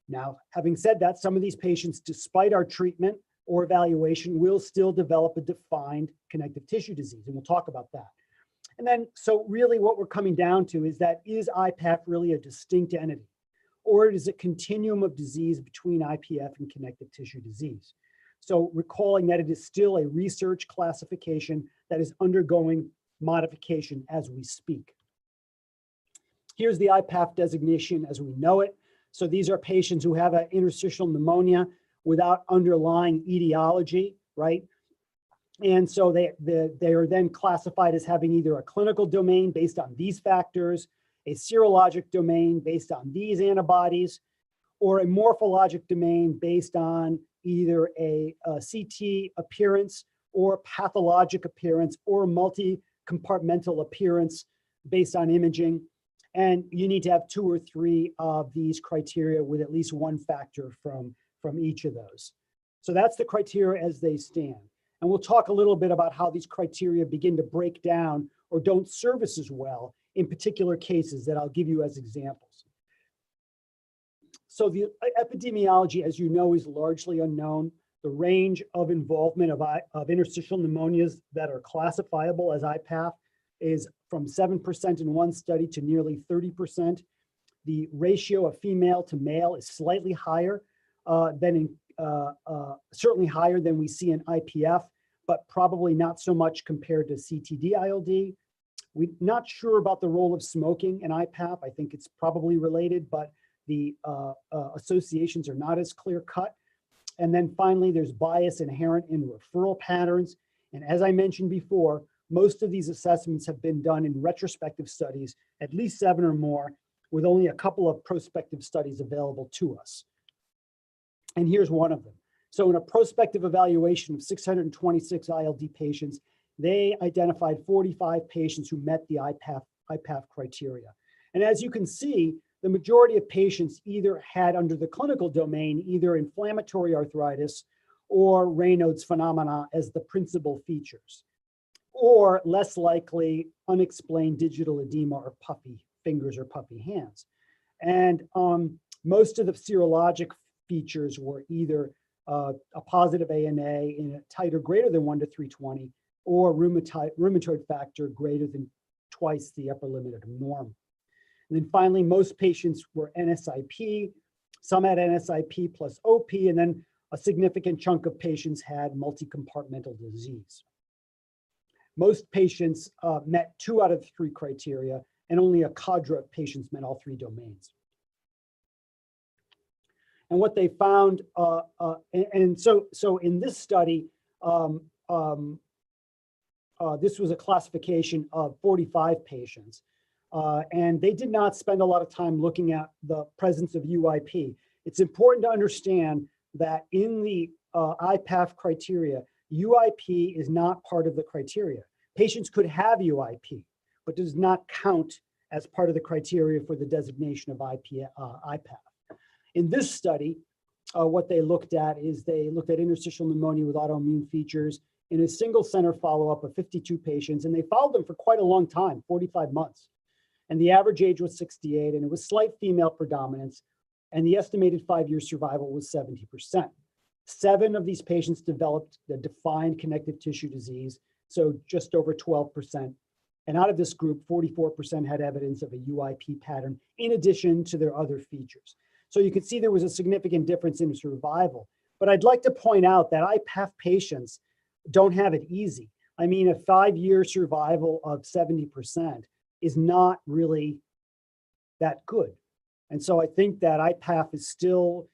Now, having said that, some of these patients, despite our treatment or evaluation, will still develop a defined connective tissue disease, and we'll talk about that. And then, so really what we're coming down to is that, is iPath really a distinct entity, or is it a continuum of disease between IPF and connective tissue disease? So recalling that it is still a research classification that is undergoing modification as we speak. Here's the iPath designation as we know it. So these are patients who have an interstitial pneumonia without underlying etiology, right? And so they are then classified as having either a clinical domain based on these factors, a serologic domain based on these antibodies, or a morphologic domain based on either a CT appearance or pathologic appearance or multi-compartmental appearance based on imaging. And you need to have 2 or 3 of these criteria with at least one factor from each of those. So that's the criteria as they stand. And we'll talk a little bit about how these criteria begin to break down or don't service as well in particular cases that I'll give you as examples. So the epidemiology, as you know, is largely unknown. The range of involvement of interstitial pneumonias that are classifiable as iPath is from 7% in one study to nearly 30%. The ratio of female to male is slightly higher certainly higher than we see in IPF, but probably not so much compared to CTD ILD. We're not sure about the role of smoking in IPath. I think it's probably related, but the associations are not as clear cut. And then finally, there's bias inherent in referral patterns. And as I mentioned before, most of these assessments have been done in retrospective studies, at least 7 or more, with only a couple of prospective studies available to us. And here's one of them. So in a prospective evaluation of 626 ILD patients, they identified 45 patients who met the iPath criteria. And as you can see, the majority of patients either had under the clinical domain, either inflammatory arthritis or Raynaud's phenomena as the principal features, or less likely unexplained digital edema or puffy fingers or puffy hands. And most of the serologic features were either a positive ANA in a titer greater than 1 to 320 or rheumatoid factor greater than twice the upper limit of norm. And then finally, most patients were NSIP. Some had NSIP plus OP, and then a significant chunk of patients had multi-compartmental disease. Most patients met 2 out of 3 criteria, and only a cadre of patients met all 3 domains. And what they found, so in this study, this was a classification of 45 patients. And they did not spend a lot of time looking at the presence of UIP. It's important to understand that in the iPath criteria, UIP is not part of the criteria. Patients could have UIP, but does not count as part of the criteria for the designation of iPath. In this study, what they looked at is they looked at interstitial pneumonia with autoimmune features in a single center follow-up of 52 patients, and they followed them for quite a long time, 45 months. And the average age was 68, and it was slight female predominance, and the estimated 5-year survival was 70%. 7 of these patients developed the defined connective tissue disease, so just over 12%. And out of this group, 44% had evidence of a UIP pattern in addition to their other features. So you can see there was a significant difference in survival. But I'd like to point out that iPath patients don't have it easy. I mean, a 5-year survival of 70% is not really that good. And so I think that iPath is still,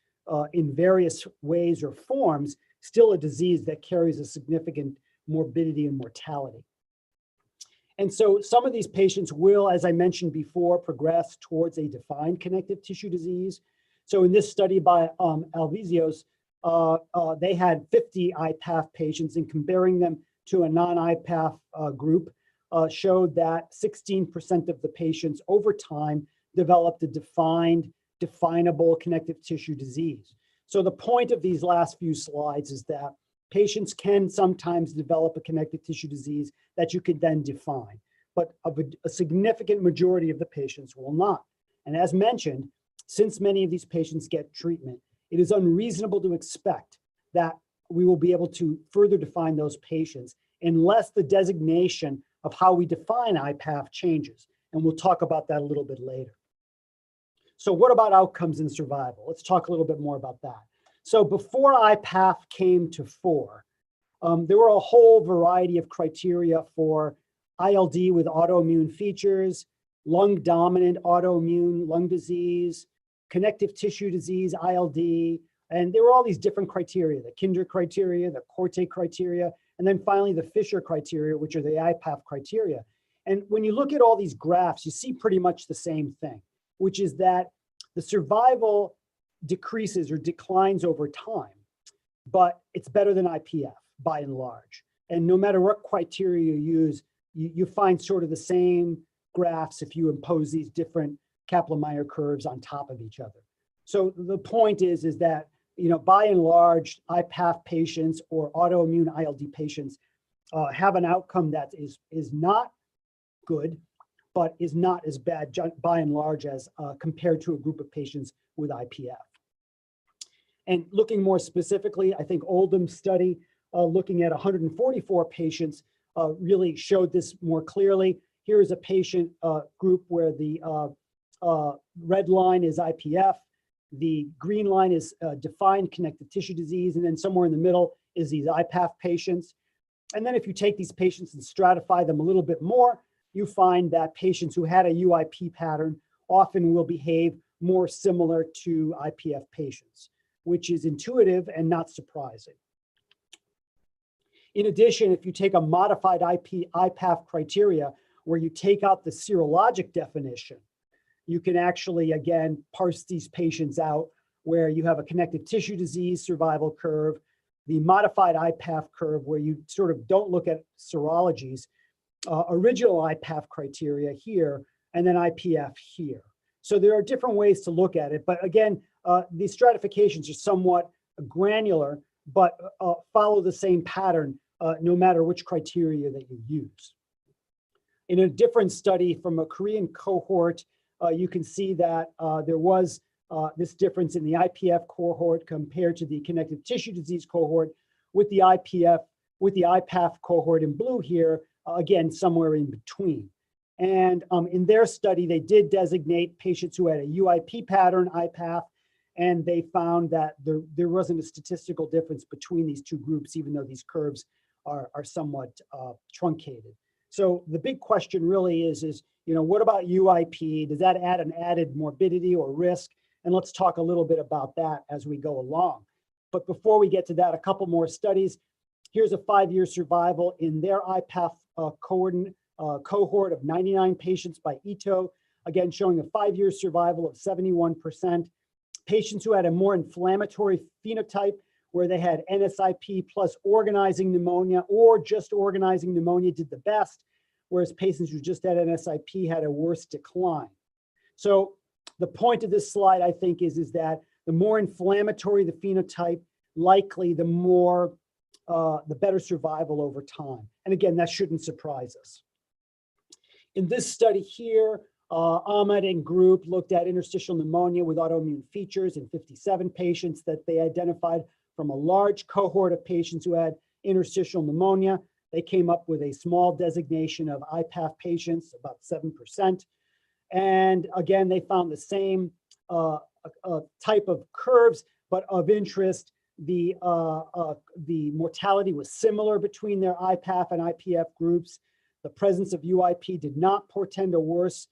in various ways or forms, still a disease that carries a significant morbidity and mortality. And so some of these patients will, as I mentioned before, progress towards a defined connective tissue disease. So in this study by Alvizios, they had 50 iPath patients, and comparing them to a non-iPath group showed that 16% of the patients over time developed a definable connective tissue disease. So the point of these last few slides is that patients can sometimes develop a connective tissue disease that you can then define, but a significant majority of the patients will not. And as mentioned, since many of these patients get treatment, it is unreasonable to expect that we will be able to further define those patients unless the designation of how we define iPath changes. And we'll talk about that a little bit later. So what about outcomes and survival? Let's talk a little bit more about that. So before iPath came to fore, there were a whole variety of criteria for ILD with autoimmune features, lung-dominant autoimmune lung disease, connective tissue disease, ILD, and there were all these different criteria, the Kinder criteria, the Corte criteria, and then finally the Fisher criteria, which are the iPath criteria. And when you look at all these graphs, you see pretty much the same thing, which is that the survival decreases or declines over time, but it's better than IPF by and large. And no matter what criteria you use, you find sort of the same graphs if you impose these different Kaplan-Meier curves on top of each other. So the point is that, by and large, iPath patients or autoimmune ILD patients have an outcome that is not good, but is not as bad by and large as compared to a group of patients with IPF. And looking more specifically, I think Oldham's study looking at 144 patients really showed this more clearly. Here is a patient group where the red line is IPF, the green line is defined connective tissue disease, and then somewhere in the middle is these iPath patients. And then if you take these patients and stratify them a little bit more, you find that patients who had a UIP pattern often will behave more similar to IPF patients, which is intuitive and not surprising. In addition, if you take a modified iPath criteria where you take out the serologic definition, you can actually, again, parse these patients out where you have a connective tissue disease survival curve, the modified iPath curve where you sort of don't look at serologies, original iPath criteria here, and then IPF here. So there are different ways to look at it. But again, these stratifications are somewhat granular, but follow the same pattern no matter which criteria that you use. In a different study from a Korean cohort, you can see that there was this difference in the IPF cohort compared to the connective tissue disease cohort, with the iPath cohort in blue here, again, somewhere in between. And in their study, they did designate patients who had a UIP pattern, iPath, and they found that there wasn't a statistical difference between these two groups, even though these curves are somewhat truncated. So the big question really is, what about UIP? Does that add an added morbidity or risk? And let's talk a little bit about that as we go along. But before we get to that, a couple more studies. Here's a 5-year survival in their iPath cohort of 99 patients by Ito, again, showing a 5-year survival of 71%. Patients who had a more inflammatory phenotype, where they had NSIP plus organizing pneumonia or just organizing pneumonia, did the best, whereas patients who just had NSIP had a worse decline. So the point of this slide, I think, is that the more inflammatory the phenotype, likely the better survival over time. And again, that shouldn't surprise us. In this study here, Ahmed and group looked at interstitial pneumonia with autoimmune features in 57 patients that they identified from a large cohort of patients who had interstitial pneumonia. They came up with a small designation of iPath patients, about 7%. And again, they found the same type of curves, but of interest, the mortality was similar between their iPath and IPF groups. The presence of UIP did not portend a worse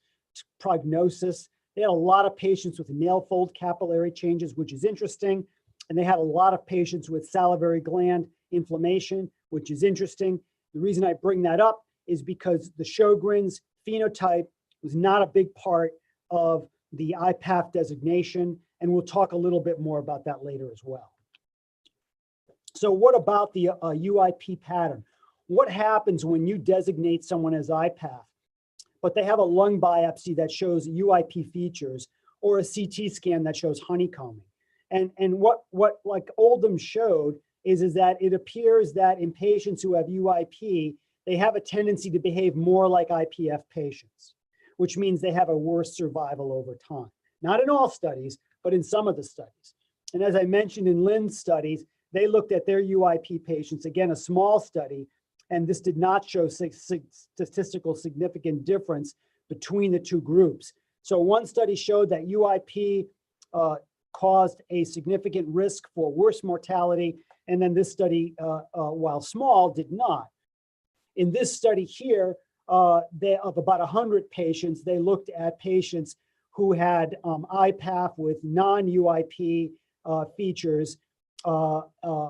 prognosis. They had a lot of patients with nail fold capillary changes, which is interesting. And they had a lot of patients with salivary gland inflammation, which is interesting. The reason I bring that up is because the Sjogren's phenotype was not a big part of the iPath designation, and we'll talk a little bit more about that later as well. So what about the UIP pattern? What happens when you designate someone as iPath, but they have a lung biopsy that shows UIP features or a CT scan that shows honeycombing? And what like Oldham showed is that it appears that in patients who have UIP, they have a tendency to behave more like IPF patients, which means they have a worse survival over time. Not in all studies, but in some of the studies. And as I mentioned in Lynn's studies, they looked at their UIP patients, again, a small study, and this did not show statistical significant difference between the two groups. So one study showed that UIP caused a significant risk for worse mortality, and then this study, while small, did not. In this study here, of about 100 patients, they looked at patients who had iPath with non-UIP features,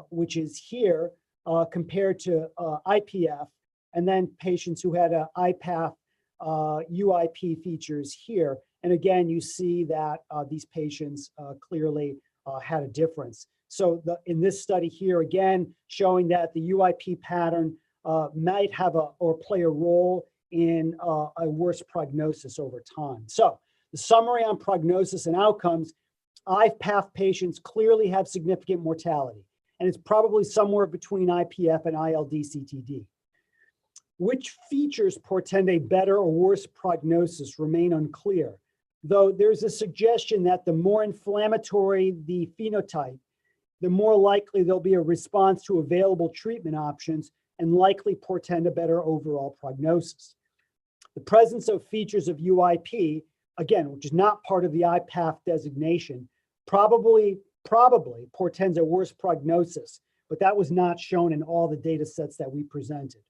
which is here, compared to IPF, and then patients who had an iPath UIP features here. And again, you see that these patients clearly had a difference. So in this study here, again, showing that the UIP pattern might have or play a role in a worse prognosis over time. So the summary on prognosis and outcomes, iPath patients clearly have significant mortality, and it's probably somewhere between IPF and ILD CTD. Which features portend a better or worse prognosis remain unclear, though there's a suggestion that the more inflammatory the phenotype, the more likely there'll be a response to available treatment options and likely portend a better overall prognosis. The presence of features of UIP, again, which is not part of the iPath designation, probably portends a worse prognosis, but that was not shown in all the data sets that we presented.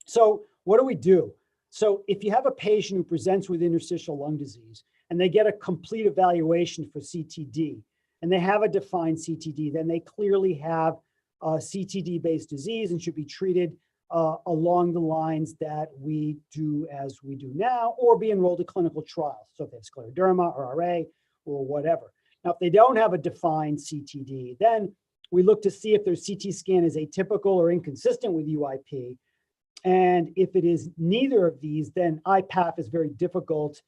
So what do we do? So if you have a patient who presents with interstitial lung disease and they get a complete evaluation for CTD and they have a defined CTD, then they clearly have CTD-based disease and should be treated along the lines that we do as we do now, or be enrolled in clinical trials. So if they have scleroderma or RA or whatever. Now, if they don't have a defined CTD, then we look to see if their CT scan is atypical or inconsistent with UIP. And if it is neither of these, then iPath is very difficult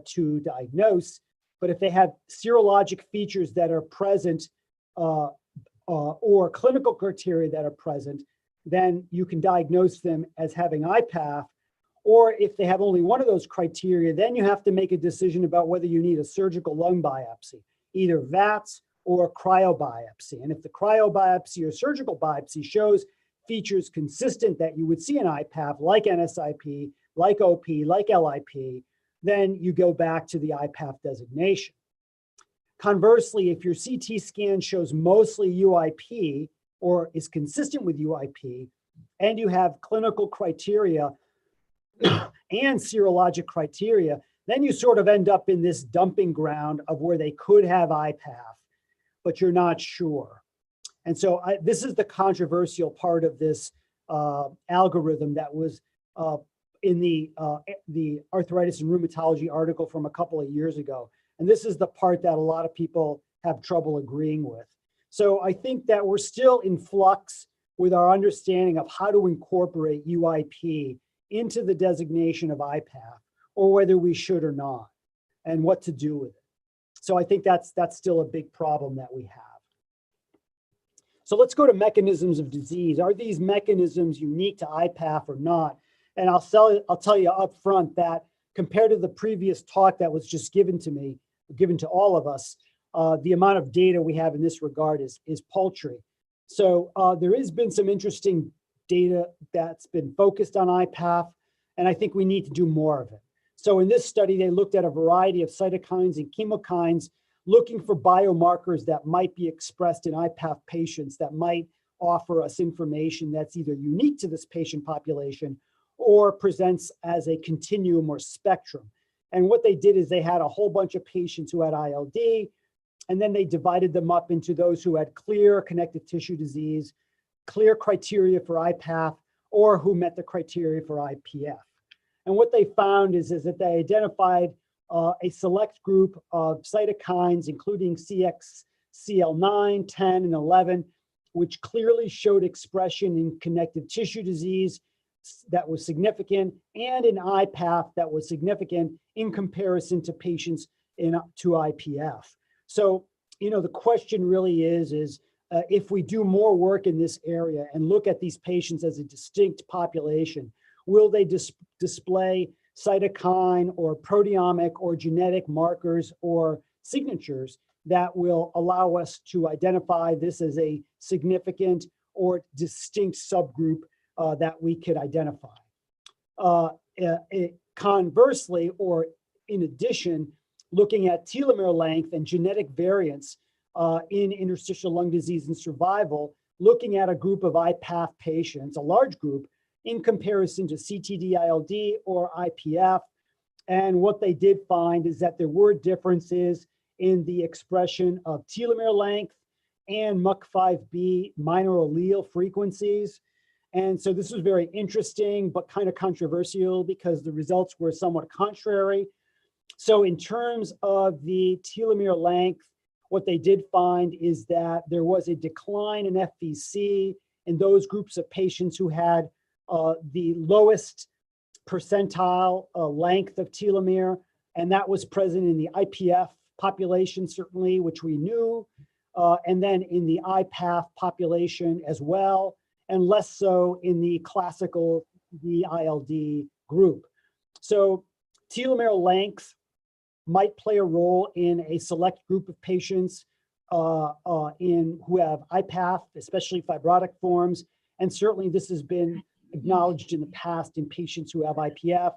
to diagnose. But if they have serologic features that are present or clinical criteria that are present, then you can diagnose them as having iPath. Or if they have only one of those criteria, then you have to make a decision about whether you need a surgical lung biopsy, either VATS or cryobiopsy. And if the cryobiopsy or surgical biopsy shows features consistent that you would see in iPath, like NSIP, like OP, like LIP, then you go back to the iPath designation. Conversely, if your CT scan shows mostly UIP or is consistent with UIP, and you have clinical criteria and serologic criteria, then you sort of end up in this dumping ground of where they could have iPath, but you're not sure. And so this is the controversial part of this algorithm that was in the arthritis and rheumatology article from a couple of years ago. And this is the part that a lot of people have trouble agreeing with. So I think that we're still in flux with our understanding of how to incorporate UIP into the designation of iPath, or whether we should or not, and what to do with it. So I think that's still a big problem that we have. So let's go to mechanisms of disease. Are these mechanisms unique to iPath or not? And I'll tell you up front that compared to the previous talk that was just given to all of us, the amount of data we have in this regard is paltry. So there has been some interesting data that's been focused on iPath, and I think we need to do more of it. So in this study, they looked at a variety of cytokines and chemokines, looking for biomarkers that might be expressed in iPath patients that might offer us information that's either unique to this patient population or presents as a continuum or spectrum. And what they did is they had a whole bunch of patients who had ILD, and then they divided them up into those who had clear connective tissue disease, clear criteria for iPath, or who met the criteria for IPF. And what they found is that they identified a select group of cytokines, including CXCL9, 10, and 11, which clearly showed expression in connective tissue disease that was significant, and in iPath that was significant in comparison to patients to IPF. So, the question really is if we do more work in this area and look at these patients as a distinct population, will they display cytokine or proteomic or genetic markers or signatures that will allow us to identify this as a significant or distinct subgroup that we could identify? Conversely, or in addition, looking at telomere length and genetic variants in interstitial lung disease and survival, looking at a group of iPath patients, a large group, in comparison to CTD ILD or IPF. And what they did find is that there were differences in the expression of telomere length and MUC5B minor allele frequencies. And so this was very interesting, but kind of controversial because the results were somewhat contrary. So in terms of the telomere length, what they did find is that there was a decline in FVC in those groups of patients who had the lowest percentile length of telomere, and that was present in the IPF population, certainly, which we knew, and then in the iPath population as well, and less so in the classical ILD group. So telomere length might play a role in a select group of patients who have iPath, especially fibrotic forms, and certainly this has been acknowledged in the past in patients who have IPF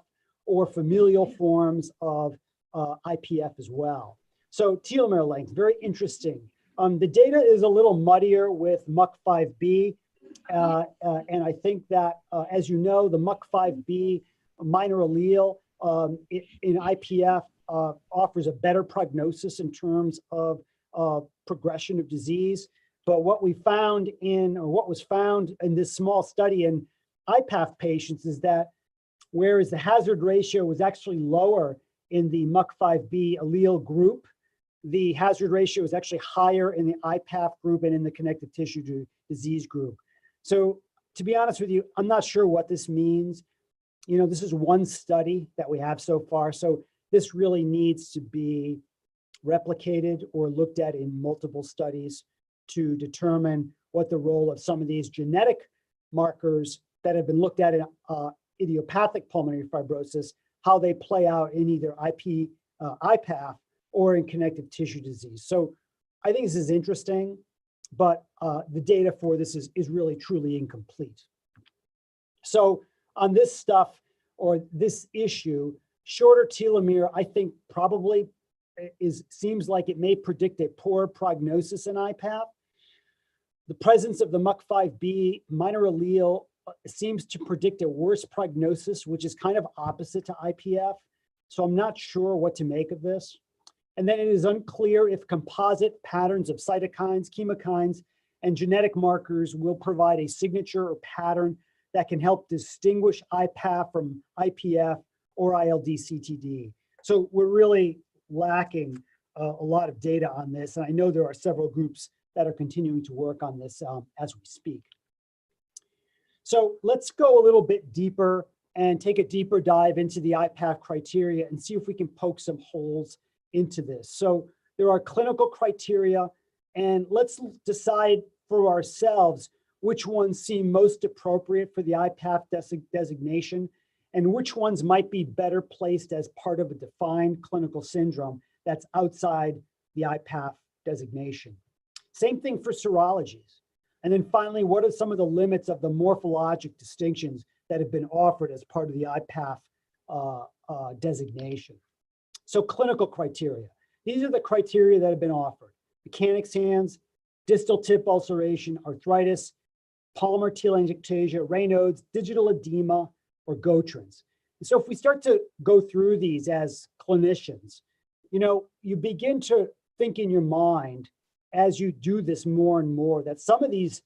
or familial forms of IPF as well. So telomere length, very interesting. The data is a little muddier with MUC5B, and I think that, as you know, the MUC5B minor allele in IPF offers a better prognosis in terms of progression of disease. But what we found what was found in this small study in iPath patients is that whereas the hazard ratio was actually lower in the MUC5B allele group, the hazard ratio is actually higher in the iPath group and in the connective tissue disease group. So to be honest with you, I'm not sure what this means. You know, this is one study that we have so far. So this really needs to be replicated or looked at in multiple studies to determine what the role of some of these genetic markers that have been looked at in idiopathic pulmonary fibrosis, how they play out in either iPath or in connective tissue disease. So I think this is interesting, but the data for this is really truly incomplete. So on this stuff or this issue, shorter telomere, I think probably seems like it may predict a poor prognosis in iPath. The presence of the MUC5B minor allele seems to predict a worse prognosis, which is kind of opposite to IPF. So I'm not sure what to make of this. And then it is unclear if composite patterns of cytokines, chemokines, and genetic markers will provide a signature or pattern that can help distinguish iPath from IPF or ILD-CTD. So we're really lacking a lot of data on this. And I know there are several groups that are continuing to work on this as we speak. So let's go a little bit deeper and take a deeper dive into the iPath criteria and see if we can poke some holes into this. So there are clinical criteria, and let's decide for ourselves which ones seem most appropriate for the iPath designation and which ones might be better placed as part of a defined clinical syndrome that's outside the iPath designation. Same thing for serologies. And then finally, what are some of the limits of the morphologic distinctions that have been offered as part of the iPath designation? So clinical criteria. These are the criteria that have been offered: mechanics hands, distal tip ulceration, arthritis, palmar telangiectasia, Raynaud's, digital edema, or Gaucher's. And so if we start to go through these as clinicians, you know, you begin to think in your mind as you do this more and more that some of these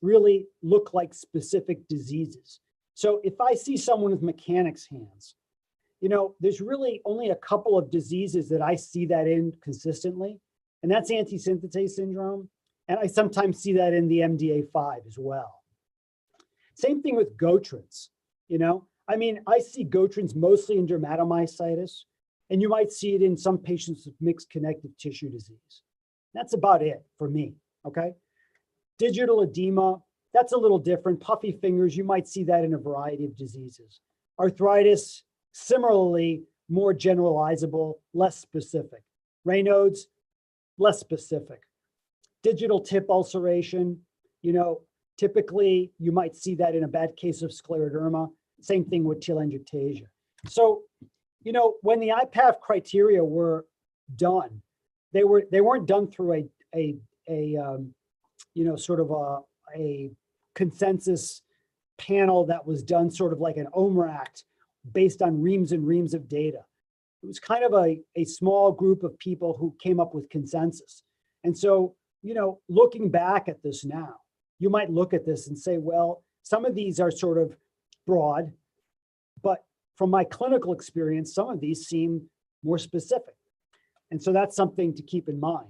really look like specific diseases. So if I see someone with mechanics hands, you know, there's really only a couple of diseases that I see that in consistently, and that's antisynthetase syndrome. And I sometimes see that in the MDA5 as well. Same thing with Gaucher's, you know. I mean, I see Gaucher's mostly in dermatomyositis, and you might see it in some patients with mixed connective tissue disease. That's about it for me, okay? Digital edema, that's a little different. Puffy fingers, you might see that in a variety of diseases. Arthritis, similarly, more generalizable, less specific. Raynaud's, less specific. Digital tip ulceration, you know, typically you might see that in a bad case of scleroderma. Same thing with telangiectasia. So, you know, when the iPath criteria were done, they weren't done through you know, sort of a consensus panel that was done sort of like an OMRACT based on reams and reams of data. It was kind of a small group of people who came up with consensus. And so, you know, looking back at this now, you might look at this and say, well, some of these are sort of broad, but from my clinical experience, some of these seem more specific. And so that's something to keep in mind,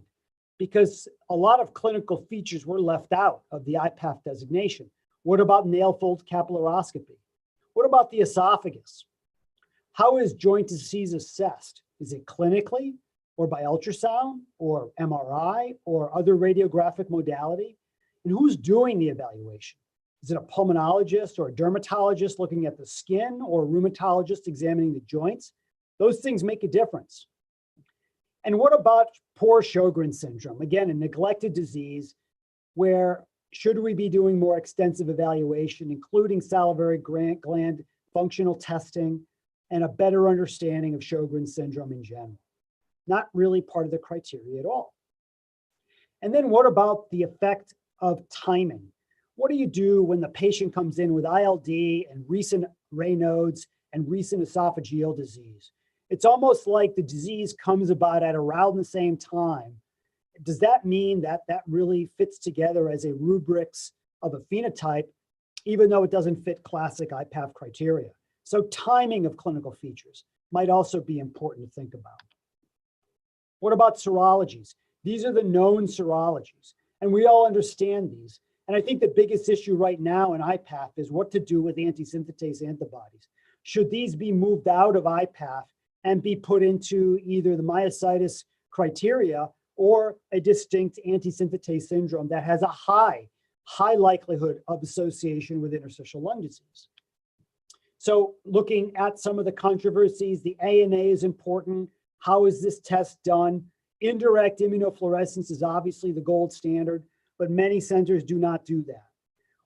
because a lot of clinical features were left out of the iPath designation. What about nail fold capillaroscopy? What about the esophagus? How is joint disease assessed? Is it clinically or by ultrasound or MRI or other radiographic modality? And who's doing the evaluation? Is it a pulmonologist or a dermatologist looking at the skin or a rheumatologist examining the joints? Those things make a difference. And what about poor Sjogren's syndrome? Again, a neglected disease where should we be doing more extensive evaluation, including salivary gland functional testing and a better understanding of Sjogren's syndrome in general? Not really part of the criteria at all. And then what about the effect of timing? What do you do when the patient comes in with ILD and recent Raynaud's and recent esophageal disease? It's almost like the disease comes about at around the same time. Does that mean that that really fits together as a rubrics of a phenotype, even though it doesn't fit classic iPath criteria? So timing of clinical features might also be important to think about. What about serologies? These are the known serologies, and we all understand these. And I think the biggest issue right now in iPath is what to do with anti-synthetase antibodies. Should these be moved out of iPath and be put into either the myositis criteria or a distinct anti-synthetase syndrome that has a high likelihood of association with interstitial lung disease? So looking at some of the controversies, the ANA is important. How is this test done? Indirect immunofluorescence is obviously the gold standard, but many centers do not do that.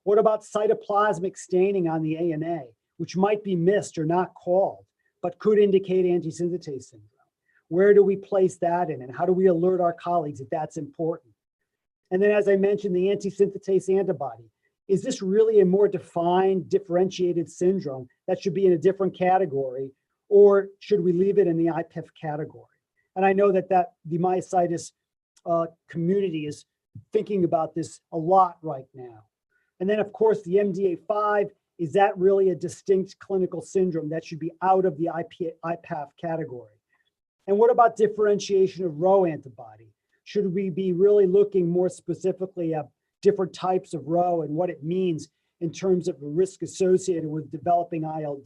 What about cytoplasmic staining on the ANA, which might be missed or not called, but could indicate anti-synthetase syndrome? Where do we place that in, and how do we alert our colleagues that that's important? And then, as I mentioned, the anti-synthetase antibody. Is this really a more defined, differentiated syndrome that should be in a different category, or should we leave it in the iPath category? And I know that the myositis community is thinking about this a lot right now. And then, of course, the MDA5, is that really a distinct clinical syndrome that should be out of the iPath category? And what about differentiation of Rho antibody? Should we be really looking more specifically at different types of Rho and what it means in terms of the risk associated with developing ILD?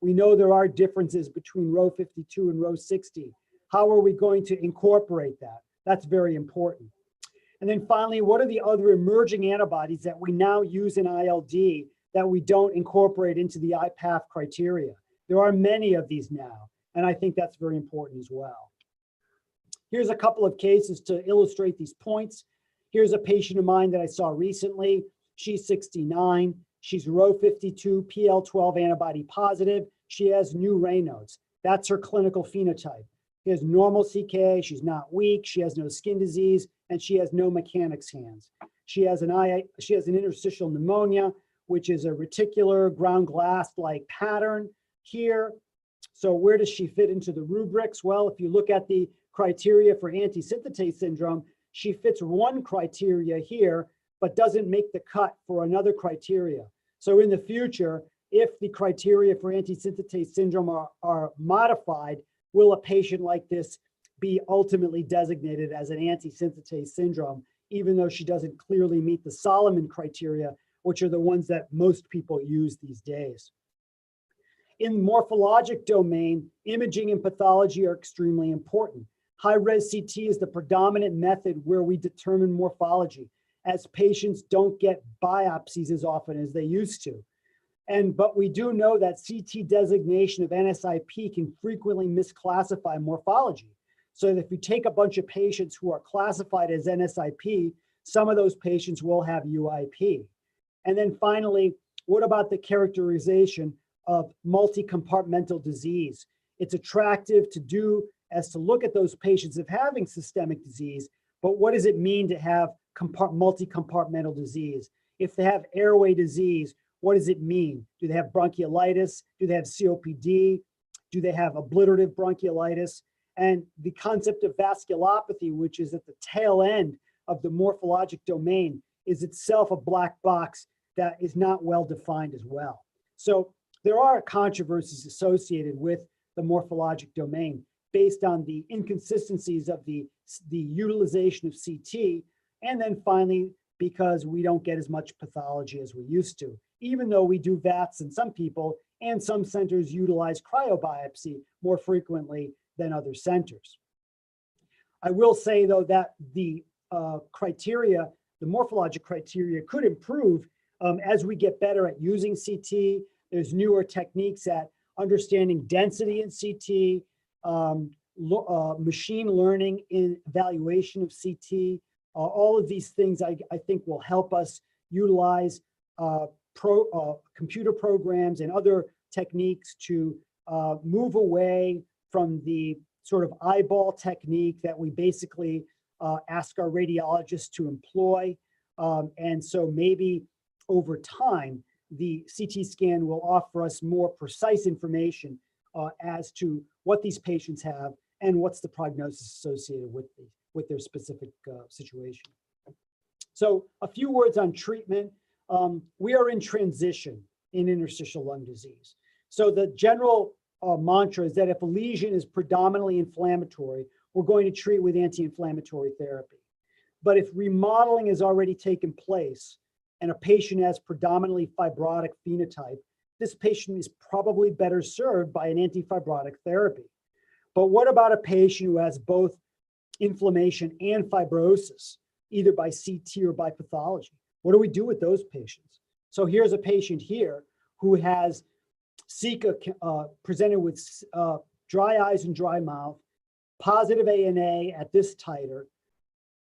We know there are differences between Rho 52 and Rho 60. How are we going to incorporate that? That's very important. And then finally, what are the other emerging antibodies that we now use in ILD that we don't incorporate into the iPath criteria? There are many of these now, and I think that's very important as well. Here's a couple of cases to illustrate these points. Here's a patient of mine that I saw recently. She's 69. She's Rho 52 PL12 antibody positive. She has new Raynaud's. That's her clinical phenotype. She has normal CK. She's not weak. She has no skin disease, and she has no mechanics hands. She has an interstitial pneumonia, which is a reticular ground glass-like pattern here. So where does she fit into the rubrics? Well, if you look at the criteria for anti-synthetase syndrome, she fits one criteria here, but doesn't make the cut for another criteria. So in the future, if the criteria for anti-synthetase syndrome are modified, will a patient like this be ultimately designated as an anti-synthetase syndrome, even though she doesn't clearly meet the Solomon criteria, which are the ones that most people use these days? In the morphologic domain, imaging and pathology are extremely important. High-res CT is the predominant method where we determine morphology, as patients don't get biopsies as often as they used to. But we do know that CT designation of NSIP can frequently misclassify morphology. So that if you take a bunch of patients who are classified as NSIP, some of those patients will have UIP. And then finally, what about the characterization of multi-compartmental disease? It's attractive to do as to look at those patients of having systemic disease, but what does it mean to have multi-compartmental disease? If they have airway disease, what does it mean? Do they have bronchiolitis? Do they have COPD? Do they have obliterative bronchiolitis? And the concept of vasculopathy, which is at the tail end of the morphologic domain, is itself a black box that is not well defined as well. So there are controversies associated with the morphologic domain based on the inconsistencies of the utilization of CT, and then finally, because we don't get as much pathology as we used to. Even though we do VATs in some people, and some centers utilize cryobiopsy more frequently than other centers. I will say, though, that the criteria, the morphologic criteria, could improve as we get better at using CT. There's newer techniques at understanding density in CT, machine learning in evaluation of CT. All of these things I think will help us utilize computer programs and other techniques to move away from the sort of eyeball technique that we basically ask our radiologists to employ. And so maybe over time, the CT scan will offer us more precise information as to what these patients have and what's the prognosis associated with their specific situation. So a few words on treatment. We are in transition in interstitial lung disease. So the general mantra is that if a lesion is predominantly inflammatory, we're going to treat with anti-inflammatory therapy. But if remodeling has already taken place and a patient has predominantly fibrotic phenotype, this patient is probably better served by an anti-fibrotic therapy. But what about a patient who has both inflammation and fibrosis, either by CT or by pathology? What do we do with those patients? So here's a patient here who has Zika presented with dry eyes and dry mouth, positive ANA at this titer,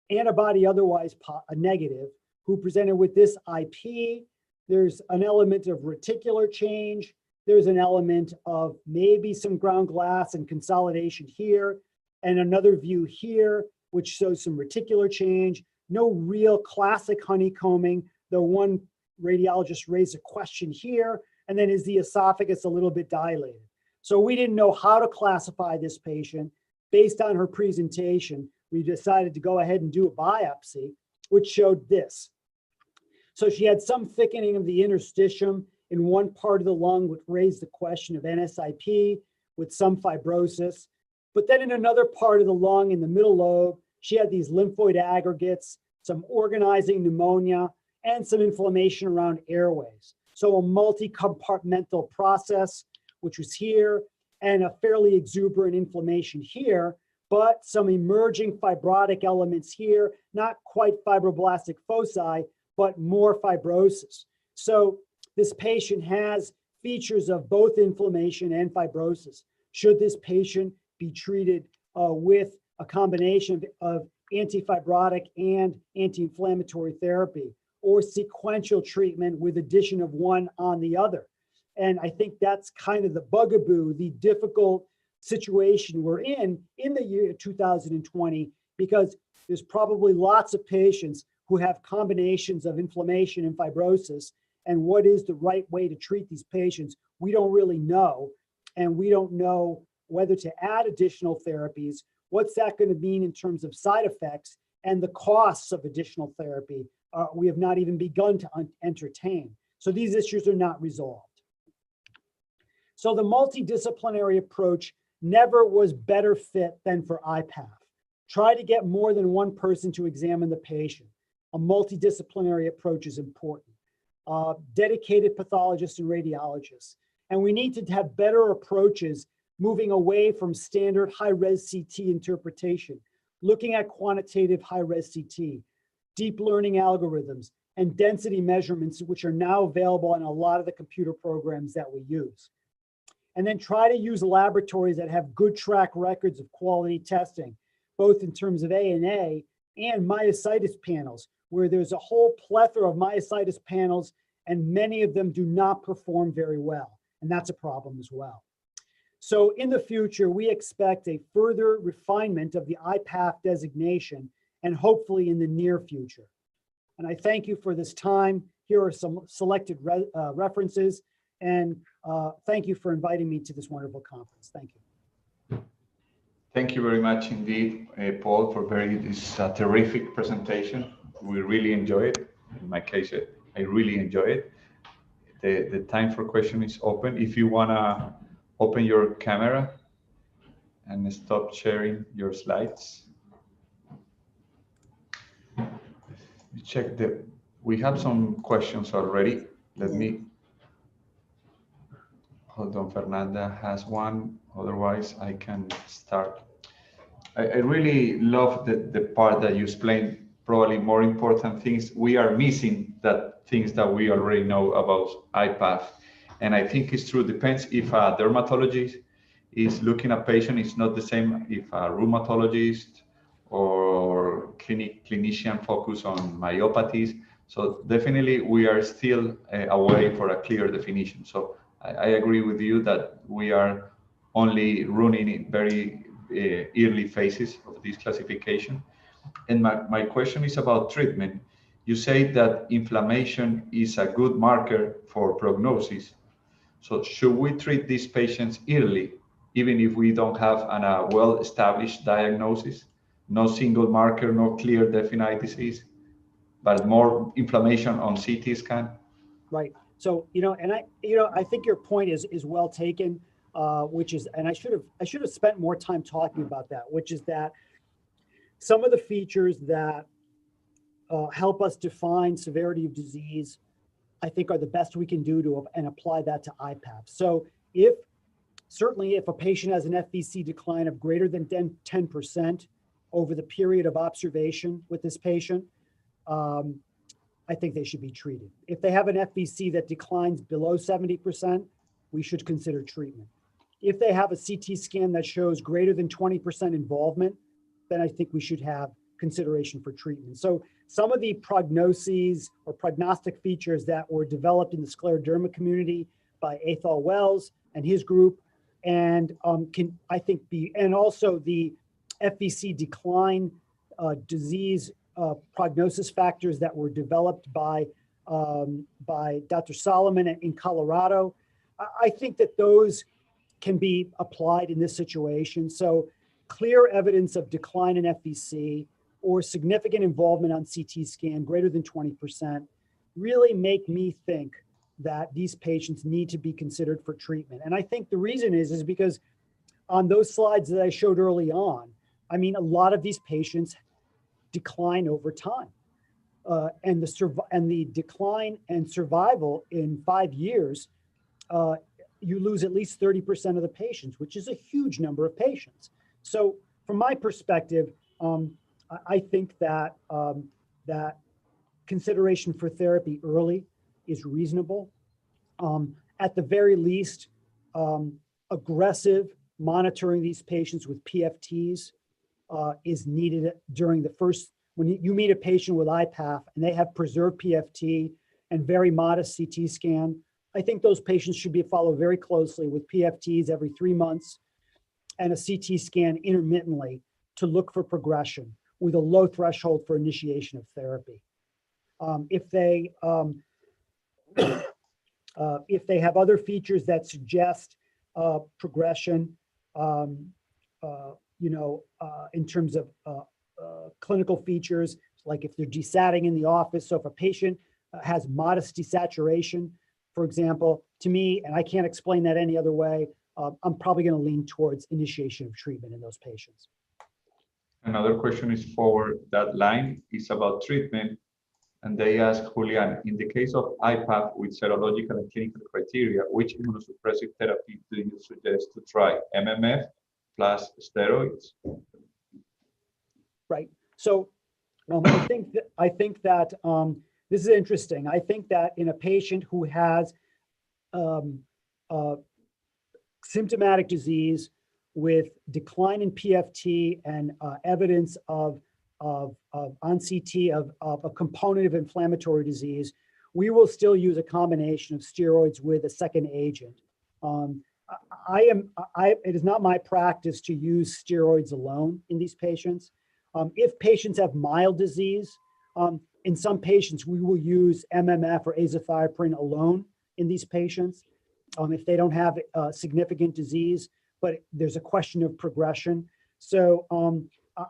antibody otherwise negative, who presented with this IP. There's an element of reticular change. There's an element of maybe some ground glass and consolidation here, and another view here, which shows some reticular change. No real classic honeycombing, though one radiologist raised a question here, and then is the esophagus a little bit dilated? So we didn't know how to classify this patient. Based on her presentation, we decided to go ahead and do a biopsy, which showed this. So she had some thickening of the interstitium in one part of the lung, which raised the question of NSIP with some fibrosis. But then in another part of the lung, in the middle lobe, she had these lymphoid aggregates, some organizing pneumonia, and some inflammation around airways. So a multi-compartmental process, which was here, and a fairly exuberant inflammation here, but some emerging fibrotic elements here, not quite fibroblastic foci, but more fibrosis. So this patient has features of both inflammation and fibrosis. Should this patient be treated with a combination of anti-fibrotic and anti-inflammatory therapy, or sequential treatment with addition of one on the other? And I think that's kind of the bugaboo, the difficult situation we're in the year 2020, because there's probably lots of patients who have combinations of inflammation and fibrosis. And what is the right way to treat these patients? We don't really know. And we don't know whether to add additional therapies. What's that going to mean in terms of side effects and the costs of additional therapy? We have not even begun to entertain. So these issues are not resolved. So the multidisciplinary approach never was better fit than for iPath. Try to get more than one person to examine the patient. A multidisciplinary approach is important. Dedicated pathologists and radiologists. And we need to have better approaches moving away from standard high-res CT interpretation, looking at quantitative high-res CT, deep learning algorithms, and density measurements, which are now available in a lot of the computer programs that we use. And then try to use laboratories that have good track records of quality testing, both in terms of ANA and myositis panels, where there's a whole plethora of myositis panels, and many of them do not perform very well. And that's a problem as well. So in the future, we expect a further refinement of the iPath designation, and hopefully in the near future. And I thank you for this time. Here are some selected references, and thank you for inviting me to this wonderful conference. Thank you. Thank you very much indeed, Paul, for this terrific presentation. We really enjoy it. In my case, I really enjoy it. The time for question is open. If you want to open your camera and stop sharing your slides. Check we have some questions already. Let me, hold on, Fernanda has one. Otherwise, I can start. I really love the part that you explained. Probably more important things we are missing, that things that we already know about iPath. And I think it's true. Depends if a dermatologist is looking at patient. It's not the same if a rheumatologist or clinician focus on myopathies. So definitely we are still away for a clear definition. So I agree with you that we are only running in very early phases of this classification. And my question is about treatment. You say that inflammation is a good marker for prognosis. So should we treat these patients early, even if we don't have a well-established diagnosis? No single marker, no clear definite disease, but more inflammation on CT scan? Right. So, I think your point is well taken, which is, and I should have spent more time talking about that, which is that some of the features that help us define severity of disease, I think, are the best we can do and apply that to iPath. So certainly if a patient has an FVC decline of greater than 10% over the period of observation with this patient, I think they should be treated. If they have an FVC that declines below 70%, we should consider treatment. If they have a CT scan that shows greater than 20% involvement, then I think we should have consideration for treatment. So some of the prognoses or prognostic features that were developed in the scleroderma community by Athol Wells and his group, and and also the FVC decline disease prognosis factors that were developed by Dr. Solomon in Colorado. I think that those can be applied in this situation. So clear evidence of decline in FVC or significant involvement on CT scan greater than 20% really make me think that these patients need to be considered for treatment. And I think the reason is because on those slides that I showed early on, I mean, a lot of these patients decline over time. And the decline and survival in 5 years, you lose at least 30% of the patients, which is a huge number of patients. So from my perspective, I think that that consideration for therapy early is reasonable. At the very least, aggressive monitoring these patients with PFTs is needed during the first, when you meet a patient with iPath and they have preserved PFT and very modest CT scan, I think those patients should be followed very closely with PFTs every 3 months and a CT scan intermittently to look for progression with a low threshold for initiation of therapy. If they have other features that suggest progression, in terms of clinical features, like if they're desatting in the office. So if a patient has modest desaturation, for example, to me, and I can't explain that any other way, I'm probably going to lean towards initiation of treatment in those patients. Another question is for that line, is about treatment. And they ask, Julian, in the case of iPath with serological and clinical criteria, which immunosuppressive therapy do you suggest to try? MMF plus steroids? Right. So I think that this is interesting. I think that in a patient who has symptomatic disease with decline in PFT and evidence of on CT of a component of inflammatory disease, we will still use a combination of steroids with a second agent. It is not my practice to use steroids alone in these patients. If patients have mild disease, in some patients, we will use MMF or azathioprine alone in these patients if they don't have significant disease, but there's a question of progression. So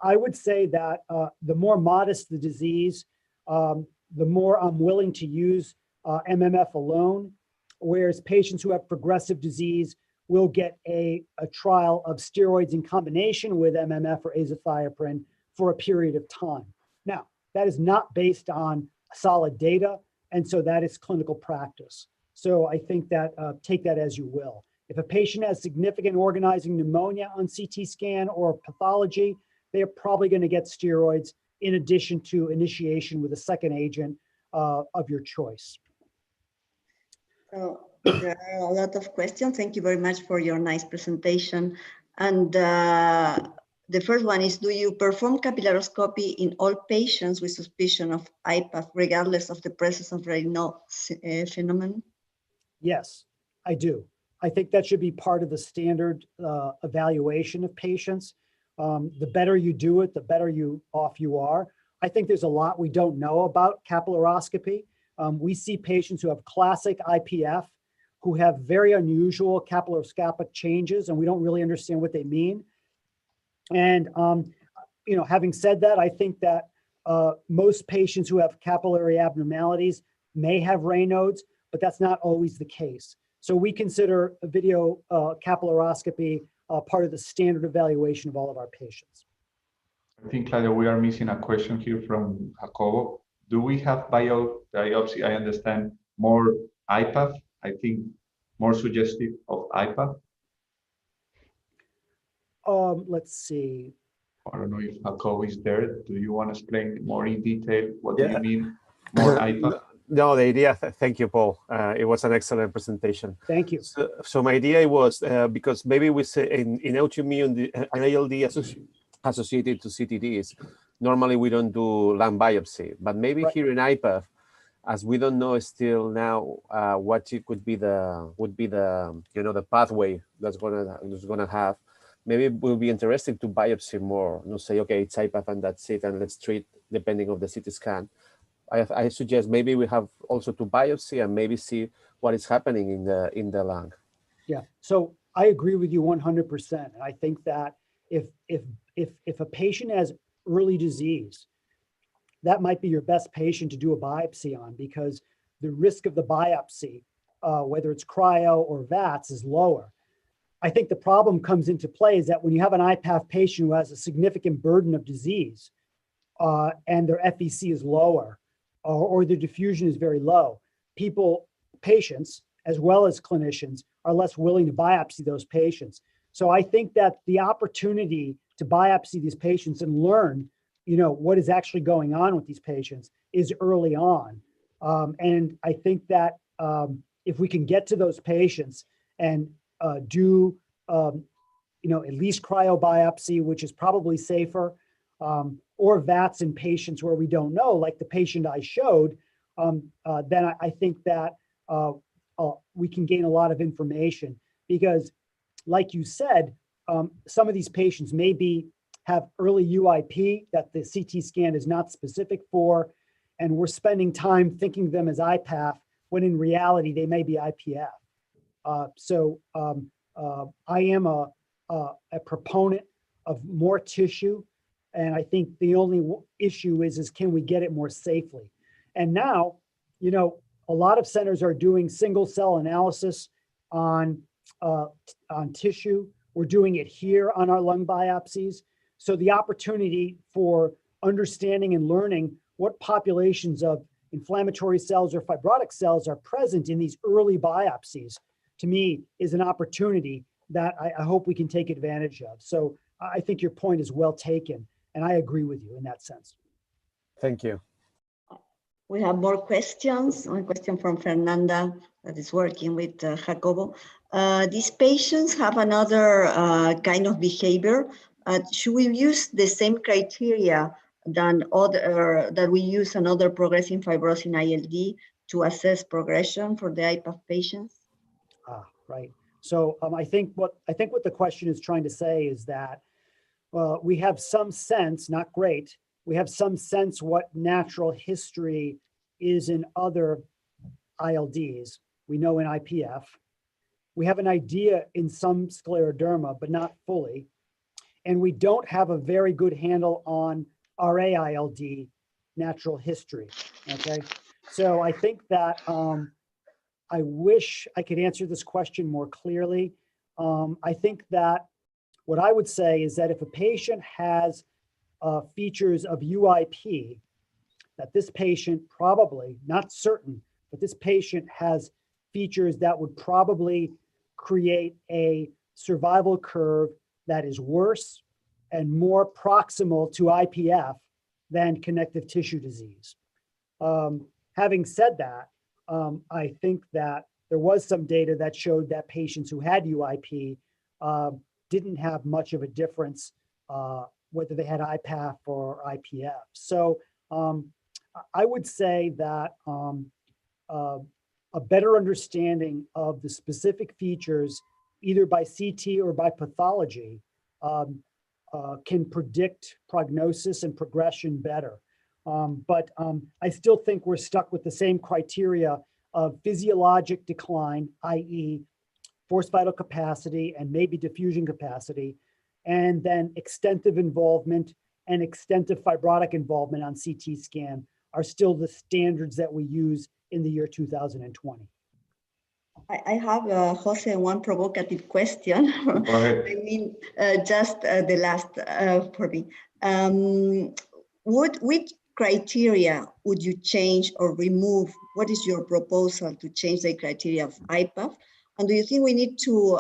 I would say that the more modest the disease, the more I'm willing to use MMF alone, whereas patients who have progressive disease will get a trial of steroids in combination with MMF or azathioprine for a period of time. Now, that is not based on solid data, and so that is clinical practice. So I think that take that as you will. If a patient has significant organizing pneumonia on CT scan or pathology, they're probably going to get steroids in addition to initiation with a second agent of your choice. So there are a lot of questions. Thank you very much for your nice presentation. And the first one is, do you perform capillaroscopy in all patients with suspicion of iPath, regardless of the presence of Raynaud phenomenon? Yes, I do. I think that should be part of the standard evaluation of patients. The better you do it, the better off you are. I think there's a lot we don't know about capillaroscopy. We see patients who have classic IPF, who have very unusual capillaroscopic changes, and we don't really understand what they mean. And, you know, having said that, I think that most patients who have capillary abnormalities may have Raynaud's, but that's not always the case. So we consider a video capillaroscopy part of the standard evaluation of all of our patients. I think, Claudia, we are missing a question here from Jacobo. Do we have biopsy? I understand more iPath, I think more suggestive of iPath. Let's see. I don't know if Jacobo is there. Do you want to explain more in detail? What do you mean more iPath? No, the idea, thank you, Paul. It was an excellent presentation. Thank you. So my idea was, because maybe we say in autoimmune, an ILD associated to CTDs, normally we don't do lung biopsy, but maybe Right. here in iPath, as we don't know still now what it would be the you know, the pathway that's gonna have, maybe it will be interesting to biopsy more. You know, say, okay, it's iPath and that's it, and let's treat depending of the CT scan. I suggest maybe we have also to biopsy and maybe see what is happening in the lung. Yeah, so I agree with you 100%. I think that if a patient has early disease, that might be your best patient to do a biopsy on, because the risk of the biopsy, whether it's cryo or VATS, is lower. I think the problem comes into play is that when you have an iPath patient who has a significant burden of disease and their FVC is lower, or the diffusion is very low, patients, as well as clinicians, are less willing to biopsy those patients. So I think that the opportunity to biopsy these patients and learn, you know, what is actually going on with these patients is early on. And I think that if we can get to those patients and do, you know, at least cryobiopsy, which is probably safer, or VATS in patients where we don't know, like the patient I showed, then I think that we can gain a lot of information, because like you said, some of these patients maybe have early UIP that the CT scan is not specific for, and we're spending time thinking of them as iPath when in reality they may be IPF. So I am a proponent of more tissue, and I think the only issue is can we get it more safely? And now, you know, a lot of centers are doing single cell analysis on tissue. We're doing it here on our lung biopsies. So the opportunity for understanding and learning what populations of inflammatory cells or fibrotic cells are present in these early biopsies, to me, is an opportunity that I hope we can take advantage of. So I think your point is well taken, and I agree with you in that sense. Thank you. We have more questions. One question from Fernanda that is working with Jacobo. These patients have another kind of behavior. Should we use the same criteria that we use in other progressive fibrosis in ILD to assess progression for the iPath patients? Right. So I think what the question is trying to say is that we have some sense, not great, we have some sense what natural history is in other ILDs. We know in IPF. We have an idea in some scleroderma, but not fully. And we don't have a very good handle on RA ILD natural history, okay? So I think that I wish I could answer this question more clearly. I think that what I would say is that if a patient has features of UIP, that this patient probably, not certain, but this patient has features that would probably create a survival curve that is worse and more proximal to IPF than connective tissue disease. Having said that, I think that there was some data that showed that patients who had UIP didn't have much of a difference whether they had iPath or IPF. So I would say that a better understanding of the specific features, either by CT or by pathology, can predict prognosis and progression better. But I still think we're stuck with the same criteria of physiologic decline, i.e. forced vital capacity and maybe diffusion capacity, and then extensive involvement and extensive fibrotic involvement on CT scan are still the standards that we use in the year 2020. I have, Jose, one provocative question. Go ahead. I mean, just the last for me. Which criteria would you change or remove? What is your proposal to change the criteria of iPath? And do you think we need to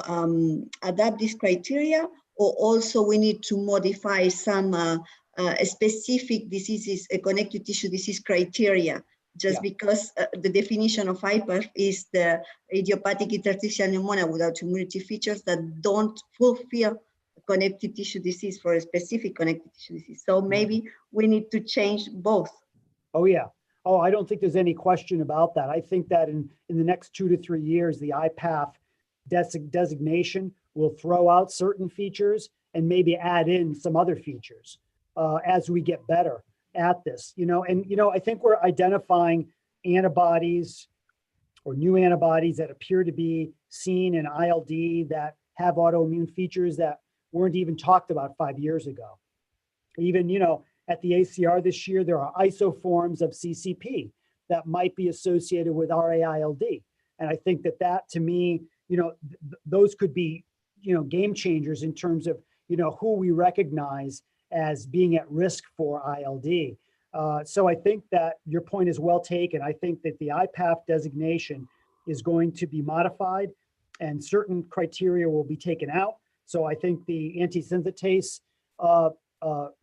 adapt this criteria, or also we need to modify some specific diseases, connective tissue disease criteria, just because the definition of iPath is the idiopathic interstitial pneumonia with autoimmunity features that don't fulfill connective tissue disease for a specific connective tissue disease. So maybe we need to change both. Oh, yeah. Oh, I don't think there's any question about that. I think that in the next 2 to 3 years, the iPath designation will throw out certain features and maybe add in some other features as we get better at this. I think we're identifying antibodies or new antibodies that appear to be seen in ILD that have autoimmune features that weren't even talked about 5 years ago. Even, at the ACR this year, there are isoforms of CCP that might be associated with RA-ILD. And I think that to me, those could be, game changers in terms of, who we recognize as being at risk for ILD. So I think that your point is well taken. I think that the iPath designation is going to be modified and certain criteria will be taken out. So I think the anti-synthetase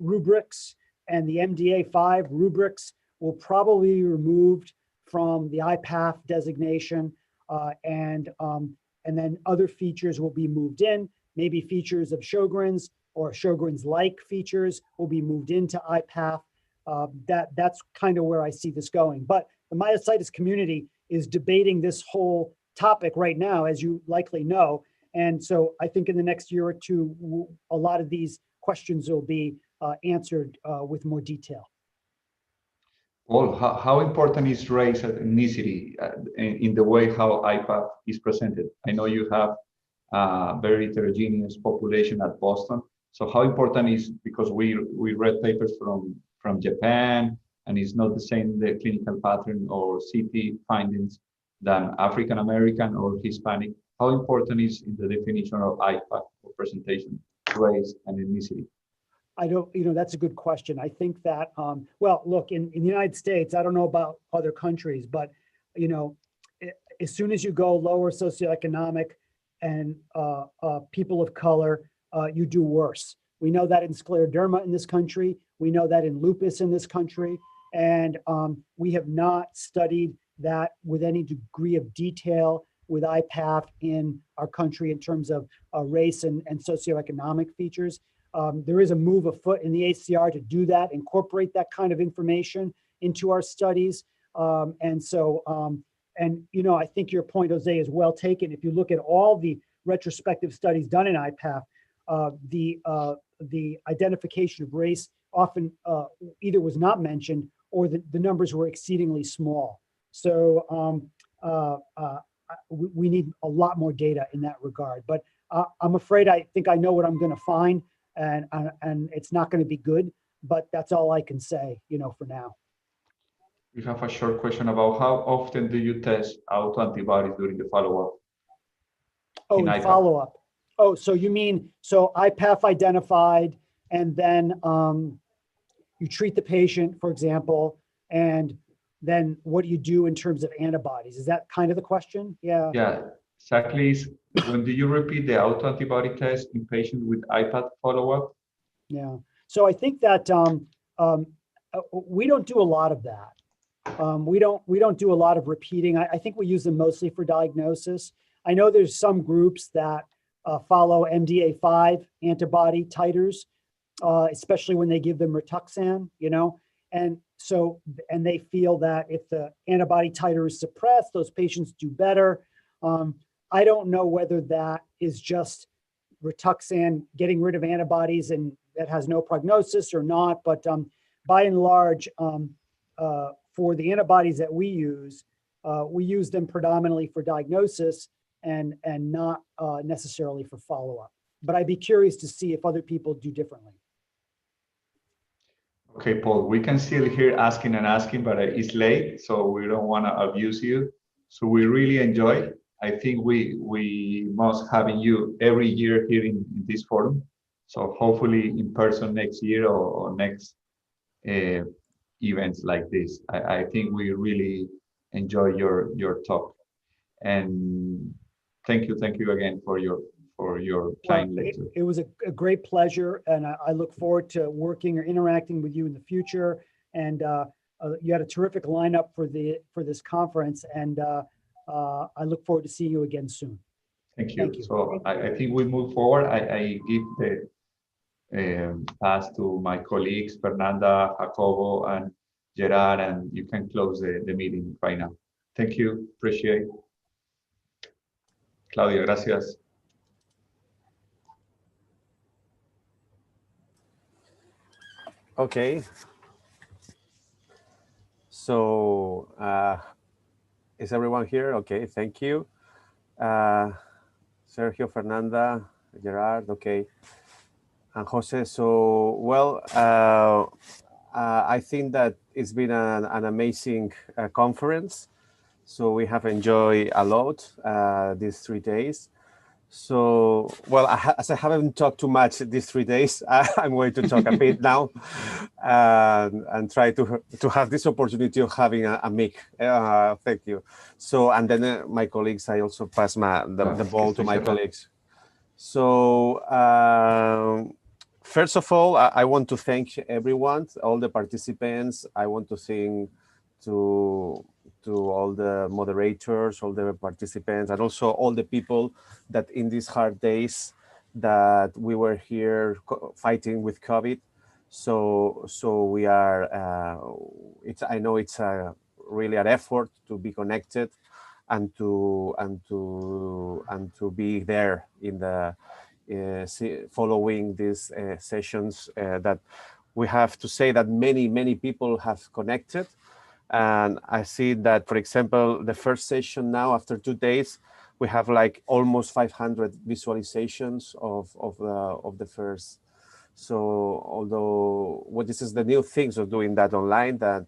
rubrics and the MDA5 rubrics will probably be removed from the iPath designation, and then other features will be moved in. Maybe features of Sjogren's or Sjogren's-like features will be moved into iPath. That's kind of where I see this going. But the myositis community is debating this whole topic right now, as you likely know. And so I think in the next year or two, a lot of these questions will be answered with more detail. Well, how important is race and ethnicity in the way how iPath is presented? I know you have a very heterogeneous population at Boston. So how important is, because we read papers from Japan, and it's not the same, the clinical pattern or CT findings than African American or Hispanic. How important is in the definition of iPath or presentation, race and ethnicity? I don't, that's a good question. I think that, well, look, in the United States, I don't know about other countries, but, as soon as you go lower socioeconomic and people of color, you do worse. We know that in scleroderma in this country. We know that in lupus in this country. And we have not studied that with any degree of detail with iPath in our country in terms of race and socioeconomic features. There is a move afoot in the ACR to do that, incorporate that kind of information into our studies. And I think your point, Jose, is well taken. If you look at all the retrospective studies done in iPath, the identification of race often either was not mentioned or the numbers were exceedingly small. So we need a lot more data in that regard. But I'm afraid I think I know what I'm going to find. And it's not going to be good, but that's all I can say, for now. We have a short question about how often do you test autoantibodies during the follow-up? Oh, in follow-up. Oh, so you mean, so iPath identified, and then you treat the patient, for example, and then what do you do in terms of antibodies? Is that kind of the question? Yeah. Yeah. exactly is when do you repeat the autoantibody test in patients with iPath follow-up? Yeah. So I think that we don't do a lot of that. We don't do a lot of repeating. I think we use them mostly for diagnosis. I know there's some groups that follow MDA5 antibody titers, especially when they give them Rituxan, you know, and they feel that if the antibody titer is suppressed, those patients do better. I don't know whether that is just Rituxan getting rid of antibodies and that has no prognosis or not, but by and large, for the antibodies that we use them predominantly for diagnosis and not necessarily for follow-up. But I'd be curious to see if other people do differently. Okay, Paul, we can still hear asking and asking, but it's late, so we don't want to abuse you. So we really enjoy. I think we must having you every year here in this forum. So hopefully in person next year or next events like this. I think we really enjoy your talk. And thank you again for your kind lecture. It was a great pleasure, and I look forward to working or interacting with you in the future. And you had a terrific lineup for this conference, and I look forward to seeing you again soon. Thank you. So I think we move forward. I give the pass to my colleagues, Fernanda, Jacobo, and Gerard, and you can close the meeting right now. Thank you. Appreciate. Claudia, gracias. Okay. So is everyone here? Okay, thank you. Sergio, Fernanda, Gerard, okay. And Jose, so, well, I think that it's been an amazing conference. So we have enjoyed a lot these 3 days. So, well, as I haven't talked too much these 3 days, I'm going to talk a bit now and try to have this opportunity of having a mic. Thank you. So, and then my colleagues, I also pass the ball to my colleagues. So, first of all, I want to thank everyone, all the participants. I want to thank to all the moderators, all the participants, and also all the people that in these hard days that we were here fighting with COVID. So we are, I know it's really an effort to be connected and to be there in the following these sessions that we have to say that many people have connected. And I see that, for example, the first session now, after 2 days, we have like almost 500 visualizations of the first. So although this is the new things of doing that online, that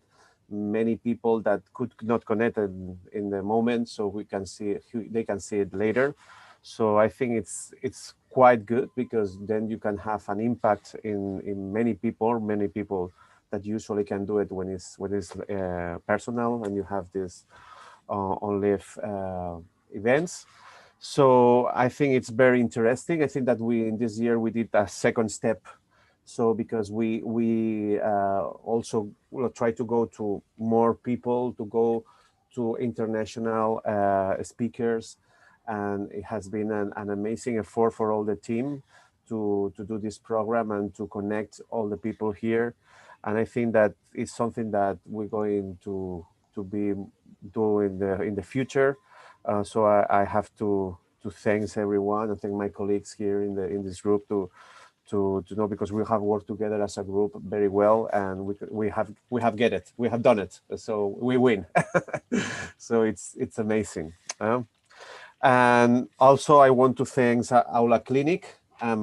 many people that could not connect in the moment, so we can see they can see it later. So I think it's quite good, because then you can have an impact in many people that usually can do it when it's personal and you have this on live events. So I think it's very interesting. I think that in this year we did a second step. So because we also will try to go to more people, to go to international speakers, and it has been an amazing effort for all the team to do this program and to connect all the people here. And I think that it's something that we're going to be doing in the future. So I have to thank everyone and thank my colleagues here in this group to know, because we have worked together as a group very well, and we have done it. So we win. So it's amazing. And also I want to thank Aula Clinic. I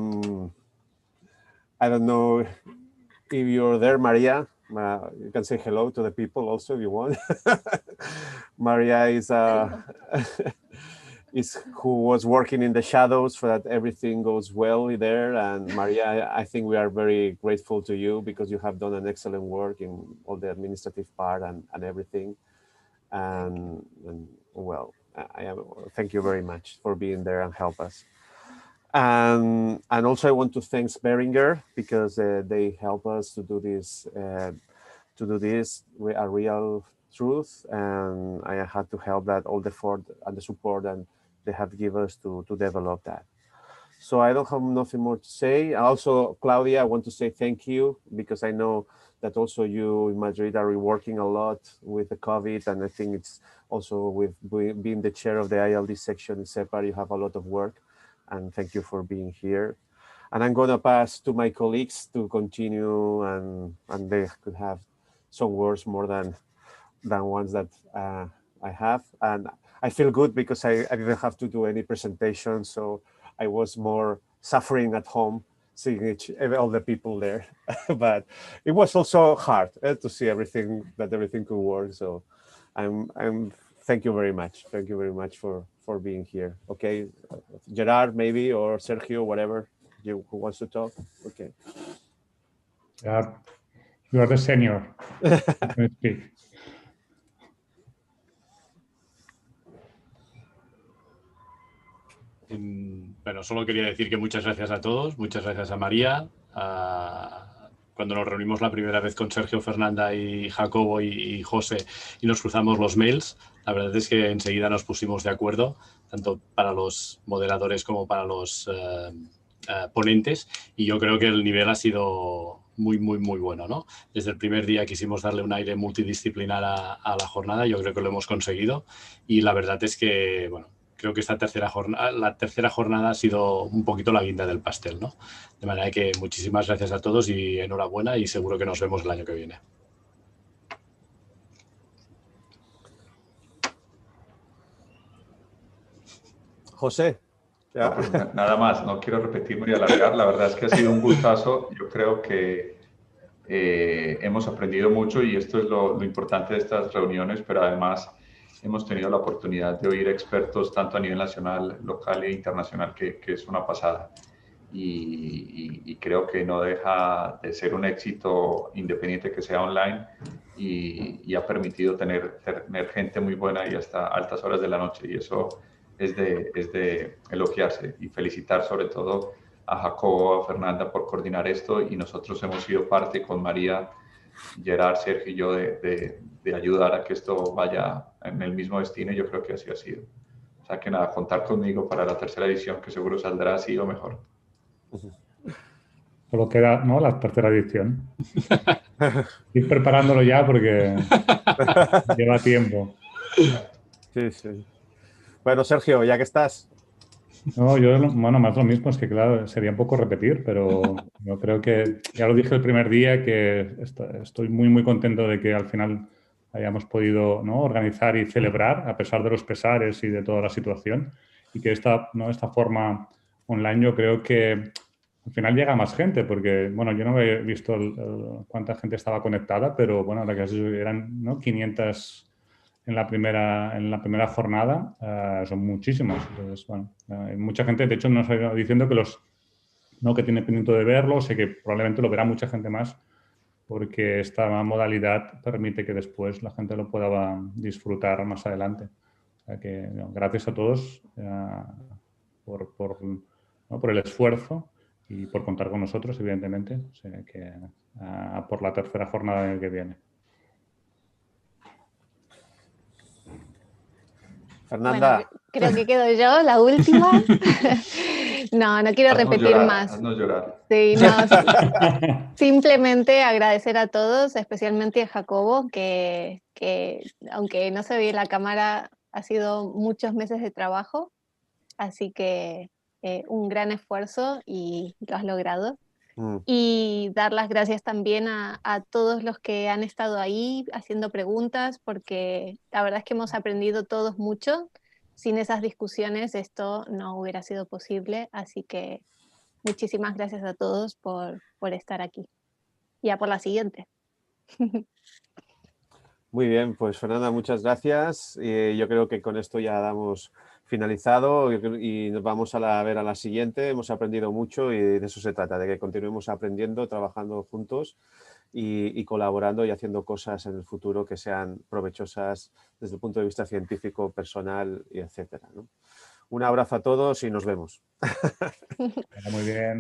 don't know if you're there, Maria. You can say hello to the people also if you want. Maria is who was working in the shadows for that everything goes well there. And Maria, I think we are very grateful to you, because you have done an excellent work in all the administrative part and everything. And well, thank you very much for being there and help us. And also I want to thank Beringer because they help us to do this with a real truth, and I had to help that all the effort and the support and they have given us to develop that. So I don't have nothing more to say. Also, Claudia, I want to say thank you because I know that also you in Madrid are working a lot with the COVID, and I think it's also with being the chair of the ILD section in CEPAR, you have a lot of work, and thank you for being here. And I'm going to pass to my colleagues to continue, and they could have some words more than ones that I have. And I feel good because I didn't have to do any presentation, so I was more suffering at home seeing all the people there. But it was also hard to see everything could work. So I'm thank you very much. Thank you very much for being here. Okay, Gerard maybe, or Sergio, whatever who wants to talk. Okay. Gerard, you are the senior. You speak. Bueno, solo quería decir que muchas gracias a todos, muchas gracias a María. Cuando nos reunimos la primera vez con Sergio, Fernanda y Jacobo y José y nos cruzamos los mails, la verdad es que enseguida nos pusimos de acuerdo, tanto para los moderadores como para los ponentes, y yo creo que el nivel ha sido muy bueno, ¿no? Desde el primer día quisimos darle un aire multidisciplinar a la jornada, yo creo que lo hemos conseguido, y la verdad es que, bueno, creo que la tercera jornada ha sido un poquito la guinda del pastel, ¿no? De manera que muchísimas gracias a todos y enhorabuena, y seguro que nos vemos el año que viene. José. No, pues nada más, no quiero repetirme y alargar. La verdad es que ha sido un gustazo. Yo creo que hemos aprendido mucho y esto es lo importante de estas reuniones, pero además hemos tenido la oportunidad de oír expertos tanto a nivel nacional, local e internacional, que es una pasada. Y creo que no deja de ser un éxito independiente que sea online y ha permitido tener gente muy buena y hasta altas horas de la noche, y eso es de elogiarse, y felicitar sobre todo a Jacobo, a Fernanda por coordinar esto, y nosotros hemos sido parte con María, Gerard, Sergio y yo de ayudar a que esto vaya en el mismo destino, y yo creo que así ha sido. O sea que nada, contar conmigo para la tercera edición, que seguro saldrá así o mejor. Solo queda, ¿no?, la tercera edición. Ir preparándolo ya porque lleva tiempo. Sí, sí. Bueno, Sergio, ya que estás. No, yo, bueno, más lo mismo, es que claro, sería un poco repetir, pero yo creo que, ya lo dije el primer día, que estoy muy contento de que al final hayamos podido, ¿no?, organizar y celebrar, a pesar de los pesares y de toda la situación, y que esta forma online yo creo que al final llega a más gente, porque, bueno, yo no he visto cuánta gente estaba conectada, pero bueno, la que eran, ¿no?, 500 en la primera jornada, son muchísimas. Entonces, bueno, hay mucha gente, de hecho nos ha ido diciendo que tiene pendiente de verlo, sé que probablemente lo verá mucha gente más, porque esta modalidad permite que después la gente lo pueda disfrutar más adelante. O sea que, gracias a todos por el esfuerzo y por contar con nosotros, evidentemente. O sea que por la tercera jornada que viene. Fernanda. Bueno, creo que quedo yo, la última. No quiero repetir más. Haznos llorar. Sí, no, simplemente agradecer a todos, especialmente a Jacobo, que aunque no se ve en la cámara, ha sido muchos meses de trabajo, así que un gran esfuerzo y lo has logrado. Y dar las gracias también a todos los que han estado ahí haciendo preguntas, porque la verdad es que hemos aprendido todos mucho. Sin esas discusiones esto no hubiera sido posible, así que muchísimas gracias a todos por estar aquí. Ya por la siguiente. Muy bien, pues Fernanda, muchas gracias. Yo creo que con esto ya damos finalizado y nos vamos a ver a la siguiente. Hemos aprendido mucho y de eso se trata, de que continuemos aprendiendo, trabajando juntos. y colaborando y haciendo cosas en el futuro que sean provechosas desde el punto de vista científico, personal y etcétera, ¿no? Un abrazo a todos y nos vemos. Muy bien.